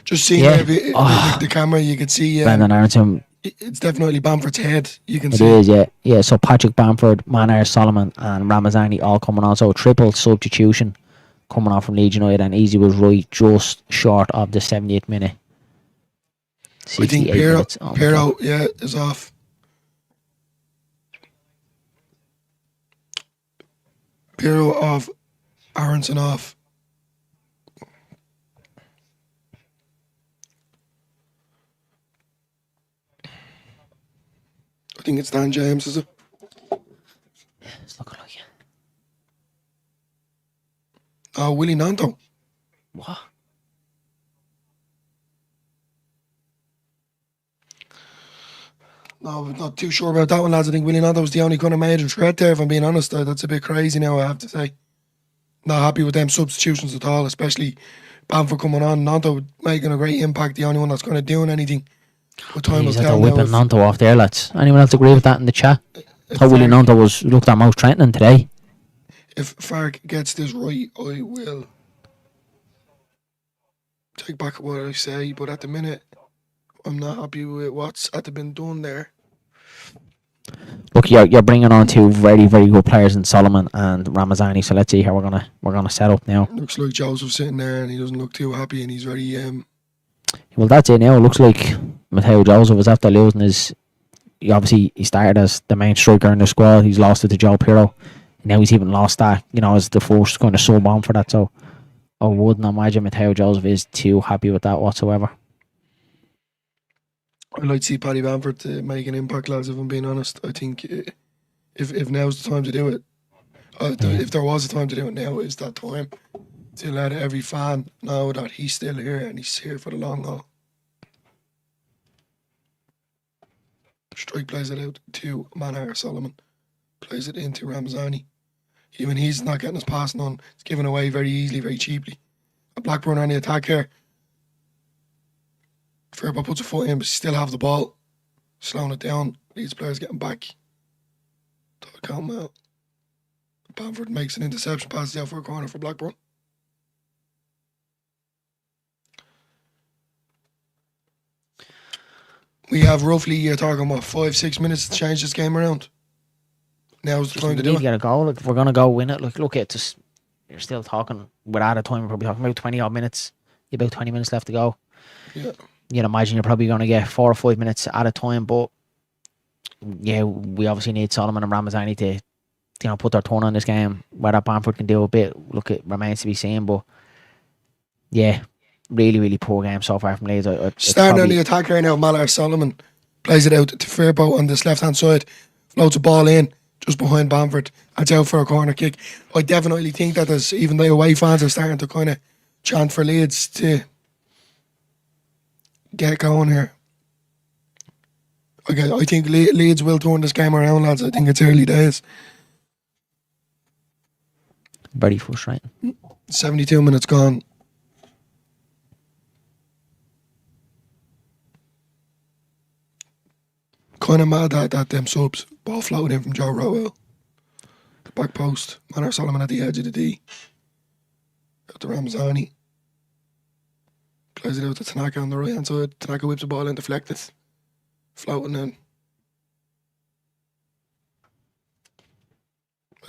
Speaker 2: Just seeing the camera, you can see
Speaker 1: Brendan Aronson.
Speaker 2: It's definitely Bamford's head. You can see.
Speaker 1: It is, yeah. Yeah, so Patrick Bamford, Manar, Solomon, and Ramazani all coming on. So triple substitution coming on from Leeds United, and Easy was right just short of the 70th minute.
Speaker 2: I think Pero, yeah, is off. Pero off. Aronson off. I think it's Dan James, is it?
Speaker 1: Yeah, it's looking like it.
Speaker 2: Oh, Willie Nanto.
Speaker 1: What?
Speaker 2: No, I'm not too sure about that one, lads. I think Willie Nanto was the only kind of major threat there, if I'm being honest. That's a bit crazy now, I have to say. Not happy with them substitutions at all, especially Bamford coming on. Nanto making a great impact, the only one that's kind of doing anything. But time will tell now.
Speaker 1: Whipping Nanto off there, lads. Anyone else agree with that in the chat? Thought Willie Nanto looked at most threatening today.
Speaker 2: If Fark gets this right, I will take back what I say. But at the minute, I'm not happy with what's been done there.
Speaker 1: Look, you're bringing on two very, very good players in Solomon and Ramazani. So let's see how we're gonna set up now.
Speaker 2: Looks like Joseph sitting there, and he doesn't look too happy, and he's very
Speaker 1: Well, that's it now. It looks like Matteo Joseph was after losing his. He started as the main striker in the squad. He's lost it to Joe Pirro. Now he's even lost that, as the first kind of sub on for that. So I wouldn't imagine Matteo Joseph is too happy with that whatsoever.
Speaker 2: I'd like to see Paddy Bamford to make an impact, lads, if I'm being honest. I think if now's the time to do it, if there was a time to do it, now is that time to let every fan know that he's still here and he's here for the long haul. Strike plays it out to Manar. Solomon plays it into Ramazani. Even he's not getting his passing on. It's given away very easily, very cheaply. A Blackburn on the attack here. Fairbaugh puts a foot in, but still have the ball. Slowing it down. Leeds players getting back. Calm out. Bamford makes an interception, passes out for a corner for Blackburn. We have roughly, you're talking about 5-6 minutes to change this game around. Now's the time to do it.
Speaker 1: Get a goal. Look, if we're gonna go win it, look at just. You're still talking. We're out of time. We're probably talking about 20 odd minutes. About 20 minutes left to go.
Speaker 2: Yeah.
Speaker 1: You'd imagine you're probably going to get 4 or 5 minutes at a time, but yeah, we obviously need Solomon and Ramazani to put their turn on this game. Whether Bamford can do a bit, look, it remains to be seen. But yeah, really, really poor game so far from Leeds.
Speaker 2: Starting on the attack right now, Malar Solomon plays it out to Firpo on this left-hand side, floats a ball in just behind Bamford, and it's out for a corner kick. I definitely think that there's, even the away fans are starting to kind of chant for Leeds to get going here. Okay, I think Leeds will turn this game around, lads. I think it's early days.
Speaker 1: Very frustrating.
Speaker 2: 72 minutes gone. Kind of mad that them subs. Ball floated in from Joe Rowell. The back post. Manor Solomon at the edge of the D. Out to Ramazani. Plays it out to Tanaka on the right hand side. Tanaka whips the ball in, deflected. Floating in.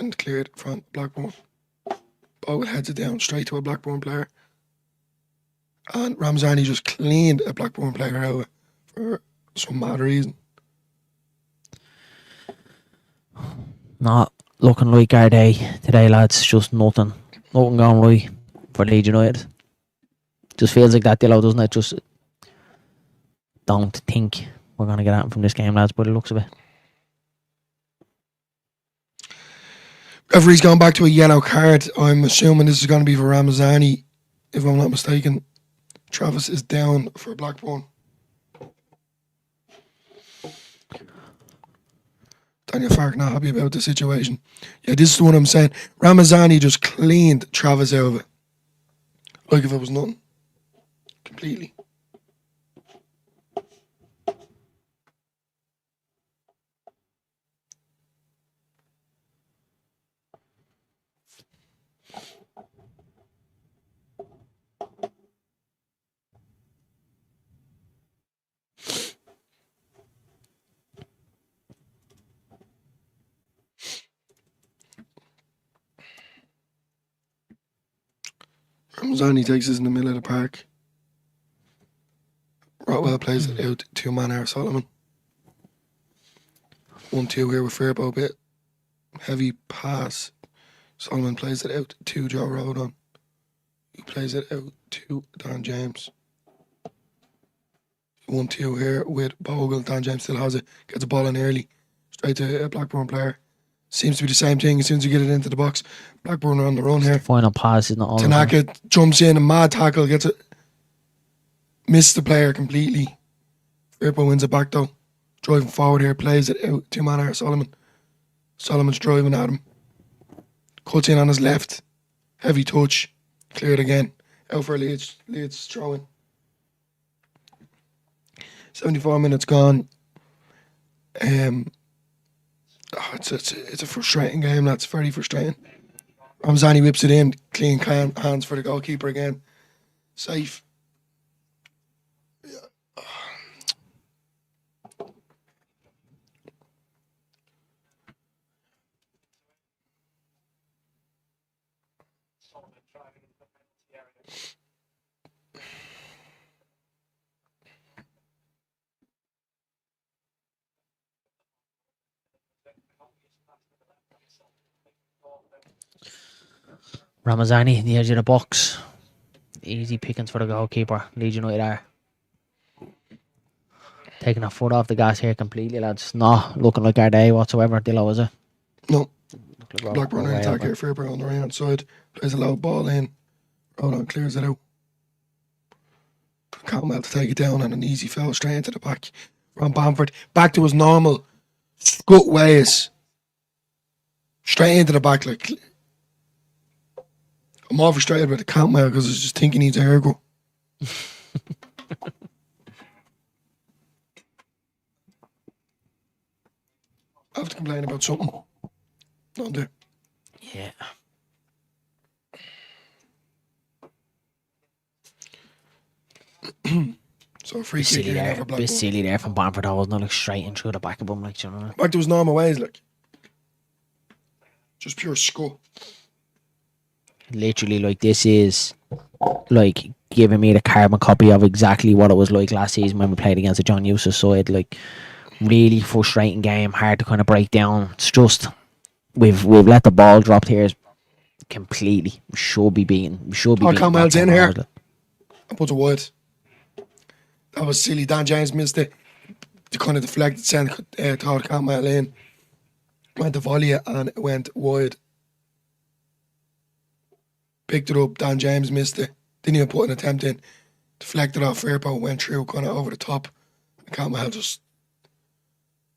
Speaker 2: And cleared from Blackburn. Bogle heads it down straight to a Blackburn player. And Ramazani just cleaned a Blackburn player out for some mad reason.
Speaker 1: Not looking like our day today, lads. Just nothing going right for Leeds United. Just feels like that, Dillo, doesn't it? Just don't think we're going to get out from this game, lads, by the looks of it.
Speaker 2: Referee's gone back to a yellow card. I'm assuming this is going to be for Ramazani, if I'm not mistaken. Travis is down for Blackburn. Daniel Fark not happy about the situation. Yeah, this is what I'm saying. Ramazani just cleaned Travis out of it. Like if it was nothing. Completely. Ramazani takes us in the middle of the park. Rotwell plays it out to Manor Solomon. 1-2 here with Firpo, bit heavy pass. Solomon plays it out to Joe Rodon, who plays it out to Dan James. 1-2 here with Bogle. Dan James still has it, gets the ball in early, straight to a Blackburn player. Seems to be the same thing as soon as you get it into the box. Blackburn are on the run here.
Speaker 1: Final pass is not all.
Speaker 2: Tanaka jumps in, a mad tackle, gets it. Missed the player completely. Firpo wins it back though. Driving forward here, plays it out to Manor Solomon. Solomon's driving at him. Cuts in on his left. Heavy touch. Cleared again. Out for Leeds throwing. 74 minutes gone. It's a frustrating game. That's very frustrating. Ramazani whips it in. Clean hands for the goalkeeper again. Safe.
Speaker 1: Ramazani, the edge of the box. Easy pickings for the goalkeeper. Leeds United are taking a foot off the gas here completely, lads. Not looking like our day whatsoever, Dillo, is it?
Speaker 2: No. Blackburn in attack here. Firpo on the right hand side. Plays a low ball in. Rodon clears it out. Cantwell to take it down and an easy foul straight into the back. From Bamford. Back to his normal scut ways. Straight into the back. Like, I'm more frustrated with the Cantwell because I was just thinking he's a haircut. I have to complain about something. Don't do.
Speaker 1: Yeah.
Speaker 2: So a free kick here for Blackburn.
Speaker 1: Bit silly there from Bamford. I was not like straight in through the back of him, like, you know.
Speaker 2: Back to his normal ways, like. Just pure skull.
Speaker 1: Literally, like, this is like giving me the carbon copy of exactly what it was like last season when we played against the John Eustace side. Like, really frustrating game, hard to kind of break down. It's just we've let the ball drop here completely. We should be beaten. We should be beaten.
Speaker 2: Cantwell's in here. I put a wide. That was silly. Dan James missed it. kind of deflected, sent Todd Campbell in. Went to volley it and it went wide. Picked it up. Dan James missed it. Didn't even put an attempt in. Deflected off Firpo, went through kind of over the top. And Campbell just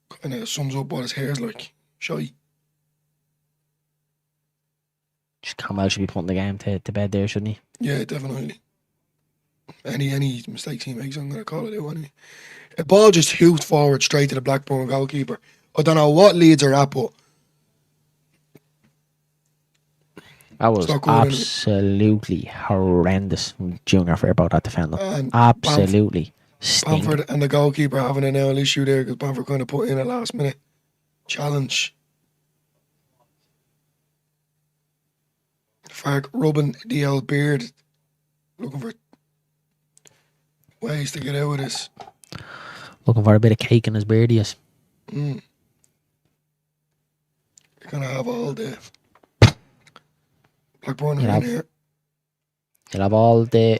Speaker 2: kind of sums up what his hair's like. Shy.
Speaker 1: Just Campbell should be putting the game to bed there, shouldn't he?
Speaker 2: Yeah, definitely. Any mistakes he makes, I'm going to call it out anyway. A ball just hoofed forward straight to the Blackburn goalkeeper. I don't know what Leeds are at, but
Speaker 1: that was absolutely horrendous from Junior Firpo, that defender. Absolutely stink.
Speaker 2: Bamford and the goalkeeper having an L issue there because Bamford kind of put in a last minute challenge. Fark rubbing the old beard, looking for ways to get out of this.
Speaker 1: Looking for a bit of cake in his beard, yes.
Speaker 2: You're going to have all the Blackburn in here.
Speaker 1: You'll have all the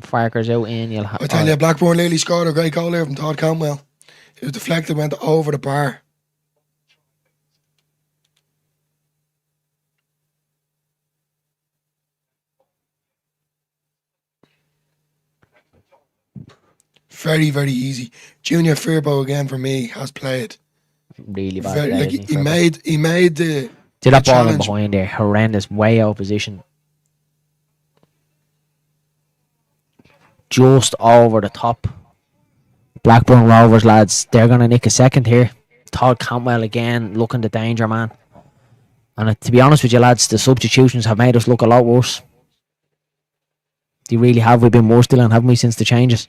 Speaker 1: Farkers out in.
Speaker 2: I tell you, Blackburn nearly scored a great goal there from Todd Campbell. It was deflected, went over the bar. Very, very easy. Junior Firpo again for me has played
Speaker 1: really bad.
Speaker 2: He made the
Speaker 1: did that ball in behind there, horrendous, way out of position. Just over the top. Blackburn Rovers, lads, they're going to nick a second here. Todd Campbell again, looking the danger man. And to be honest with you, lads, the substitutions have made us look a lot worse. They really have. We've been worse still, haven't we, since the changes?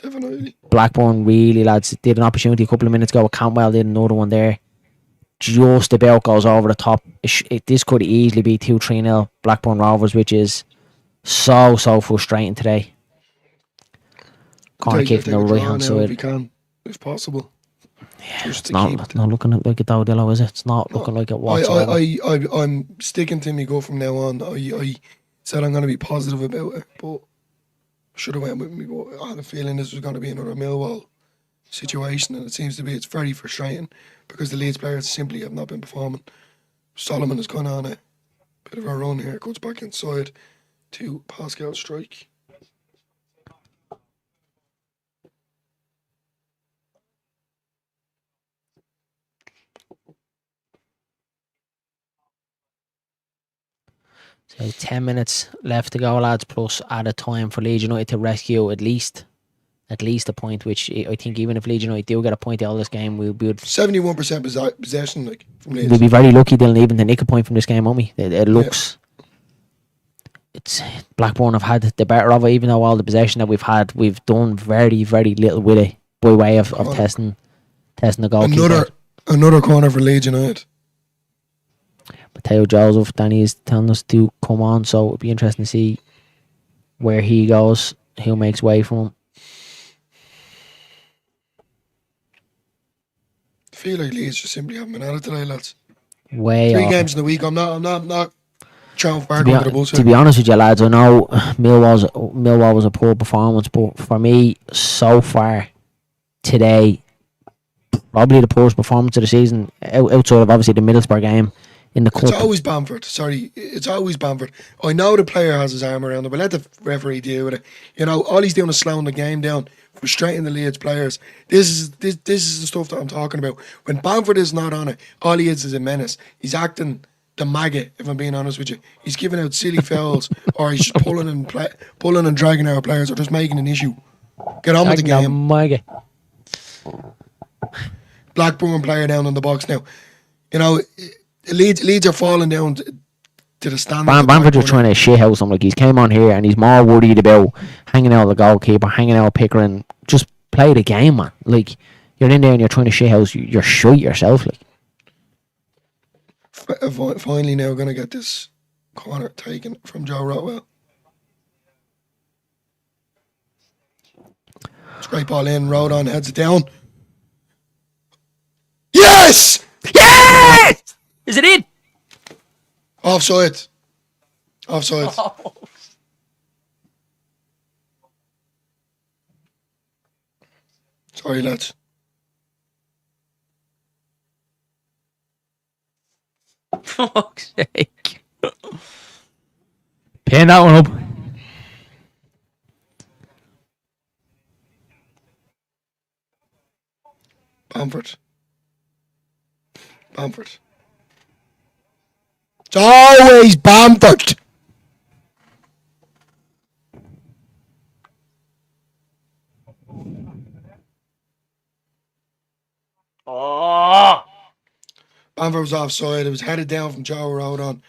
Speaker 2: Definitely.
Speaker 1: Blackburn really, lads, did an opportunity a couple of minutes ago with Campbell, did another one there. Just about goes over the top. This could easily be 2-3-0 Blackburn Rovers, which is so frustrating today. Corner kick from the right hand side.
Speaker 2: If we can, if possible.
Speaker 1: Yeah, it's not looking like it though, Dillo, is it? It's not looking like it whatsoever.
Speaker 2: I'm sticking to me go from now on. I said I'm going to be positive about it, but should have went with me. But I had a feeling this was going to be another Millwall situation, and it seems to be. It's very frustrating because the Leeds players simply have not been performing. Solomon has gone on a bit of a run here. Goes back inside to Pascal Strike.
Speaker 1: So 10 minutes left to go, lads, plus added time for Leeds United to rescue at least a point, which I think even if Leeds United do get a point out of this game, we'll be
Speaker 2: 71% possession, like, from Leeds.
Speaker 1: We'll be very lucky, Dylan, even to nick a point from this game, won't we? It looks... It's Blackburn have had the better of it, even though all the possession that we've had, we've done very, very little with it by way of testing the goalkeeper.
Speaker 2: Another corner for Leeds United.
Speaker 1: Mateo Joseph, Danny is telling us to come on, so it'll be interesting to see where he goes, who makes way for him.
Speaker 2: I feel like Leeds just simply haven't been at it today, lads.
Speaker 1: Way
Speaker 2: 3
Speaker 1: off.
Speaker 2: games in the week. I'm not trying far
Speaker 1: to be honest with you, lads, I know Millwall was a poor performance, but for me, so far today, probably the poorest performance of the season, outside of obviously the Middlesbrough game in the cup.
Speaker 2: It's always Bamford. It's always Bamford. I know the player has his arm around him, but let the referee deal with it. You know, all he's doing is slowing the game down, frustrating the Leeds players. This is the stuff that I'm talking about. When Bamford is not on it, all he is a menace. He's acting the maggot, if I'm being honest with you. He's giving out silly fouls, or he's just pulling and dragging our players, or just making an issue. Get on with the game.
Speaker 1: Maggot.
Speaker 2: Blackburn player down in the box now. You know, Leeds are falling down to the standard.
Speaker 1: Bamford just trying to shithouse him. Like, he's came on here and he's more worried about hanging out with the goalkeeper, hanging out with Pickering. Just play the game, man. Like, you're in there and you're trying to shithouse. You're shite yourself, like.
Speaker 2: Finally now going to get this corner taken from Joe Rotwell. Straight ball in, Rodon heads it down. Yes!
Speaker 1: Yes! Is it in?
Speaker 2: Offside. Offside.
Speaker 1: Oh.
Speaker 2: Sorry, lads.
Speaker 1: Fuck's sake. Pin that one up.
Speaker 2: Bamford. Bamford. It's always Bamford.
Speaker 1: Oh.
Speaker 2: Bamford was offside. It was headed down from Joe Road on.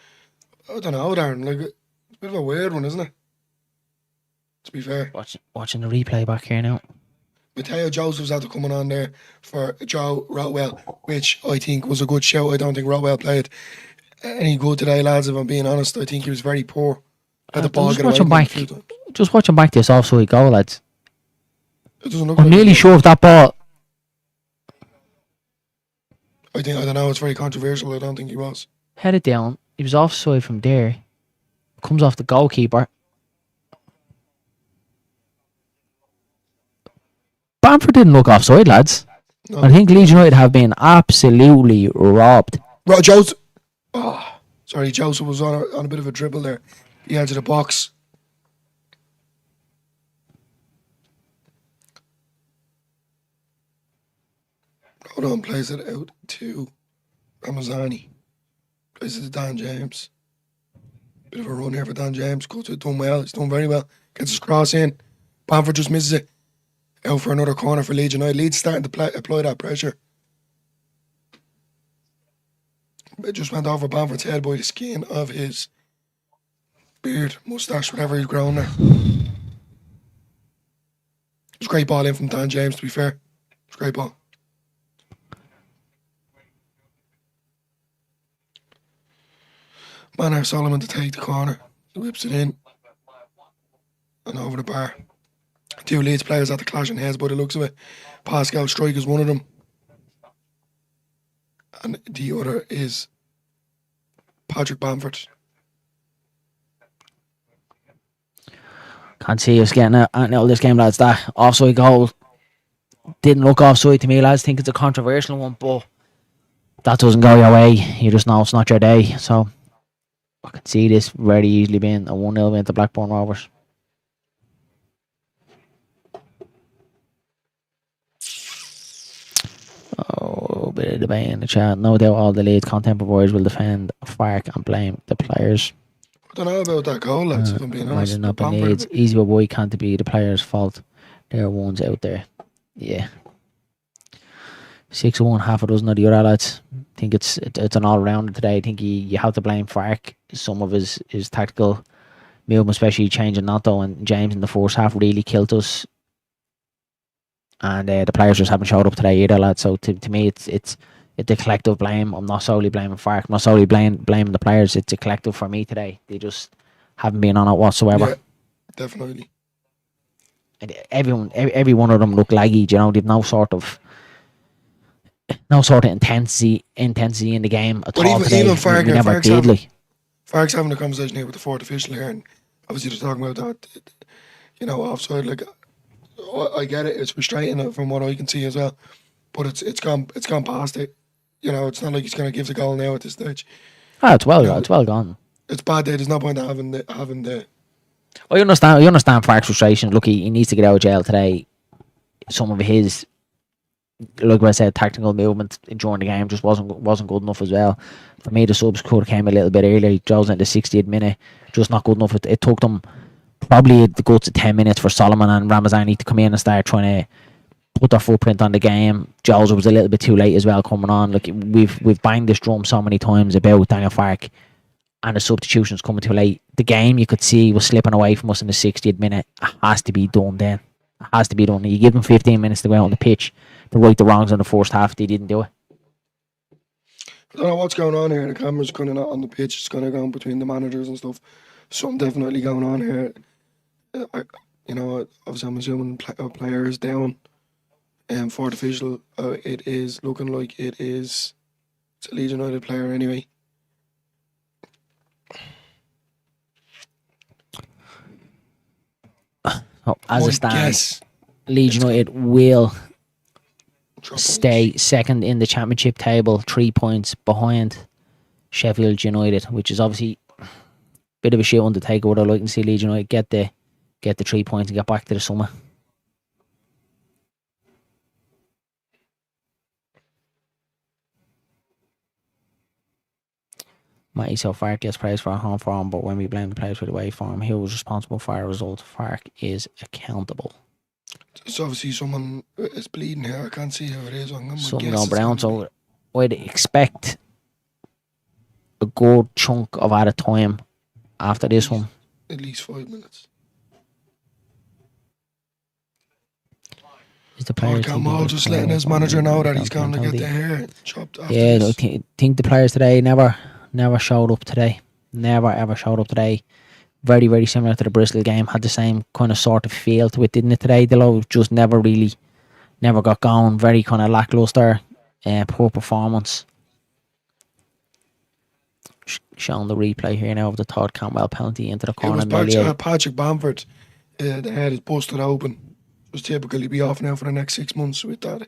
Speaker 2: I don't know, Darren. Like, it's a bit of a weird one, isn't it? To be fair.
Speaker 1: Watching the replay back here now.
Speaker 2: Mateo Joseph's had to coming on there for Joe Rotwell, which I think was a good show. I don't think Rotwell played any good today, lads, if I'm being honest. I think he was very poor. Had the ball
Speaker 1: just
Speaker 2: get away
Speaker 1: watch him
Speaker 2: from him a
Speaker 1: back.
Speaker 2: few times.
Speaker 1: Just watch him back this offside goal, lads.
Speaker 2: It doesn't look
Speaker 1: I'm
Speaker 2: like
Speaker 1: nearly sure if that ball.
Speaker 2: I don't know, it's very controversial. I don't think he was.
Speaker 1: Headed down. He was offside from there. Comes off the goalkeeper. Bamford didn't look offside, lads.
Speaker 2: No.
Speaker 1: I think Leeds United have been absolutely robbed.
Speaker 2: Joseph. Oh, sorry, Joseph was on a bit of a dribble there. He entered the box. Hold on, plays it out to Ramazani. Plays it to Dan James. Bit of a run here for Dan James. Cuts it, done well. He's done very well. Gets his cross in. Bamford just misses it. Out for another corner for Leeds United. Leeds starting to apply that pressure. It just went over Bamford's head by the skin of his beard, moustache, whatever he's grown there. It was a great ball in from Dan James, to be fair. It was a great ball. Manor Solomon to take the corner. He whips it in. And over the bar. Two Leeds players at the clashing heads by the looks of it. Pascal Strike is one of them. And the other is Patrick Bamford.
Speaker 1: Can't see us getting out of this game, lads. That offside goal didn't look offside to me, lads. Think it's a controversial one, but that doesn't go your way. You just know it's not your day. So I can see this very easily being a 1-0 win to Blackburn Rovers. Oh, bit of debate in the chat. No doubt all the Leeds content providers will defend Fark and blame the players.
Speaker 2: I don't know about that goal, lads, if I'm being honest.
Speaker 1: Imagine not being Leeds. Easy but boy can't be the players' fault. There are ones out there. Yeah. 6-1, half a dozen of the other lads. I think it's an all-rounder today. I think you have to blame Fark. Some of his tactical movement, especially changing Nato and James in the first half, really killed us. And the players just haven't showed up today either, lads. So to me, it's a collective blame. I'm not solely blaming Fark. I'm not solely blaming the players. It's a collective for me today. They just haven't been on it whatsoever.
Speaker 2: Yeah, definitely.
Speaker 1: And every one of them look laggy. You know, they've no sort of intensity in the game at all today.
Speaker 2: Even Fark,
Speaker 1: we never did. Like
Speaker 2: Fark's having a conversation here with the fourth official here, and obviously they're talking about that. You know, offside. Like, I get it. It's frustrating from what I can see as well, but it's gone past it. You know, it's not like he's going to give the goal now at this stage.
Speaker 1: it's well gone.
Speaker 2: It's bad day. There's no point in having the.
Speaker 1: I understand Fark's frustration. Look, he needs to get out of jail today. Some of his, like I said, tactical movement during the game just wasn't good enough as well. For me, the subs could have came a little bit earlier. Joe's in the 60th minute, just not good enough. It took them probably the guts of 10 minutes for Solomon and Ramazani to come in and start trying to put their footprint on the game. Giles was a little bit too late as well coming on. Like we've banged this drum so many times about Daniel Fark and the substitutions coming too late. The game you could see was slipping away from us in the 60th minute. It has to be done then. It has to be done. You give them 15 minutes to go out on the pitch to right the wrongs in the first half. They didn't do it.
Speaker 2: I don't know what's going on here. The camera's kind of not on the pitch. It's kind of going between the managers and stuff. Something definitely going on here. Obviously I'm assuming a player is down. For the official, it is looking like it's a Leeds United player anyway.
Speaker 1: As it stands, Leeds United will stay second in the championship table, 3 points behind Sheffield United, which is obviously a bit of a shit undertaker. Would I like to see Leeds United get the 3 points and get back to the summer. Matty, so Fark gets praised for our home form, but when we blame the players for the away form, who was responsible for our result? Fark is accountable.
Speaker 2: It's obviously someone is bleeding here. I can't see who it is.
Speaker 1: Something going brown, so I'd expect a good chunk of added time after this one.
Speaker 2: At least 5 minutes.
Speaker 1: Is the player
Speaker 2: just letting his manager know that he's going to get the hair chopped after
Speaker 1: this. I think the players today never showed up today. Never ever showed up today. Very, very similar to the Bristol game. Had the same kind of sort of feel to it, didn't it, today? They just never got going. Very kind of lackluster, poor performance. Showing the replay here now of the Todd Campbell penalty into the corner.
Speaker 2: It was Patrick Bamford. The head is busted open. It was typically be off now for the next 6 months with that.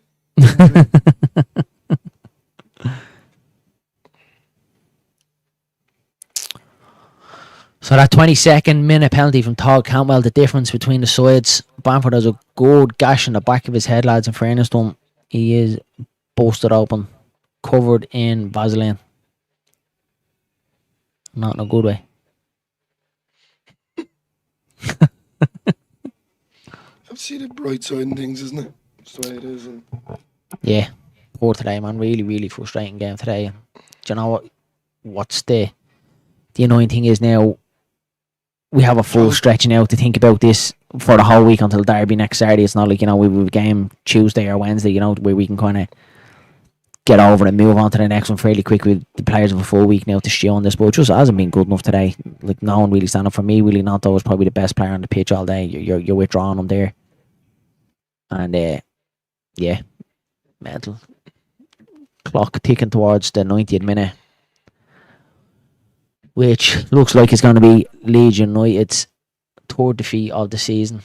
Speaker 1: So that 22nd minute penalty from Todd Campbell, the difference between the sides. Bamford has a good gash in the back of his head, lads. In fairness to him, he is busted open, covered in Vaseline. Not in a good way.
Speaker 2: I've seen the bright side in things, isn't it? That's the way it is.
Speaker 1: Yeah, poor today, man. Really, really frustrating game today. Do you know what? What's the annoying thing is now? We have a full stretch now to think about this for the whole week until Derby next Saturday. It's not like, we have a game Tuesday or Wednesday, where we can kind of get over and move on to the next one fairly quickly. The players have a full week now to stew on this, but it just hasn't been good enough today. Like, no one really stand up for me. Willie Gnonto was probably the best player on the pitch all day. You're withdrawing him there. And, yeah, mental. Clock ticking towards the 90th minute, which looks like it's going to be Leeds United's third defeat of the season.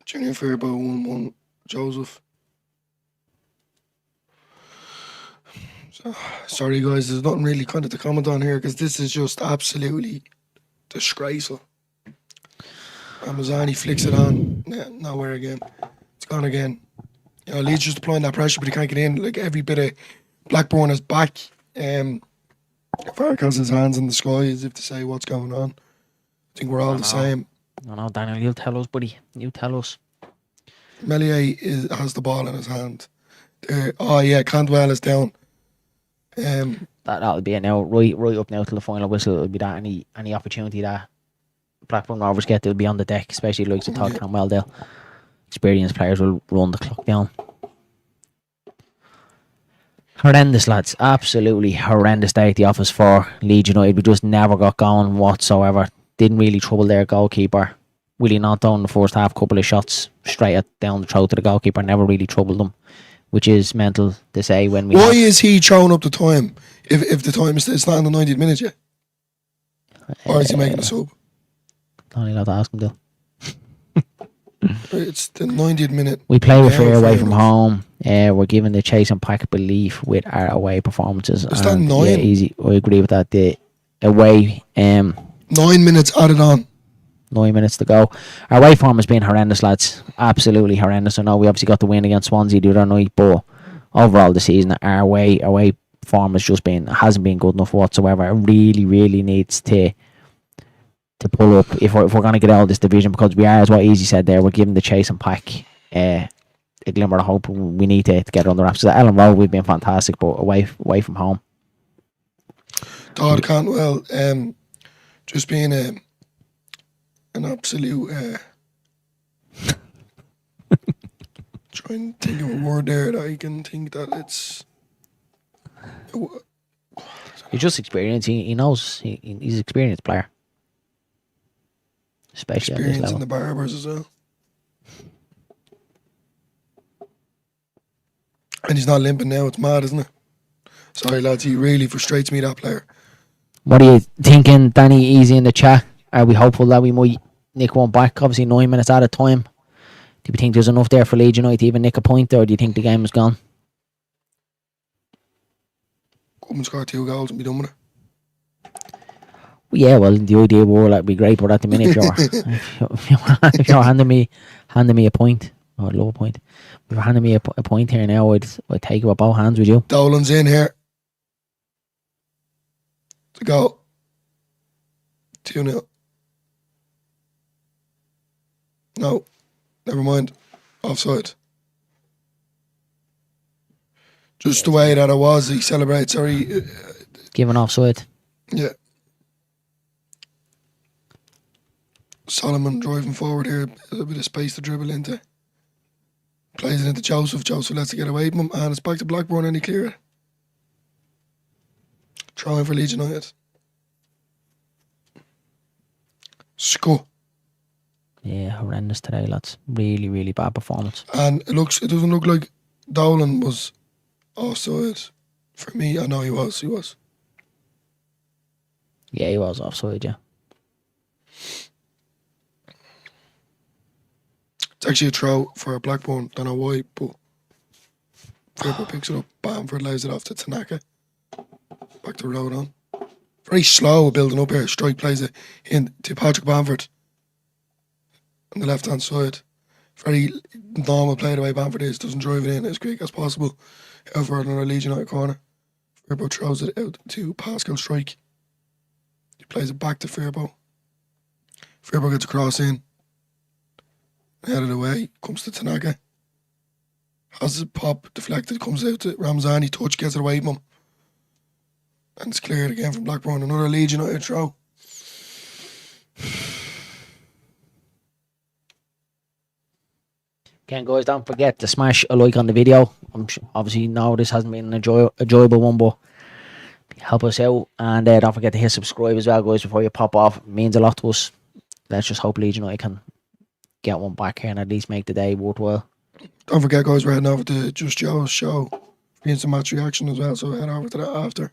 Speaker 2: Junior Fairbow 1-1, Joseph. So, sorry guys, there's nothing really kind of to comment on here because this is just absolutely disgraceful. Ramazani flicks it on. Nowhere again. It's gone again. Leeds just applying that pressure, but he can't get in. Like, every bit of Blackburn is back. Fark has his hands in the sky as if to say what's going on. I think we're all the same.
Speaker 1: No, Daniel, you tell us, buddy. You tell us.
Speaker 2: Melier has the ball in his hand. Cantwell is down.
Speaker 1: That'll be it now. Right up now till the final whistle. It'll be that any opportunity that Blackburn Rovers get, they'll be on the deck, especially like Todd Campbell. They'll experienced players will run the clock down. Horrendous, lads. Absolutely horrendous day at the office for Leeds United. We just never got going whatsoever. Didn't really trouble their goalkeeper. Willie Gnonto in the first half, couple of shots straight down the throat to the goalkeeper. Never really troubled them, which is mental to say when we.
Speaker 2: Why is he throwing up the time if the time is it's not in the 90th minute yet? Or is he making a sub?
Speaker 1: Don't need to ask him, Dill.
Speaker 2: It's the 90th minute.
Speaker 1: We play with fear away from home. We're given the chase and pack belief with our away performances.
Speaker 2: Is that 9?
Speaker 1: Yeah, easy. I agree with that. The away
Speaker 2: 9 minutes added on.
Speaker 1: 9 minutes to go. Our away form has been horrendous, lads. Absolutely horrendous. I know we obviously got the win against Swansea the other night, but overall the season, our away form hasn't been good enough whatsoever. It really, really needs to pull up if we're going to get out of this division, because we are, as what Easy said there, we're giving the chase and pack a glimmer of hope. We need to get it under wraps. So at Ellen Road, we've been fantastic, but away from home.
Speaker 2: Todd Cantwell, just being an absolute. Trying to think of a word there that I can think that it's.
Speaker 1: He's just experienced. He knows. He's an experienced player. Especially
Speaker 2: experience in the Barbers as well. And he's not limping now. It's mad, isn't it? Sorry, lads. He really frustrates me, that player.
Speaker 1: What are you thinking, Danny? Easy in the chat. Are we hopeful that we might nick one back? Obviously, 9 minutes out of time. Do you think there's enough there for Leeds United to even nick a point, or do you think the game is gone?
Speaker 2: Come and score 2 goals and be done with it.
Speaker 1: Yeah, well, the ideal world that'd be great, but at the minute, if you're handing me a point, or a low point, if you're handing me a point here now, I'd take it with both hands. Would you?
Speaker 2: Dolan's in here. To go. 2-0. No, never mind. Offside. Just the way that it was, he celebrates. Sorry.
Speaker 1: Given offside.
Speaker 2: Yeah. Solomon driving forward here, a bit of space to dribble into. Plays it into Joseph. Joseph lets it get away from him, and it's back to Blackburn. Any clearer? Trying for Leeds United. Score.
Speaker 1: Yeah, horrendous today, lads. Really, really bad performance.
Speaker 2: And it doesn't look like Dolan was offside. For me, I know he was.
Speaker 1: Yeah, he was offside, yeah.
Speaker 2: It's actually a throw for Blackburn. Don't know why, but Fairbairn picks it up. Bamford lays it off to Tanaka. Back to road on. Very slow building up here. Strike plays it in to Patrick Bamford on the left hand side. Very normal play the way Bamford is. Doesn't drive it in as quick as possible. Over another Leeds United corner. Fairbairn throws it out to Pascal Strike. He plays it back to Fairbairn. Fairbairn gets a cross in. Headed away, comes to Tanaka. Has his pop deflected, comes out to Ramzani, touch, gets it away from him. And it's cleared again from Blackburn. Another Leeds United throw.
Speaker 1: Again, guys, don't forget to smash a like on the video. Obviously, no, this hasn't been an enjoyable one, but help us out. And don't forget to hit subscribe as well, guys, before you pop off. It means a lot to us. Let's just hope Leeds United can get one back here and at least make the day worthwhile.
Speaker 2: Don't forget, guys, we're heading over to Just Joe's show for instant match reaction as well, so head over to that after.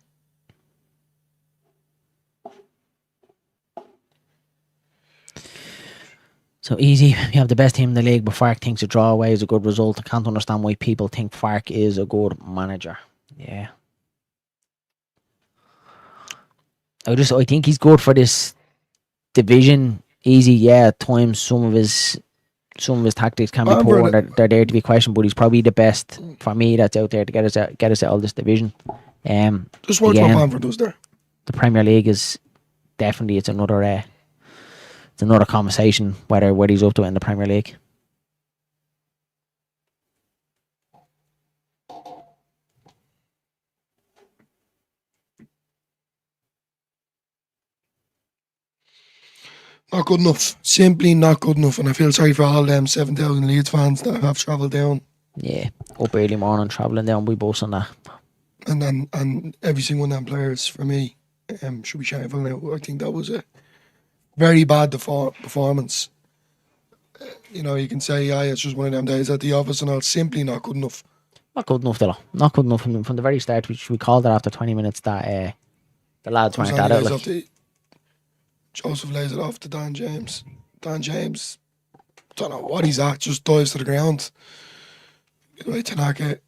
Speaker 1: So easy, you have the best team in the league, but Fark thinks a draw away is a good result. I can't understand why people think Fark is a good manager. Yeah. I think he's good for this division. Easy, yeah, at times some of his tactics can be poor and they're there to be questioned, but he's probably the best for me that's out there to get us out of this division.
Speaker 2: Just watch what Bamford does there.
Speaker 1: The Premier League is definitely it's another conversation whether he's up to it in the Premier League.
Speaker 2: Not good enough. Simply not good enough. And I feel sorry for all them 7,000 Leeds fans that have travelled down.
Speaker 1: Yeah, up early morning, travelling down by bus and that.
Speaker 2: And every single one of them players, for me, should be shameful now. I think that was a very bad performance. You can say, it's just one of them days at the office and all. Simply not good enough.
Speaker 1: Not good enough, though. Not good enough from the very start, which we called it after 20 minutes that the lads weren't that out.
Speaker 2: Joseph lays it off to Dan James. Dan James, don't know what he's at, just dives to the ground. Anyway, Tanaka,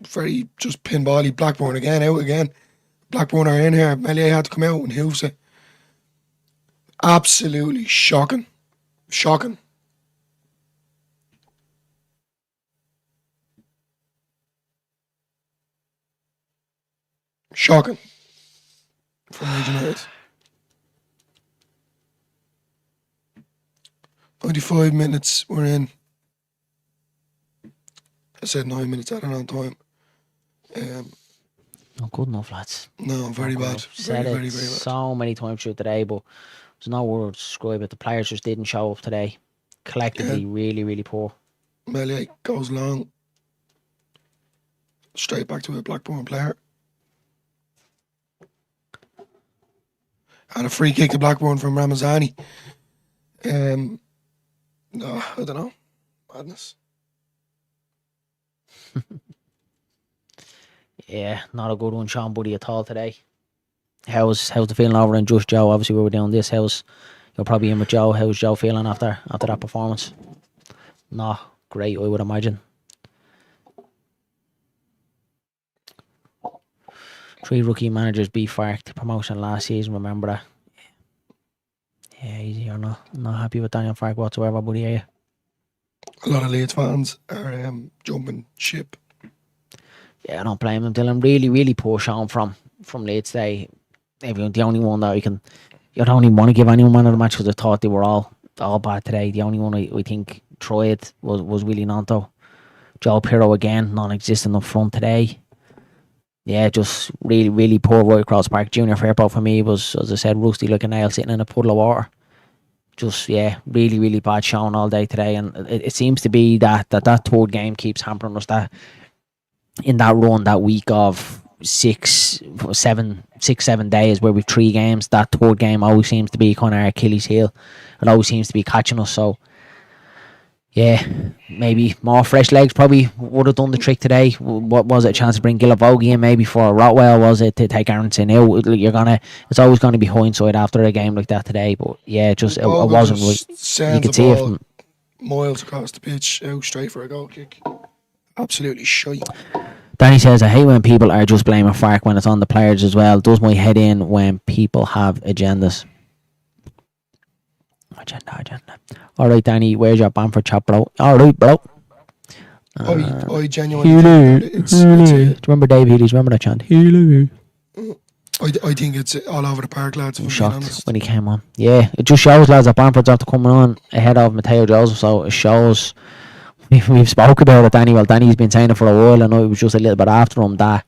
Speaker 2: very just pinbally. Blackburn again, out again. Blackburn are in here. Melier had to come out and hoofs it. Absolutely shocking. Shocking. Shocking. From Leeds United. 95 minutes we're in. I said 9 minutes out on time.
Speaker 1: Not good enough, lads.
Speaker 2: No, very bad. Very bad.
Speaker 1: So many times through today, but there's no word to describe it. The players just didn't show up today. Collectively, really, really poor.
Speaker 2: Melier goes long. Straight back to a Blackburn player. And a free kick to Blackburn from Ramazani. No, I don't know. Madness.
Speaker 1: Yeah, not a good one, Sean Buddy, at all today. How's the feeling over in Just Joe? Obviously, we were doing this. How's You're probably in with Joe. How's Joe feeling after that performance? Not great, I would imagine. 3 rookie managers beat Fark to promotion last season. Remember that? Yeah, you're not happy with Daniel Fark whatsoever, buddy, are you?
Speaker 2: A lot of Leeds fans are jumping ship.
Speaker 1: Yeah, I don't blame them. Dylan, really, really poor showing from Leeds today. Everyone, the only one that you don't even want to give anyone man of the match because I thought they were all bad today. The only one I think tried was Willie Nanto. Joe Pirro again, non-existent up front today. Yeah, just really, really poor right across the park. Junior Fairport for me was, as I said, rusty like a nail sitting in a puddle of water. Just, yeah, really, really bad showing all day today. And it seems to be that third game keeps hampering us. That in that run, that week of 6-7 days where we've 3 games, that third game always seems to be kind of our Achilles heel. It always seems to be catching us. So, yeah, maybe more fresh legs probably would have done the trick today. What was it? A chance to bring Gillavogie in maybe for Rotwell? Was it to take Aronson out? It's always going to be hindsight after a game like that today. But yeah, it wasn't right. You could see it from
Speaker 2: miles across the pitch, out straight for a goal kick. Absolutely shite.
Speaker 1: Danny says, I hate when people are just blaming Fark when it's on the players as well. Does my head in when people have agendas. Agenda. Alright, Danny, where's your Bamford chat, bro? Alright, bro.
Speaker 2: I genuinely think
Speaker 1: Do you remember Dave Healy's? Remember that chant? Healy.
Speaker 2: I think it's all over the park, lads.
Speaker 1: I'm shocked when he came on. Yeah, it just shows, lads, that Bamford's after coming on ahead of Matteo Joseph, so it shows. We've spoke about it, Danny. Well, Danny's been saying it for a while. I know it was just a little bit after him that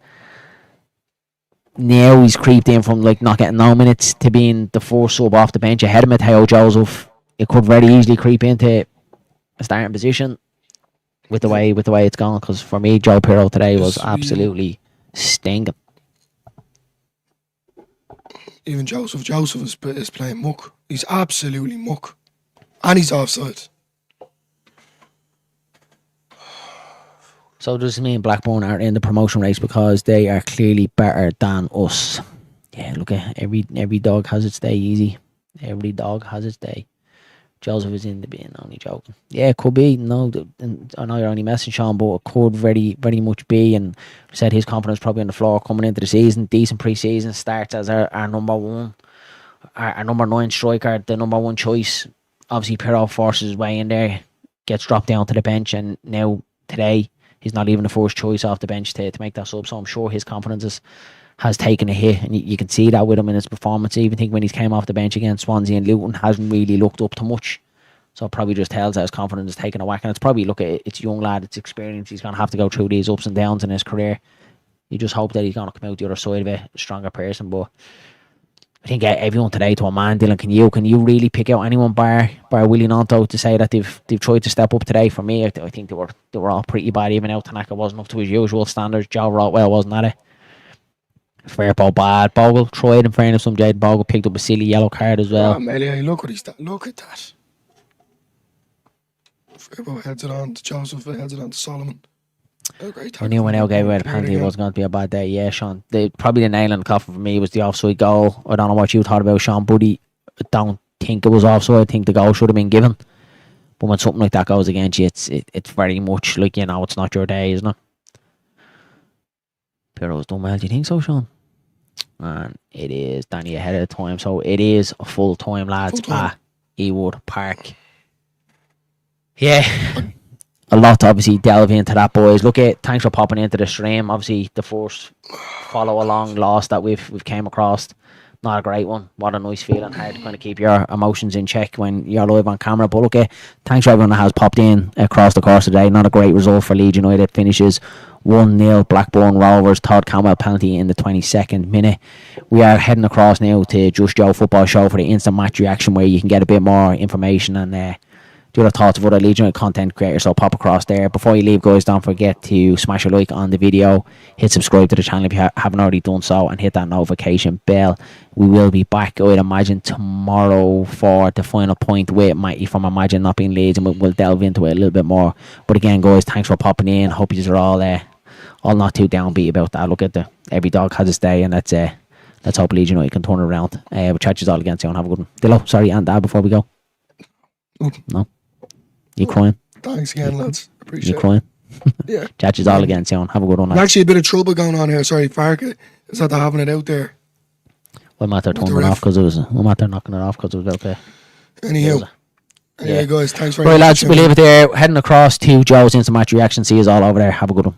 Speaker 1: now he's creeped in from like not getting no minutes to being the first sub off the bench ahead of Matteo Joseph. It could very easily creep into a starting position with the way it's gone. Because for me, Joe Pirro today was absolutely stinking.
Speaker 2: Even Joseph is playing muck. He's absolutely muck, and he's offside.
Speaker 1: So does this mean Blackburn are in the promotion race because they are clearly better than us? Yeah, look at every dog has its day, easy. Every dog has its day. Joseph is in the bin, only joking. Yeah, it could be. No, I know you're only messing, Sean, but it could very, very much be. And said his confidence probably on the floor coming into the season. Decent pre-season starts as our number one, our number 9 striker, the number 1 choice. Obviously, Pirro forces his way in there, gets dropped down to the bench, and now today he's not even the first choice off the bench to make that sub. So I'm sure his confidence has taken a hit, and you can see that with him in his performance. I even think when he came off the bench against Swansea and Luton, hasn't really looked up to much. So it probably just tells that his confidence is taking a whack. And it's probably, look, it's young lad, it's experience. He's going to have to go through these ups and downs in his career. You just hope that he's going to come out the other side of it a stronger person. But I think everyone today, to a man, Dylan, can you really pick out anyone bar Willie Nanto to say that they've tried to step up today? For me, I think they were all pretty bad. Even out Tanaka wasn't up to his usual standards. Joe Rotwell wasn't at it. Fairport bad. Bogle tried, in fairness, some Jade Bogle picked up a silly yellow card as well.
Speaker 2: Melia, look what he's done. Look at that. Fairport heads it on to Joseph, heads it on to Solomon.
Speaker 1: I knew when El gave away the penalty it was going to be a bad day. Yeah, Sean. Probably the nail in the coffin for me was the offside goal. I don't know what you thought about, Sean, buddy. I don't think it was offside. I think the goal should have been given. But when something like that goes against you, it's very much like, it's not your day, isn't it? Pirro's done well. Do you think so, Sean? And it is Danny ahead of the time. So it is a full time, lads, at Ewood Park. Yeah. A lot to obviously delve into that, boys. Thanks for popping into the stream. Obviously, the first follow along loss that we've came across, not a great one. What a nice feeling. Hard to kind of keep your emotions in check when you're live on camera. But thanks for everyone that has popped in across the course today. Not a great result for Leeds United. Finishes 1-0 Blackburn Rovers. Todd Campbell penalty in the 22nd minute. We are heading across now to Just Joe Football Show for the instant match reaction, where you can get a bit more information and the other thoughts of other Leeds United content creators. So pop across there. Before you leave, guys, don't forget to smash a like on the video, hit subscribe to the channel if you haven't already done so, and hit that notification bell. We will be back, I would imagine, tomorrow for the final point with Mighty from Imagine not being Leeds, and we'll delve into it a little bit more. But again, guys, thanks for popping in. Hope you are all not too downbeat about that. Look at every dog has its day, and let's let's hope Leeds United can turn it around. We'll chat you all again soon. Have a good one. Dillo, sorry, and Dad, before we go. No? You crying?
Speaker 2: Thanks again, lads. Appreciate
Speaker 1: You crying?
Speaker 2: Yeah.
Speaker 1: Chat you all again soon. Have a good one.
Speaker 2: There's actually a bit of trouble going on here. Sorry, Farka is that they're having it out there.
Speaker 1: Well, Matt, they're turning it off because it was. Well, Matt, they're knocking it off because it was okay.
Speaker 2: Anyway, guys, thanks very much.
Speaker 1: Right, lads, we leave it there. Heading across to Joe's instant match reaction. See you all over there. Have a good one.